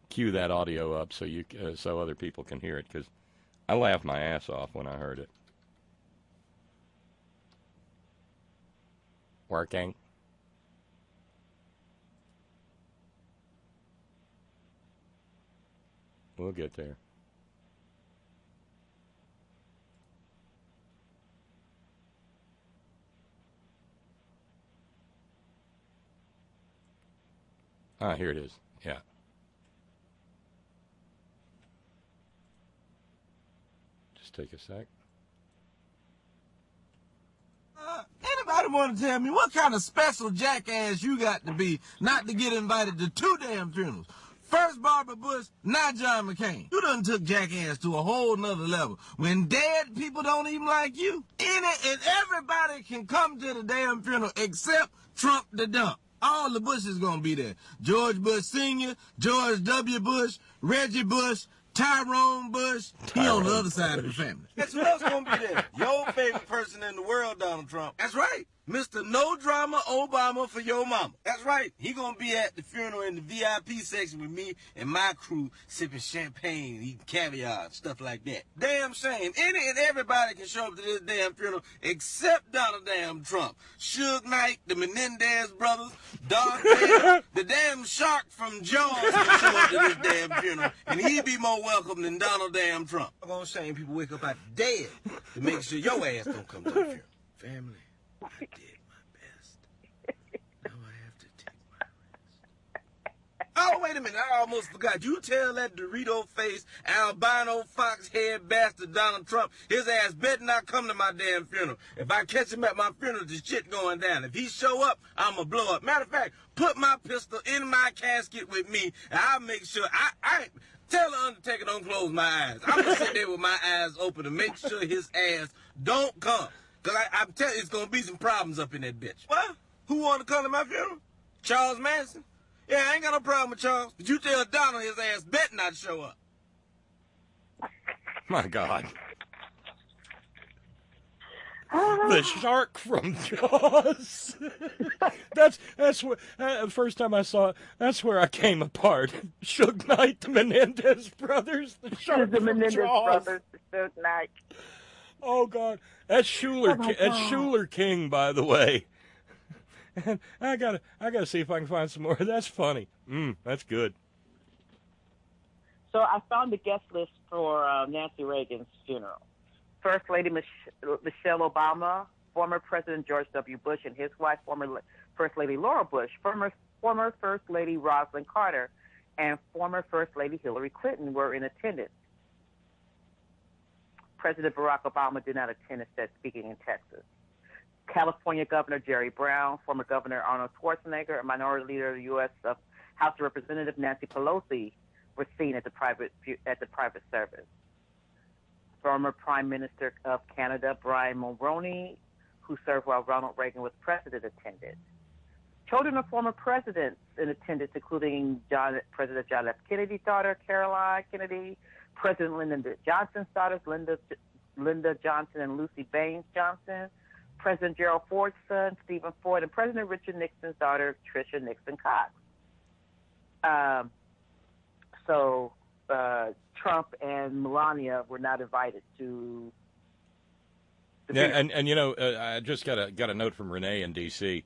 cue that audio up so other people can hear it, because I laughed my ass off when I heard it. Working. We'll get there. Here it is. Yeah. Just take a sec. Anybody want to tell me what kind of special jackass you got to be not to get invited to 2 damn funerals? First Barbara Bush, now John McCain. You done took Jackass to a whole nother level. When dead people don't even like you, any and everybody can come to the damn funeral except Trump the dump. All the Bushes gonna be there. George Bush Sr., George W. Bush, Reggie Bush, Tyrone Bush. He on the other side of the family. That's who else gonna be there? Your favorite person in the world, Donald Trump. That's right. Mr. No Drama Obama for your mama. That's right. He gonna be at the funeral in the VIP section with me and my crew sipping champagne, eating caviar, stuff like that. Damn shame. Any and everybody can show up to this damn funeral except Donald damn Trump. Suge Knight, the Menendez brothers, Darth Vader, the damn shark from Jaws can show up to this damn funeral, and he be more welcome than Donald damn Trump. I'm gonna shame people wake up out dead to make sure your ass don't come to the funeral. Family. I did my best. Now I have to take my rest. Oh, wait a minute. I almost forgot. You tell that Dorito-faced, albino fox-head bastard Donald Trump his ass better not come to my damn funeral. If I catch him at my funeral, the shit going down. If he show up, I'm going to blow up. Matter of fact, put my pistol in my casket with me, and I'll make sure I tell the Undertaker don't close my eyes. I'm going to sit there with my eyes open to make sure his ass don't come. Because I'm telling you, it's going to be some problems up in that bitch. What? Who want to come to my funeral? Charles Manson? Yeah, I ain't got no problem with Charles. But you tell Donald his ass better not show up. My God. The shark from Jaws. that's what. First time I saw it, that's where I came apart. Suge Knight, the Menendez brothers, the shark The from Menendez Jaws. brothers, the Suge Knight. Oh God, that's Schuler. That's Schuler King, by the way. And I gotta see if I can find some more. That's funny. That's good. So I found the guest list for Nancy Reagan's funeral. First Lady Michelle Obama, former President George W. Bush and his wife, former First Lady Laura Bush, former First Lady Rosalind Carter, and former First Lady Hillary Clinton were in attendance. President Barack Obama did not attend, instead speaking in Texas. California Governor Jerry Brown, former Governor Arnold Schwarzenegger, and Minority Leader of the U.S. House of Representatives Nancy Pelosi were seen at the private service. Former Prime Minister of Canada Brian Mulroney, who served while Ronald Reagan was president, attended. Children of former presidents in attendance, including President John F. Kennedy's daughter Caroline Kennedy, President Lyndon Johnson's daughters Lyndon Johnson and Lucy Baines Johnson, President Gerald Ford's son, Stephen Ford, and President Richard Nixon's daughter, Tricia Nixon Cox. So Trump and Melania were not invited to the funeral. And you know, I just got a note from Renee in D.C.,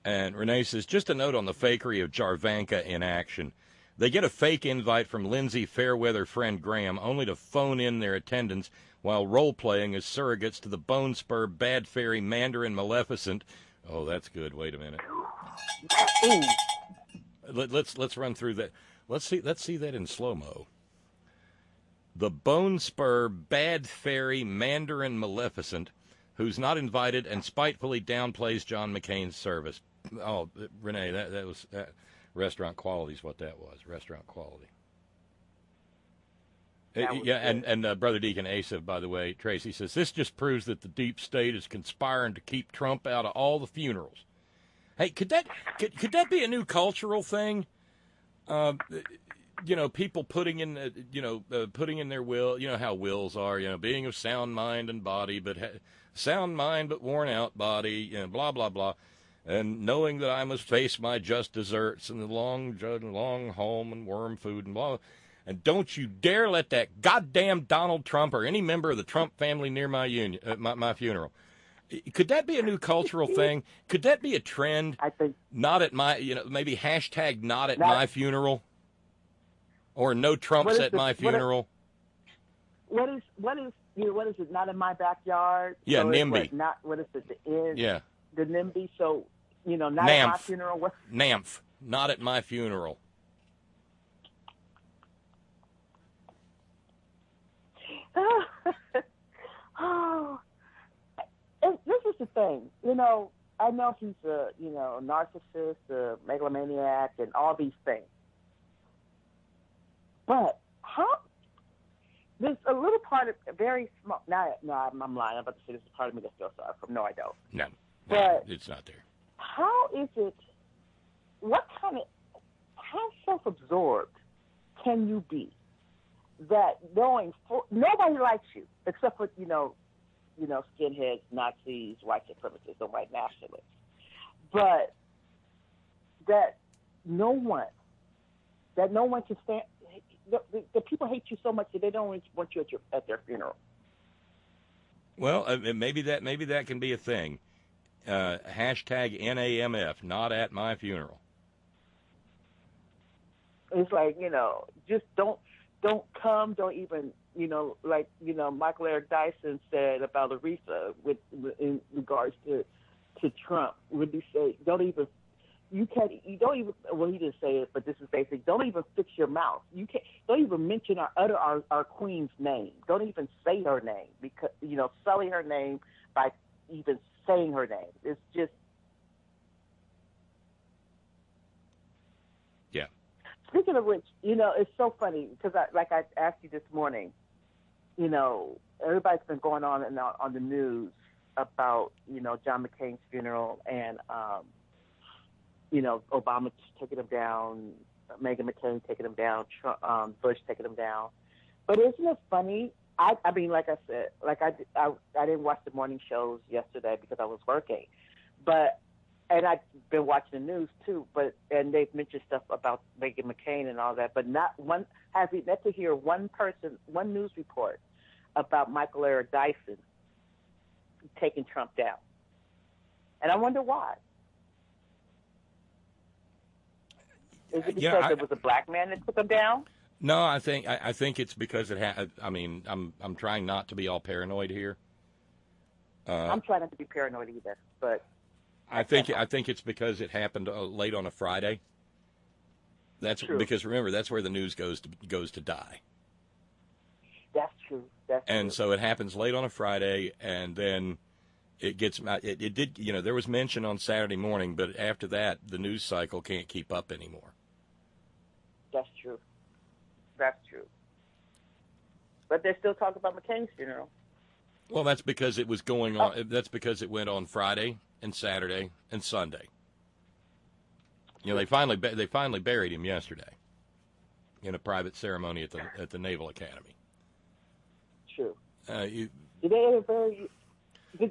and Renee says, just a note on the fakery of Jarvanka in action. They get a fake invite from Lindsay Fairweather friend Graham, only to phone in their attendance while role-playing as surrogates to the Bone Spur Bad Fairy Mandarin Maleficent. Oh, that's good. Wait a minute. Let's run through that. Let's see that in slow-mo. The Bone Spur Bad Fairy Mandarin Maleficent, who's not invited and spitefully downplays John McCain's service. Oh, Renee, that was restaurant quality is what that was. Restaurant quality. Yeah, and Brother Deacon Asa, by the way, Tracy says, this just proves that the deep state is conspiring to keep Trump out of all the funerals. Hey, could that be a new cultural thing? You know, people putting in their will. You know how wills are. You know, being of sound mind and body, but sound mind but worn out body. You know, blah blah blah. And knowing that I must face my just desserts and the long home and worm food and blah. And don't you dare let that goddamn Donald Trump or any member of the Trump family near my my funeral. Could that be a new cultural thing? Could that be a trend? I think not at my, maybe hashtag not at my funeral, or no Trumps at my funeral. What is it? Not in my backyard. Yeah, so NIMBY. What is it? The end. Yeah. The NIMBY. So not at my funeral. What? NAMF. Not at my funeral. This is the thing, I know he's a narcissist, a megalomaniac, and all these things. But how? There's a little part of very small. No, I'm lying. I'm about to say there's a part of me that feels sorry for him. No, I don't. No, But it's not there. how is it? How self-absorbed can you be that knowing nobody likes you except for skinheads, Nazis, white supremacists, and white nationalists, but that no one can stand. The people hate you so much that they don't want you at their funeral. Well, maybe that can be a thing. Hashtag NAMF, not at my funeral. It's like, just don't come, don't even, Michael Eric Dyson said about Aretha in regards to Trump, when he said, he didn't say it, but this is basic, don't even fix your mouth. Don't even mention our queen's name. Don't even say her name, because, sully her name by even saying her name. It's just, yeah. Speaking of which, it's so funny because I asked you this morning, everybody's been going on the news about, John McCain's funeral and, Obama taking him down, Meghan McCain taking him down, Trump, Bush taking him down. But isn't it funny? I mean, like I said, I didn't watch the morning shows yesterday because I was working, and I've been watching the news too, and they've mentioned stuff about Meghan McCain and all that, but not one has yet to hear one news report about Michael Eric Dyson taking Trump down. And I wonder why. Is it because it was a black man that took him down? No, I think it's because I'm trying not to be all paranoid here. I'm trying not to be paranoid either, but I think it's because it happened late on a Friday. That's true. Because remember, that's where the news goes to die. That's true. And so it happens late on a Friday, and then it gets it did. There was mention on Saturday morning, but after that, the news cycle can't keep up anymore. That's true. But they're still talking about McCain's funeral. Well, that's because it was going on. That's because it went on Friday and Saturday and Sunday. They finally buried him yesterday in a private ceremony at the Naval Academy. True. Did they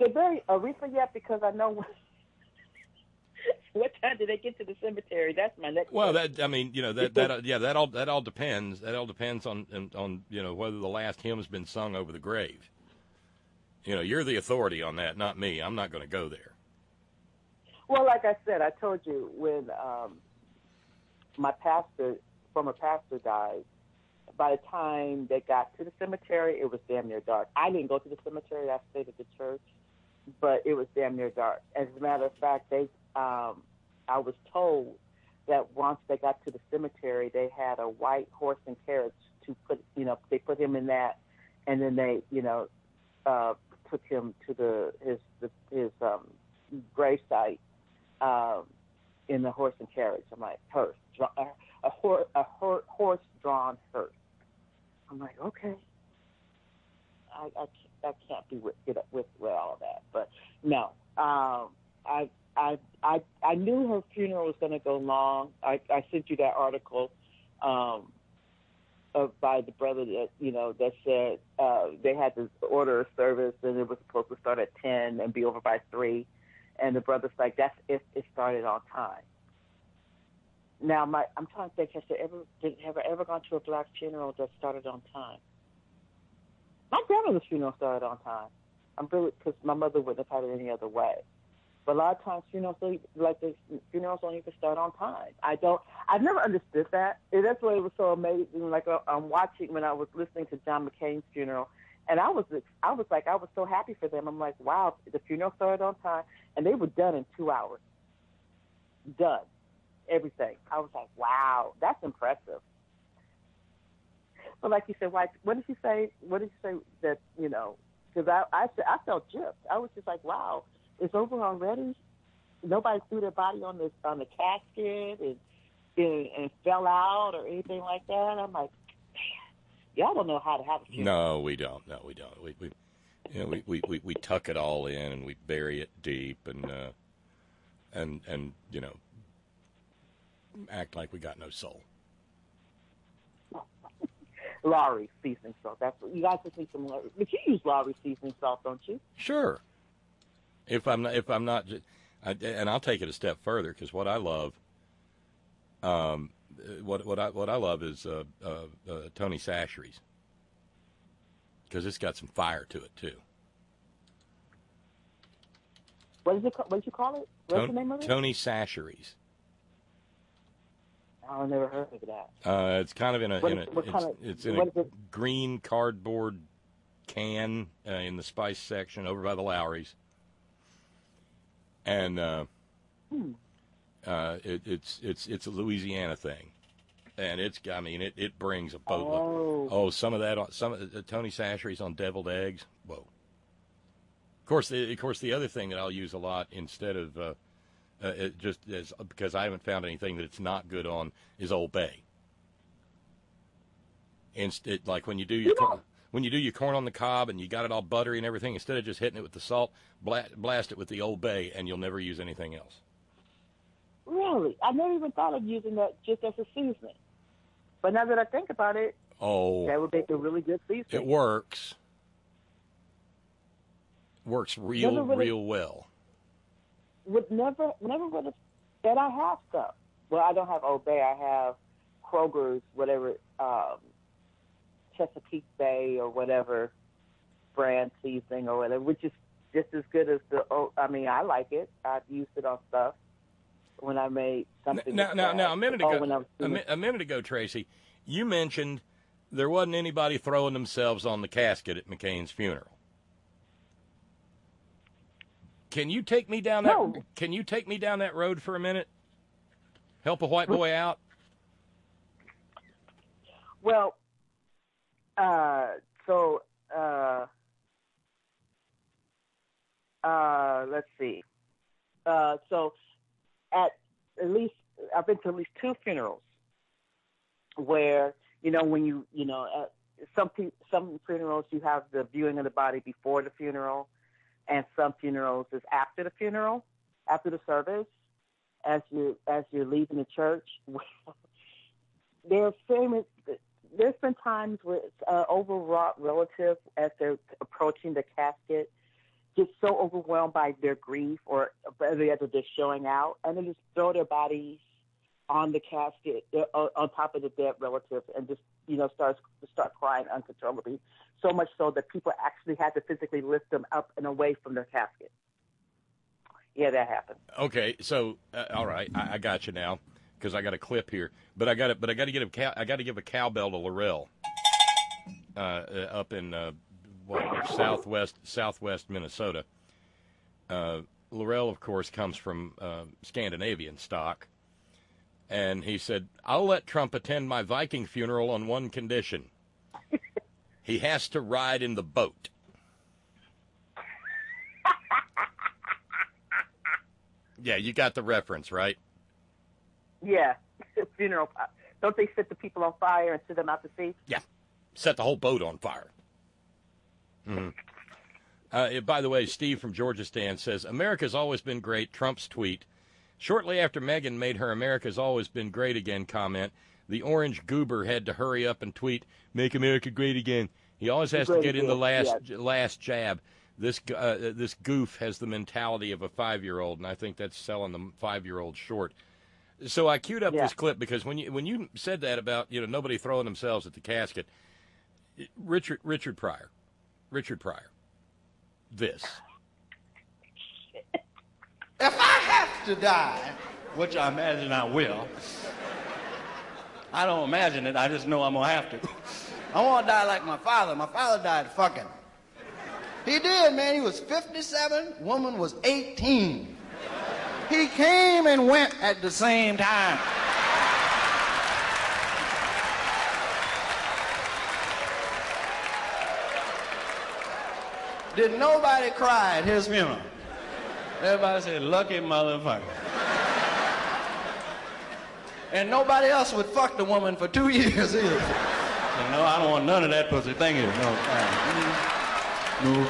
bury Aretha yet? Because I know. What time did they get to the cemetery? That's my next. Well, that all depends. That all depends on whether the last hymn's been sung over the grave. You're the authority on that, not me. I'm not going to go there. Well, like I said, I told you when my former pastor died, by the time they got to the cemetery, it was damn near dark. I didn't go to the cemetery. I stayed at the church, but it was damn near dark. As a matter of fact, I was told that once they got to the cemetery, they had a white horse and carriage to put, they put him in that, and then they, took him to his grave site in the horse and carriage. I'm like, a horse-drawn hearse. I'm like, okay. I can't be with all of that, but no. I knew her funeral was going to go long. I sent you that article by the brother that said they had to order a service and it was supposed to start at 10 and be over by 3, and the brother's like, that's if it started on time. Now I'm trying to think, have I ever gone to a black funeral that started on time? My grandmother's funeral started on time. Because my mother wouldn't have had it any other way. But a lot of times, funerals don't even start on time. I've never understood that. And that's why it was so amazing. Like I'm watching when I was listening to John McCain's funeral, and I was so happy for them. I'm like, wow, the funeral started on time, and they were done in 2 hours. Done, everything. I was like, wow, that's impressive. But like you said, what did you say? What did you say that Because I felt gypped. I was just like, wow, it's over already. Nobody threw their body on the casket and fell out or anything like that. I'm like, Y'all don't know how to have a funeral. No, we don't. No, we don't. We tuck it all in and we bury it deep and act like we got no soul. Lowry seasoning salt. That's what you guys just need some. But you use Lowry seasoning salt, don't you? Sure. If I'm not, and I'll take it a step further because what I love, what I love is Tony Chachere's because it's got some fire to it too. What did you call it? What's the name of it? Tony Chachere's. I've never heard of that. It's kind of in a green cardboard can in the spice section over by the Lowry's, and it's a Louisiana thing, and it brings a boatload. Oh, some of the Tony Chachere's on deviled eggs. Whoa. Of course, the other thing that I'll use a lot instead of because I haven't found anything that it's not good on is Old Bay. Like when you do your corn on the cob and you got it all buttery and everything, instead of just hitting it with the salt, blast it with the Old Bay, and you'll never use anything else. Really? I never even thought of using that just as a seasoning. But now that I think about it, that would make a really good seasoning. It works. Works real well. Would never would have said I have stuff. Well, I don't have Old Bay. I have Kroger's, whatever, Chesapeake Bay or whatever brand seasoning or whatever, which is just as good as I like it. I've used it on stuff when I made something. Now, a minute ago, Tracy, you mentioned there wasn't anybody throwing themselves on the casket at McCain's funeral. Can you take me down that? No. Can you take me down that road for a minute? Help a white boy out. Well, let's see. So, at least I've been to at least 2 funerals where when at some funerals you have the viewing of the body before the funeral. And some funerals is after the funeral, after the service, as you're leaving the church. There's been times where it's overwrought relative as they're approaching the casket, just so overwhelmed by their grief or they're just showing out, and they just throw their bodies on the casket on top of the dead relative and just start crying uncontrollably. So much so that people actually had to physically lift them up and away from their casket. Yeah, that happened. Okay, so all right, I got you now because I got a clip here, but I got to give a cowbell to Laurel up in southwest Minnesota. Laurel, of course, comes from Scandinavian stock, and he said, "I'll let Trump attend my Viking funeral on one condition." He has to ride in the boat. Yeah, you got the reference, right? Yeah, funeral. Don't they set the people on fire and send them out to sea? Yeah, set the whole boat on fire. Mm-hmm. By the way, Steve from Georgistan says, America's always been great, Trump's tweet. Shortly after Meghan made her America's always been great again comment, the orange goober had to hurry up and tweet, "Make America great again." He always has to get in the last jab. This goof has the mentality of a 5-year-old, and I think that's selling the 5-year-old short. So I queued up this clip because when you said that about nobody throwing themselves at the casket, Richard Pryor, this. If I have to die, which I imagine I will. I don't imagine it, I just know I'm going to have to. I want to die like my father. My father died fucking. He did, man. He was 57, woman was 18. He came and went at the same time. Did nobody cry at his funeral? Everybody said, lucky motherfucker. And nobody else would fuck the woman for 2 years either. No, I don't want none of that pussy. Thank you. No. No.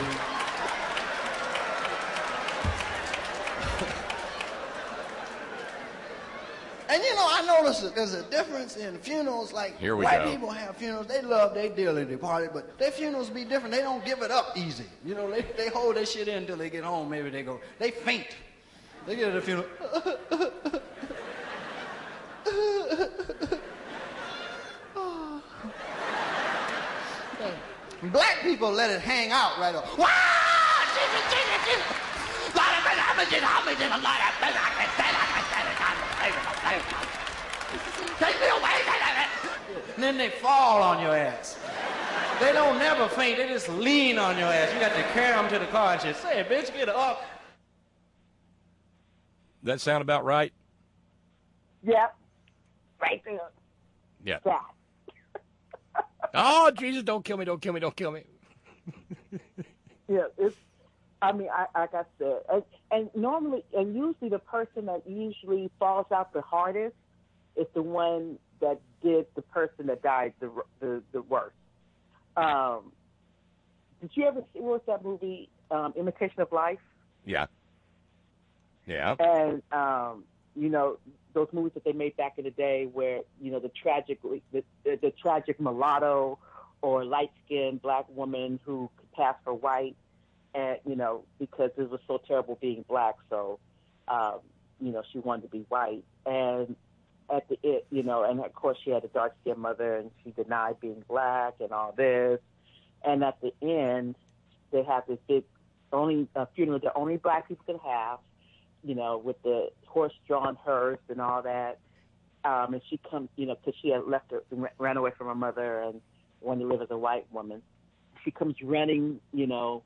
And you know, I noticed that there's a difference in funerals. Like Here we white go. people have funerals, they love their dearly departed, but their funerals be different. They don't give it up easy. You know, they hold their shit in until they get home. Maybe they faint. They get at the funeral. Black people let it hang out right off. Take me away. And then they fall on your ass. They don't never faint. They just lean on your ass. You got to carry them to the car and just say, bitch, get up. That sound about right? Yep. Right there. Yeah. That. Oh, Jesus, don't kill me, don't kill me, don't kill me. Yeah, like I said, and normally, and usually the person that usually falls out the hardest is the one that did the person that died the worst. Did you ever see, what was that movie, Imitation of Life? Yeah. Yeah. And, you know, those movies that they made back in the day where, you know, the tragic mulatto or light-skinned black woman who could pass for white, and, you know, because it was so terrible being black, so, you know, she wanted to be white. And at the end, you know, and of course she had a dark-skinned mother and she denied being black and all this. And at the end, they have this big funeral that only black people can have, you know, with the horse-drawn hearse and all that. And she comes, you know, because she had ran away from her mother and wanted to live as a white woman. She comes running, you know,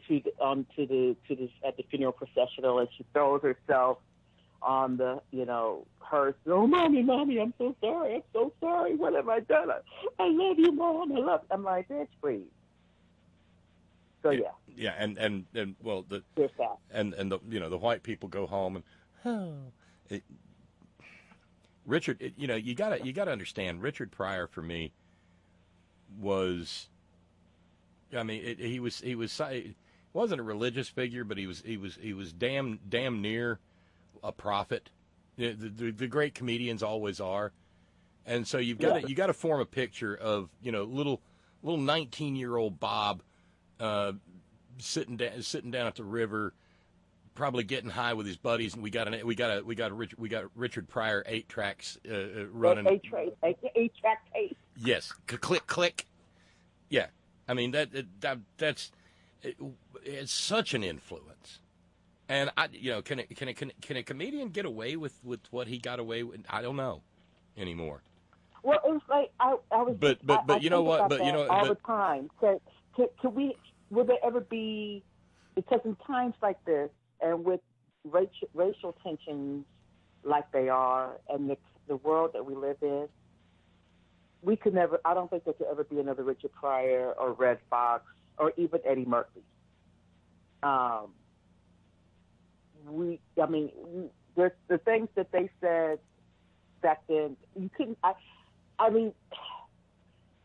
at the funeral processional, and she throws herself on the, you know, hearse. Oh, mommy, I'm so sorry. What have I done? I love you, Mom. I'm like, bitch, please. So yeah. Yeah, and well, there's that. And the, you know, the white people go home and Richard, you know, you gotta understand, Richard Pryor for me was, I mean, he wasn't a religious figure, but he was damn near a prophet. The great comedians always are, and so you got to form a picture of, you know, little 19-year-old Bob sitting down at the river, probably getting high with his buddies, and we got Richard Pryor 8 tracks running. 8 track tape. Yes, click. Yeah, I mean that's it's such an influence, and can a comedian get away with what he got away with? I don't know anymore. Well, it's like I was. But you know what? But you know all the time. Can we? Will there ever be? Because in times like this, and with racial tensions like they are, and the world that we live in, we could never. I don't think there could ever be another Richard Pryor or Red Fox or even Eddie Murphy. There's the things that they said back then. You couldn't. I mean,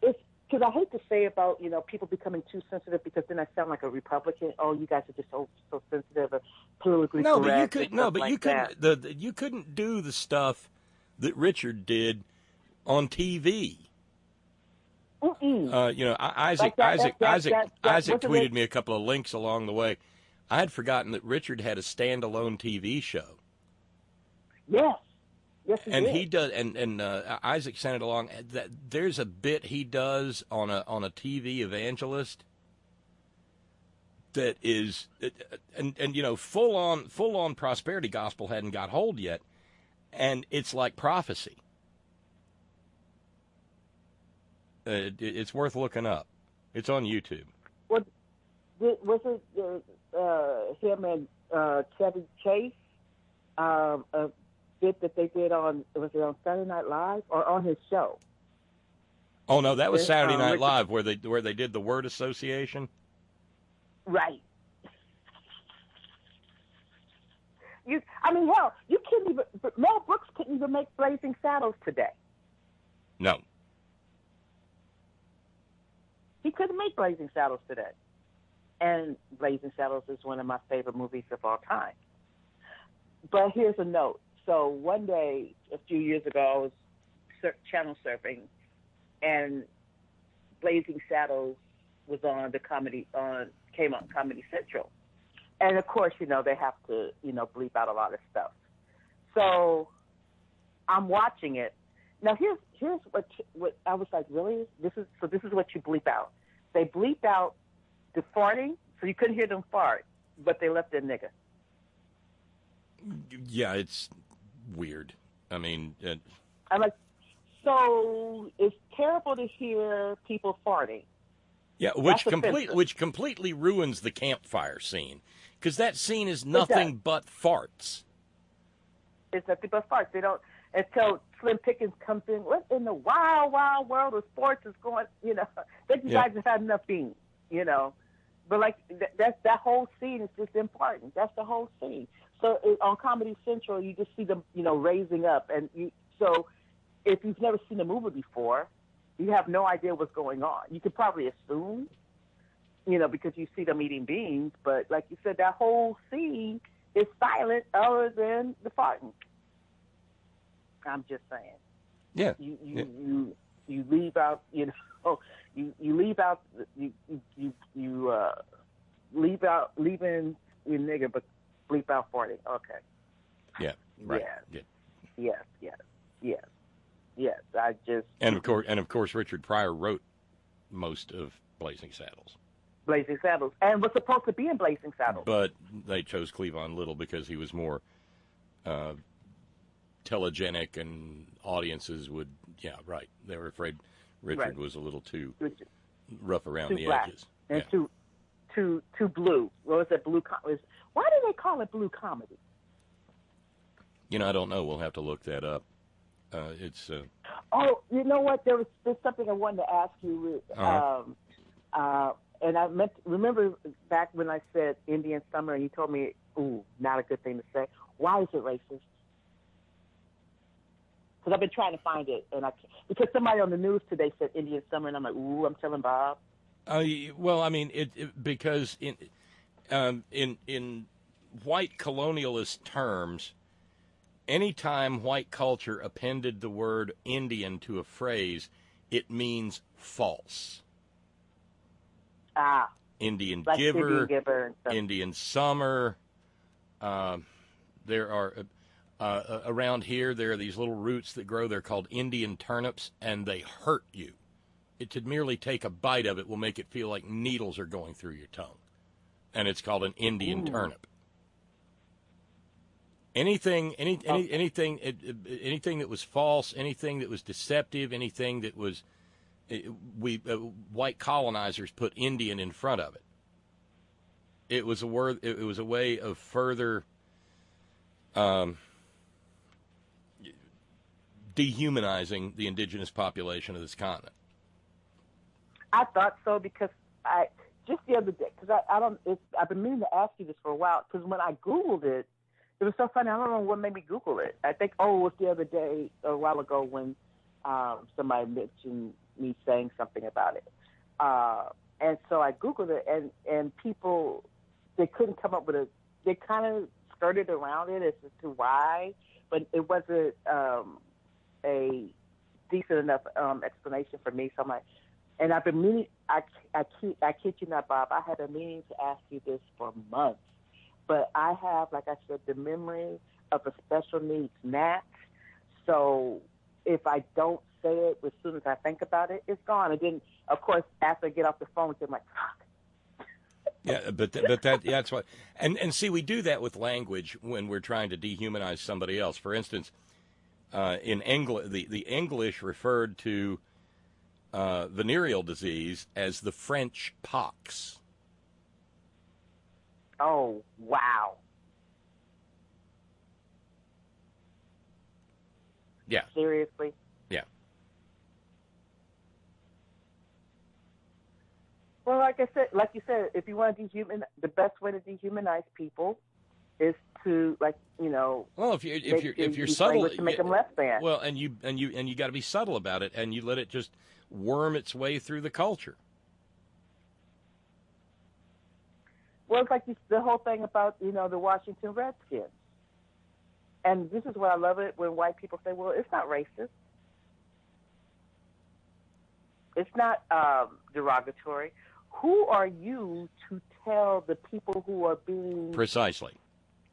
it's because I hate to say about, you know, people becoming too sensitive, because then I sound like a Republican. Oh, you guys are just so sensitive or politically correct. You couldn't do the stuff that Richard did on TV. You know, Isaac tweeted me a couple of links along the way. I had forgotten that Richard had a standalone TV show. Yes, and he does, and Isaac sent it along. That there's a bit he does on a TV evangelist that is, and you know, full on prosperity gospel hadn't got hold yet, and it's like prophecy. It's worth looking up. It's on YouTube. Was it him and Chevy Chase? A bit that they did on Saturday Night Live or on his show? Oh no, that was Saturday Night Live where they did the word association. Right. Hell, you couldn't even. Mel Brooks couldn't even make Blazing Saddles today. No. he couldn't make Blazing Saddles today. And Blazing Saddles is one of my favorite movies of all time. But here's a note. So one day, a few years ago, I was channel surfing, and Blazing Saddles was on came on Comedy Central. And of course, they have to, bleep out a lot of stuff. So I'm watching it. Now here's what I was like, really? This is what you bleep out. They bleep out the farting, so you couldn't hear them fart, but they left their nigga. Yeah, it's weird. I mean, I'm like, so it's terrible to hear people farting. Yeah, which completely ruins the campfire scene, because that scene is nothing but farts. It's nothing but farts. They don't until Slim Pickens comes in. What in the wild, wild world of sports is going? That you guys have had enough beans. But like that whole scene is just important. That's the whole scene. So on Comedy Central, you just see them, raising up, and so if you've never seen a movie before, you have no idea what's going on. You could probably assume, because you see them eating beans, but like you said, that whole scene is silent other than the farting. I'm just saying. Yeah. You leave out, you leave out, leaving your nigga, but bleep out farting. Okay. Yeah. Right. Yes. Yes, I just and of course Richard Pryor wrote most of Blazing Saddles. Blazing Saddles, and was supposed to be in Blazing Saddles, but they chose Cleavon Little because he was more telegenic, and audiences would, they were afraid Richard was a little too rough around the black edges and too blue. What was it? Blue? Why do they call it blue comedy? I don't know. We'll have to look that up. It's. Oh, you know what? There's something I wanted to ask you. And I remember back when I said Indian Summer, and you told me, "Ooh, not a good thing to say." Why is it racist? Because I've been trying to find it, and because somebody on the news today said Indian Summer, and I'm like, "Ooh, I'm telling Bob." Well, I mean, because in white colonialist terms, anytime white culture appended the word Indian to a phrase, it means false. Indian like giver, and Indian summer. There are around here. There are these little roots that grow. They're called Indian turnips, and they hurt you. To merely take a bite of it will make it feel like needles are going through your tongue, and it's called an Indian turnip. Anything that was false, anything that was deceptive, anything that was white colonizers put Indian in front of it. It was a word. It was a way of further dehumanizing the indigenous population of this continent. I thought so because just the other day, because I've been meaning to ask you this for a while, because when I Googled it, it was so funny. I don't know what made me Google it. I think, it was the other day, a while ago, when somebody mentioned me saying something about it. And so I Googled it, and people, they couldn't come up with they kind of skirted around it as to why, but it wasn't a decent enough explanation for me. So I'm like, and I've been meaning, I kid you not, Bob, I have been meaning to ask you this for months. But I have, like I said, the memory of a special needs gnat. So if I don't say it as soon as I think about it, it's gone. And then, of course, after I get off the phone, I'm like, fuck. Yeah, but that's what. And see, we do that with language when we're trying to dehumanize somebody else. For instance, in English, the English referred to venereal disease as the French pox. Oh, wow. Yeah. Seriously? Yeah. Well, like you said, if you want to the best way to dehumanize people is to, Well, if you're subtle, to make them less than. Well, and you got to be subtle about it, and you let it just worm its way through the culture. Well, it's like the whole thing about, the Washington Redskins. And this is why I love it when white people say, well, it's not racist. It's not derogatory. Who are you to tell the people who are being... Precisely.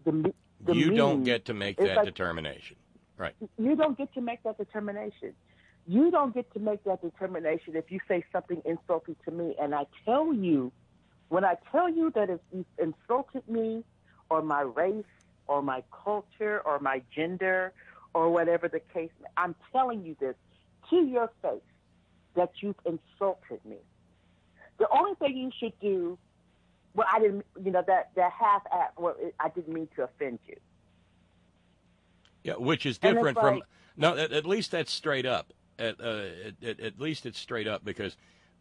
You don't get to make that determination. Right. You don't get to make that determination. You don't get to make that determination if you say something insulting to me, and I tell you, when I tell you that if you've insulted me or my race or my culture or my gender or whatever the case, I'm telling you this to your face, that you've insulted me. The only thing you should do, well, I didn't, that half-ass, well, I didn't mean to offend you. Yeah, which is different from, no, at least that's straight up. At least it's straight up, because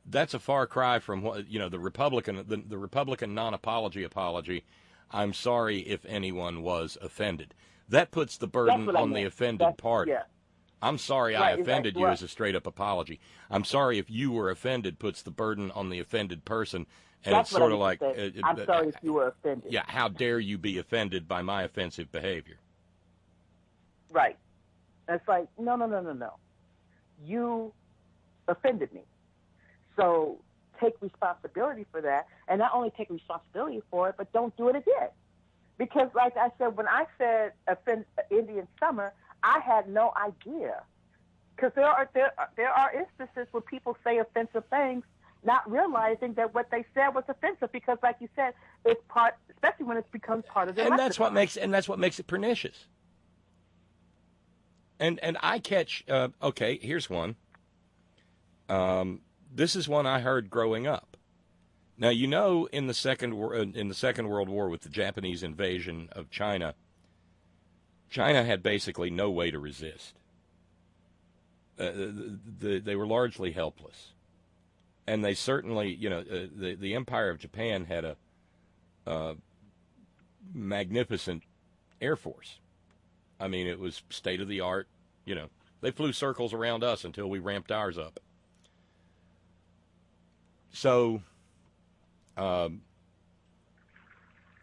that's a far cry from what, the Republican non-apology apology. I'm sorry if anyone was offended. That puts the burden on the offended party. Yeah. I'm sorry I offended you as a straight-up apology. I'm sorry if you were offended puts the burden on the offended person. And That's it's sort of like... I'm sorry if you were offended. Yeah, how dare you be offended by my offensive behavior? Right. And it's like, no. You offended me. So take responsibility for that. And not only take responsibility for it, but don't do it again. Because like I said, when I said Indian summer, I had no idea, because there are instances where people say offensive things, not realizing that what they said was offensive. Because, like you said, it's part, especially when it's become part of their and lexicon. that's what makes it pernicious. And I catch okay. Here's one. This is one I heard growing up. Now in the Second World War with the Japanese invasion of China. China had basically no way to resist. They were largely helpless. And they certainly, the Empire of Japan had a magnificent Air Force. I mean, it was state-of-the-art. They flew circles around us until we ramped ours up. So...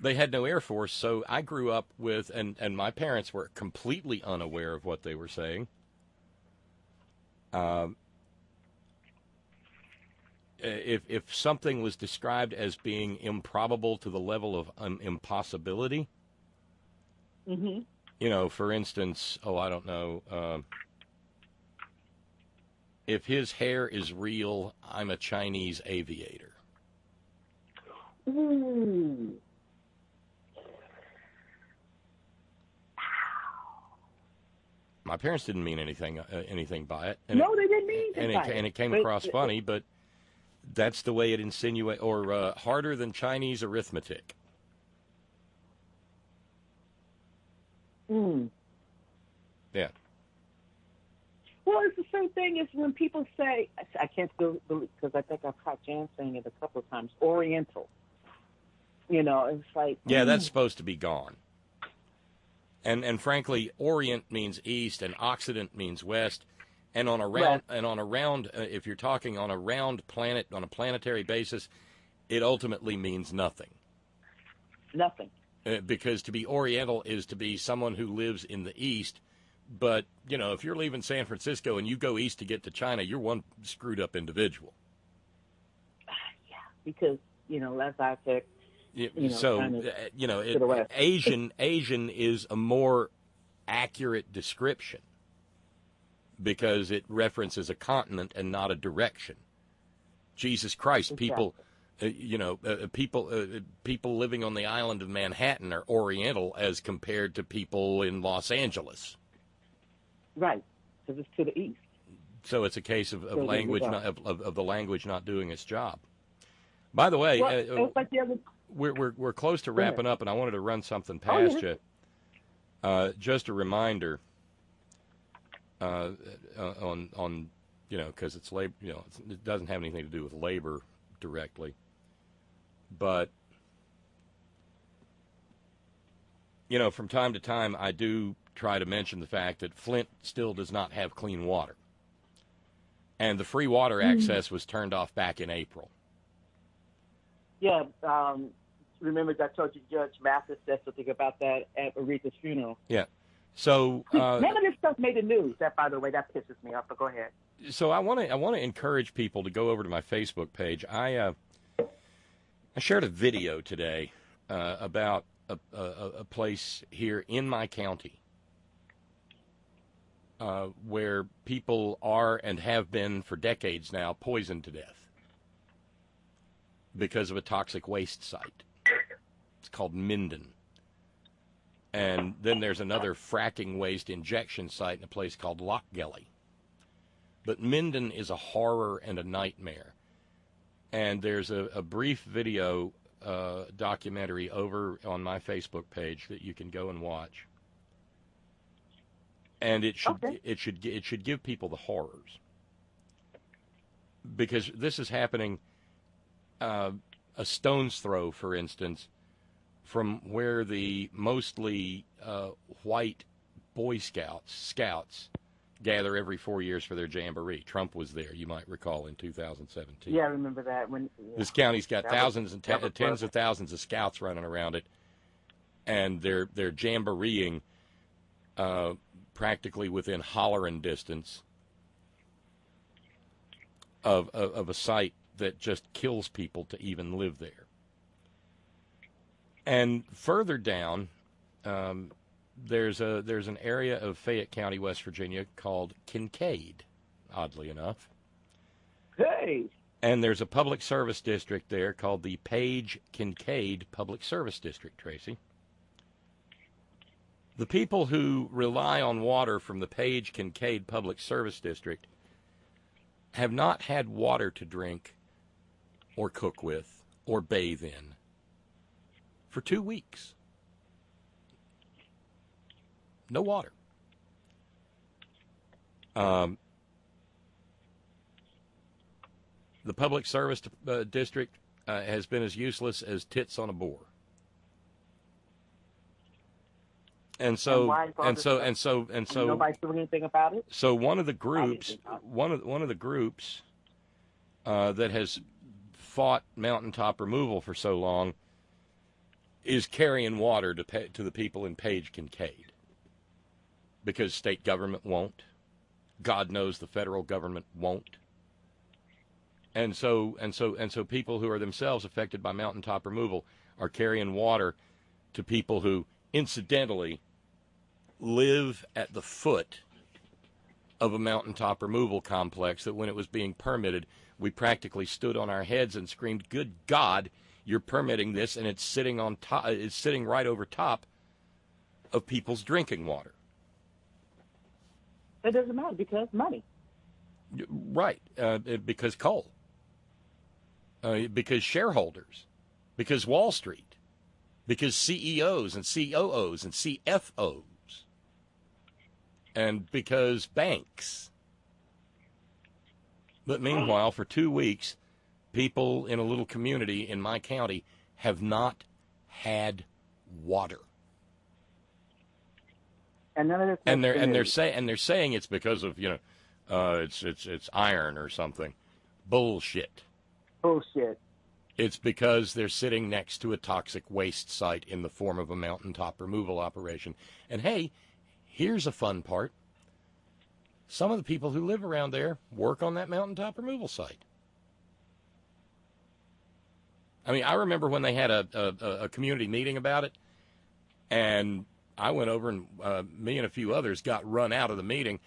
they had no Air Force, so I grew up with, and my parents were completely unaware of what they were saying. If something was described as being improbable to the level of impossibility, for instance, I don't know, if his hair is real, I'm a Chinese aviator. Ooh. My parents didn't mean anything by it. No, they didn't mean anything by it. And it came across funny, but that's the way it insinuates, or harder than Chinese arithmetic. Yeah. Well, it's the same thing as when people say, I can't believe, because I think I've caught Jan saying it a couple of times, Oriental. It's like... Yeah, that's supposed to be gone. And frankly, Orient means east, and Occident means west, and on a round, if you're talking on a round planet, on a planetary basis, it ultimately means nothing. Nothing. Because to be Oriental is to be someone who lives in the east, but if you're leaving San Francisco and you go east to get to China, you're one screwed up individual. Yeah, because as I said. Asian is a more accurate description because it references a continent and not a direction. Jesus Christ, exactly. People living on the island of Manhattan are Oriental as compared to people in Los Angeles. Right, because it's to the east. So it's a case of language, of the language not doing its job. By the way, we're close to wrapping up, and I wanted to run something past you. Just a reminder on because it's labor, it doesn't have anything to do with labor directly, but from time to time I do try to mention the fact that Flint still does not have clean water, and the free water access was turned off back in April. Yeah, remember I told you Judge Mathis said something about that at Aretha's funeral. Yeah. So None of this stuff made the news. That, by the way, that pisses me off. But go ahead. So I want to encourage people to go over to my Facebook page. I shared a video today about a place here in my county where people are and have been for decades now poisoned to death because of a toxic waste site. It's called Minden. And then there's another fracking waste injection site in a place called Lochgelly. But Minden is a horror and a nightmare. And there's a brief video documentary over on my Facebook page that you can go and watch. And it should give people the horrors. Because this is happening a stone's throw, for instance, from where the mostly white Boy Scouts gather every 4 years for their jamboree. Trump was there, you might recall, in 2017. Yeah, I remember that. This county's got thousands and tens of thousands of scouts running around it, and they're jamboreeing practically within hollering distance of a site that just kills people to even live there. And further down, there's an area of Fayette County, West Virginia, called Kincaid, oddly enough. Hey! And there's a public service district there called the Page-Kincaid Public Service District, Tracy. The people who rely on water from the Page-Kincaid Public Service District have not had water to drink or cook with or bathe in for 2 weeks. No water. The public service district has been as useless as tits on a boar. And so nobody's doing anything about it. So one of the groups that has fought mountaintop removal for so long is carrying water to the people in Page-Kincaid, because state government won't. God knows the federal government won't. And so people who are themselves affected by mountaintop removal are carrying water to people who, incidentally, live at the foot of a mountaintop removal complex that when it was being permitted, we practically stood on our heads and screamed, "Good God, you're permitting this, and it's sitting on top, it's sitting right over top of people's drinking water." It doesn't matter because money. Right, because coal, because shareholders, because Wall Street, because CEOs and COOs and CFOs, and because banks. But meanwhile, for 2 weeks, people in a little community in my county have not had water. And none of this. And they're saying it's because of it's iron or something. Bullshit. Bullshit. It's because they're sitting next to a toxic waste site in the form of a mountaintop removal operation. And hey, here's a fun part. Some of the people who live around there work on that mountaintop removal site. I mean, I remember when they had a community meeting about it, and I went over and me and a few others got run out of the meeting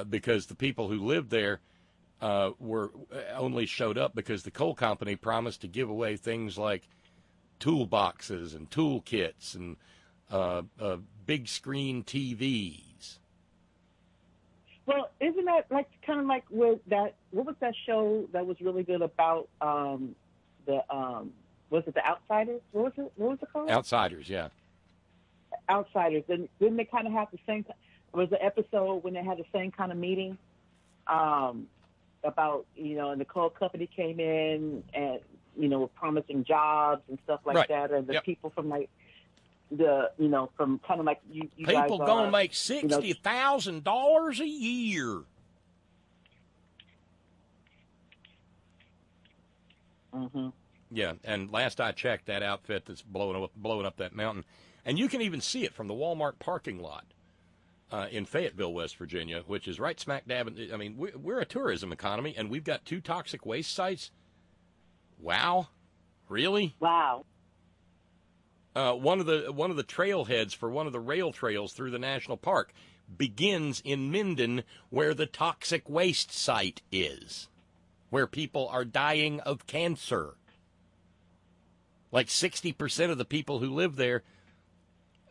because the people who lived there were only showed up because the coal company promised to give away things like toolboxes and tool kits and big screen TVs. Well, isn't that kind of like with that? What was that show that was really good about was it The Outsiders? What was it called? Outsiders, yeah. Outsiders. And didn't they kind of have the same? Was the episode when they had the same kind of meeting about and the coal company came in and were promising jobs and stuff like that, and the people from from kind of like you people guys gonna make $60,000 a year. Mm-hmm. Yeah, and last I checked, that outfit that's blowing up that mountain, and you can even see it from the Walmart parking lot in Fayetteville, West Virginia, which is right smack dab. I mean, we're a tourism economy, and we've got 2 toxic waste sites. Wow, really? Wow. One of the trailheads for one of the rail trails through the national park begins in Minden, where the toxic waste site is, where people are dying of cancer. Like 60% of the people who live there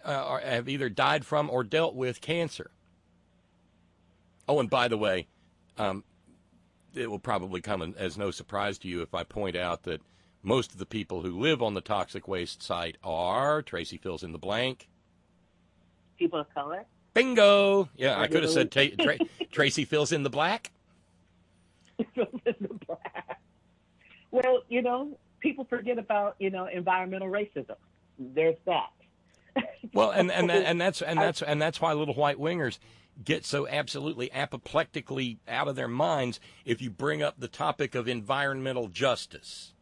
have either died from or dealt with cancer. Oh, and by the way, it will probably come as no surprise to you if I point out that most of the people who live on the toxic waste site are, Tracy fills in the blank. People of color? Bingo! Yeah, I could have said Tracy fills in the black. Fills in the black. Well, people forget about, environmental racism. There's that. Well, and that's why little white wingers get so absolutely apoplectically out of their minds if you bring up the topic of environmental justice.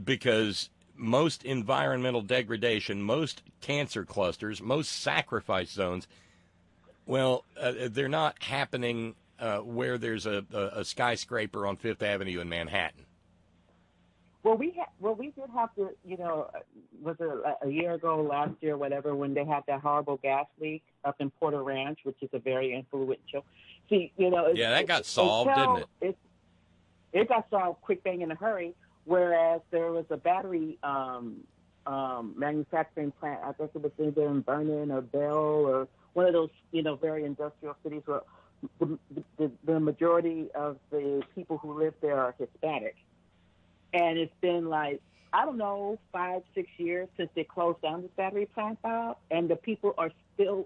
Because most environmental degradation, most cancer clusters, most sacrifice zones, well, they're not happening where there's a skyscraper on Fifth Avenue in Manhattan. Well, we did have to, was it a year ago, last year, whatever, when they had that horrible gas leak up in Porter Ranch, which is a very influential. See, yeah, that got solved, didn't it? It got solved quick, bang, in a hurry. Whereas there was a battery manufacturing plant, I guess it was either in Vernon or Bell or one of those, very industrial cities where the majority of the people who live there are Hispanic. And it's been like, I don't know, 5-6 years since they closed down this battery plant out, and the people are still,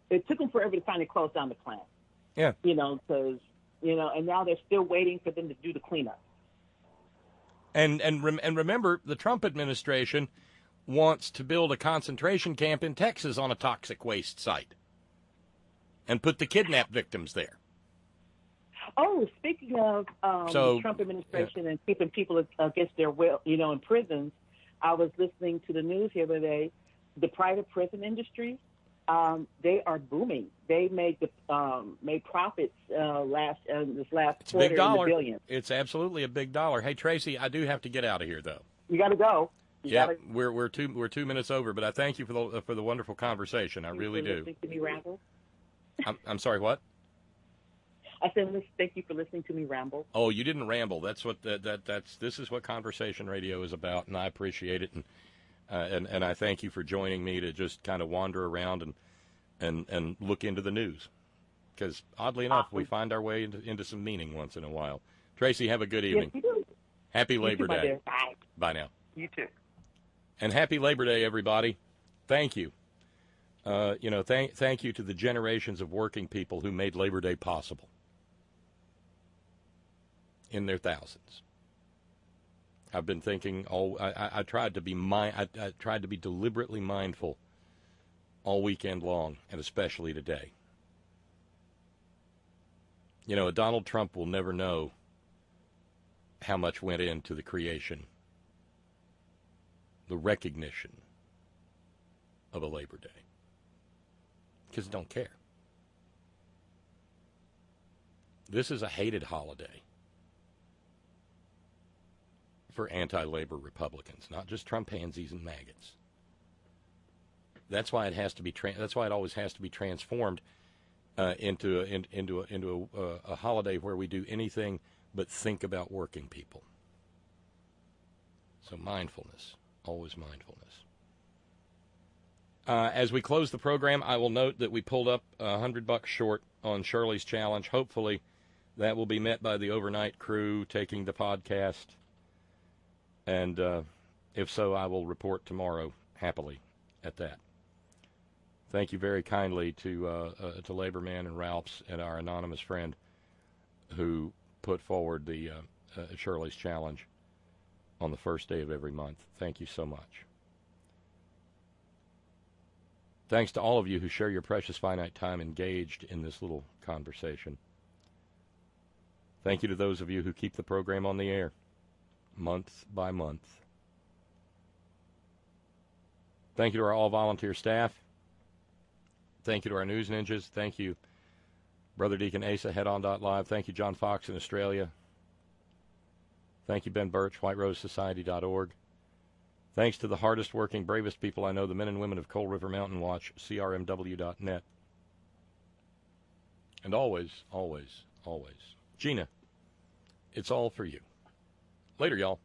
it took them forever to finally close down the plant. Yeah. Because, and now they're still waiting for them to do the cleanup. And remember, the Trump administration wants to build a concentration camp in Texas on a toxic waste site and put the kidnapped victims there. Oh, speaking of the Trump administration and keeping people against their will, in prisons, I was listening to the news the other day. The private prison industry, they are booming. They made profits this last It's quarter a big dollar. in the billions. It's absolutely a big dollar. Hey, Tracy, I do have to get out of here, though. You got to go. We're 2 minutes over, but I thank you for the wonderful conversation. I really do. Listening to me ramble. I'm sorry, what? I said, thank you for listening to me ramble. Oh, you didn't ramble. That's what this is what conversation radio is about, and I appreciate it, and I thank you for joining me to just kind of wander around and look into the news, because oddly enough, we find our way into some meaning once in a while. Tracy, have a good evening. Yes, you do. Happy Labor Day. Day. Bye. Bye now. You too. And happy Labor Day, everybody. Thank you. Thank you to the generations of working people who made Labor Day possible. In their thousands. I've been thinking. I tried to be I tried to be deliberately mindful all weekend long, and especially today. Donald Trump will never know how much went into the creation, the recognition of a Labor Day, because they don't care. This is a hated holiday for anti-labor Republicans, not just Trump pansies and maggots. That's why it has to be. That's why it always has to be transformed into a holiday where we do anything but think about working people. So mindfulness, always mindfulness. As we close the program, I will note that we pulled up $100 short on Shirley's challenge. Hopefully, that will be met by the overnight crew taking the podcast. And if so, I will report tomorrow happily at that. Thank you very kindly to Laborman and Ralphs and our anonymous friend who put forward the Shirley's Challenge on the first day of every month. Thank you so much. Thanks to all of you who share your precious finite time engaged in this little conversation. Thank you to those of you who keep the program on the air. month by month. Thank you to our all-volunteer staff. Thank you to our news ninjas. Thank you, Brother Deacon Asa, headon.live. Thank you, John Fox in Australia. Thank you, Ben Birch, whiterosesociety.org. Thanks to the hardest working, bravest people I know, the men and women of Coal River Mountain Watch, crmw.net. And always, always, always, Gina, it's all for you. Later, y'all.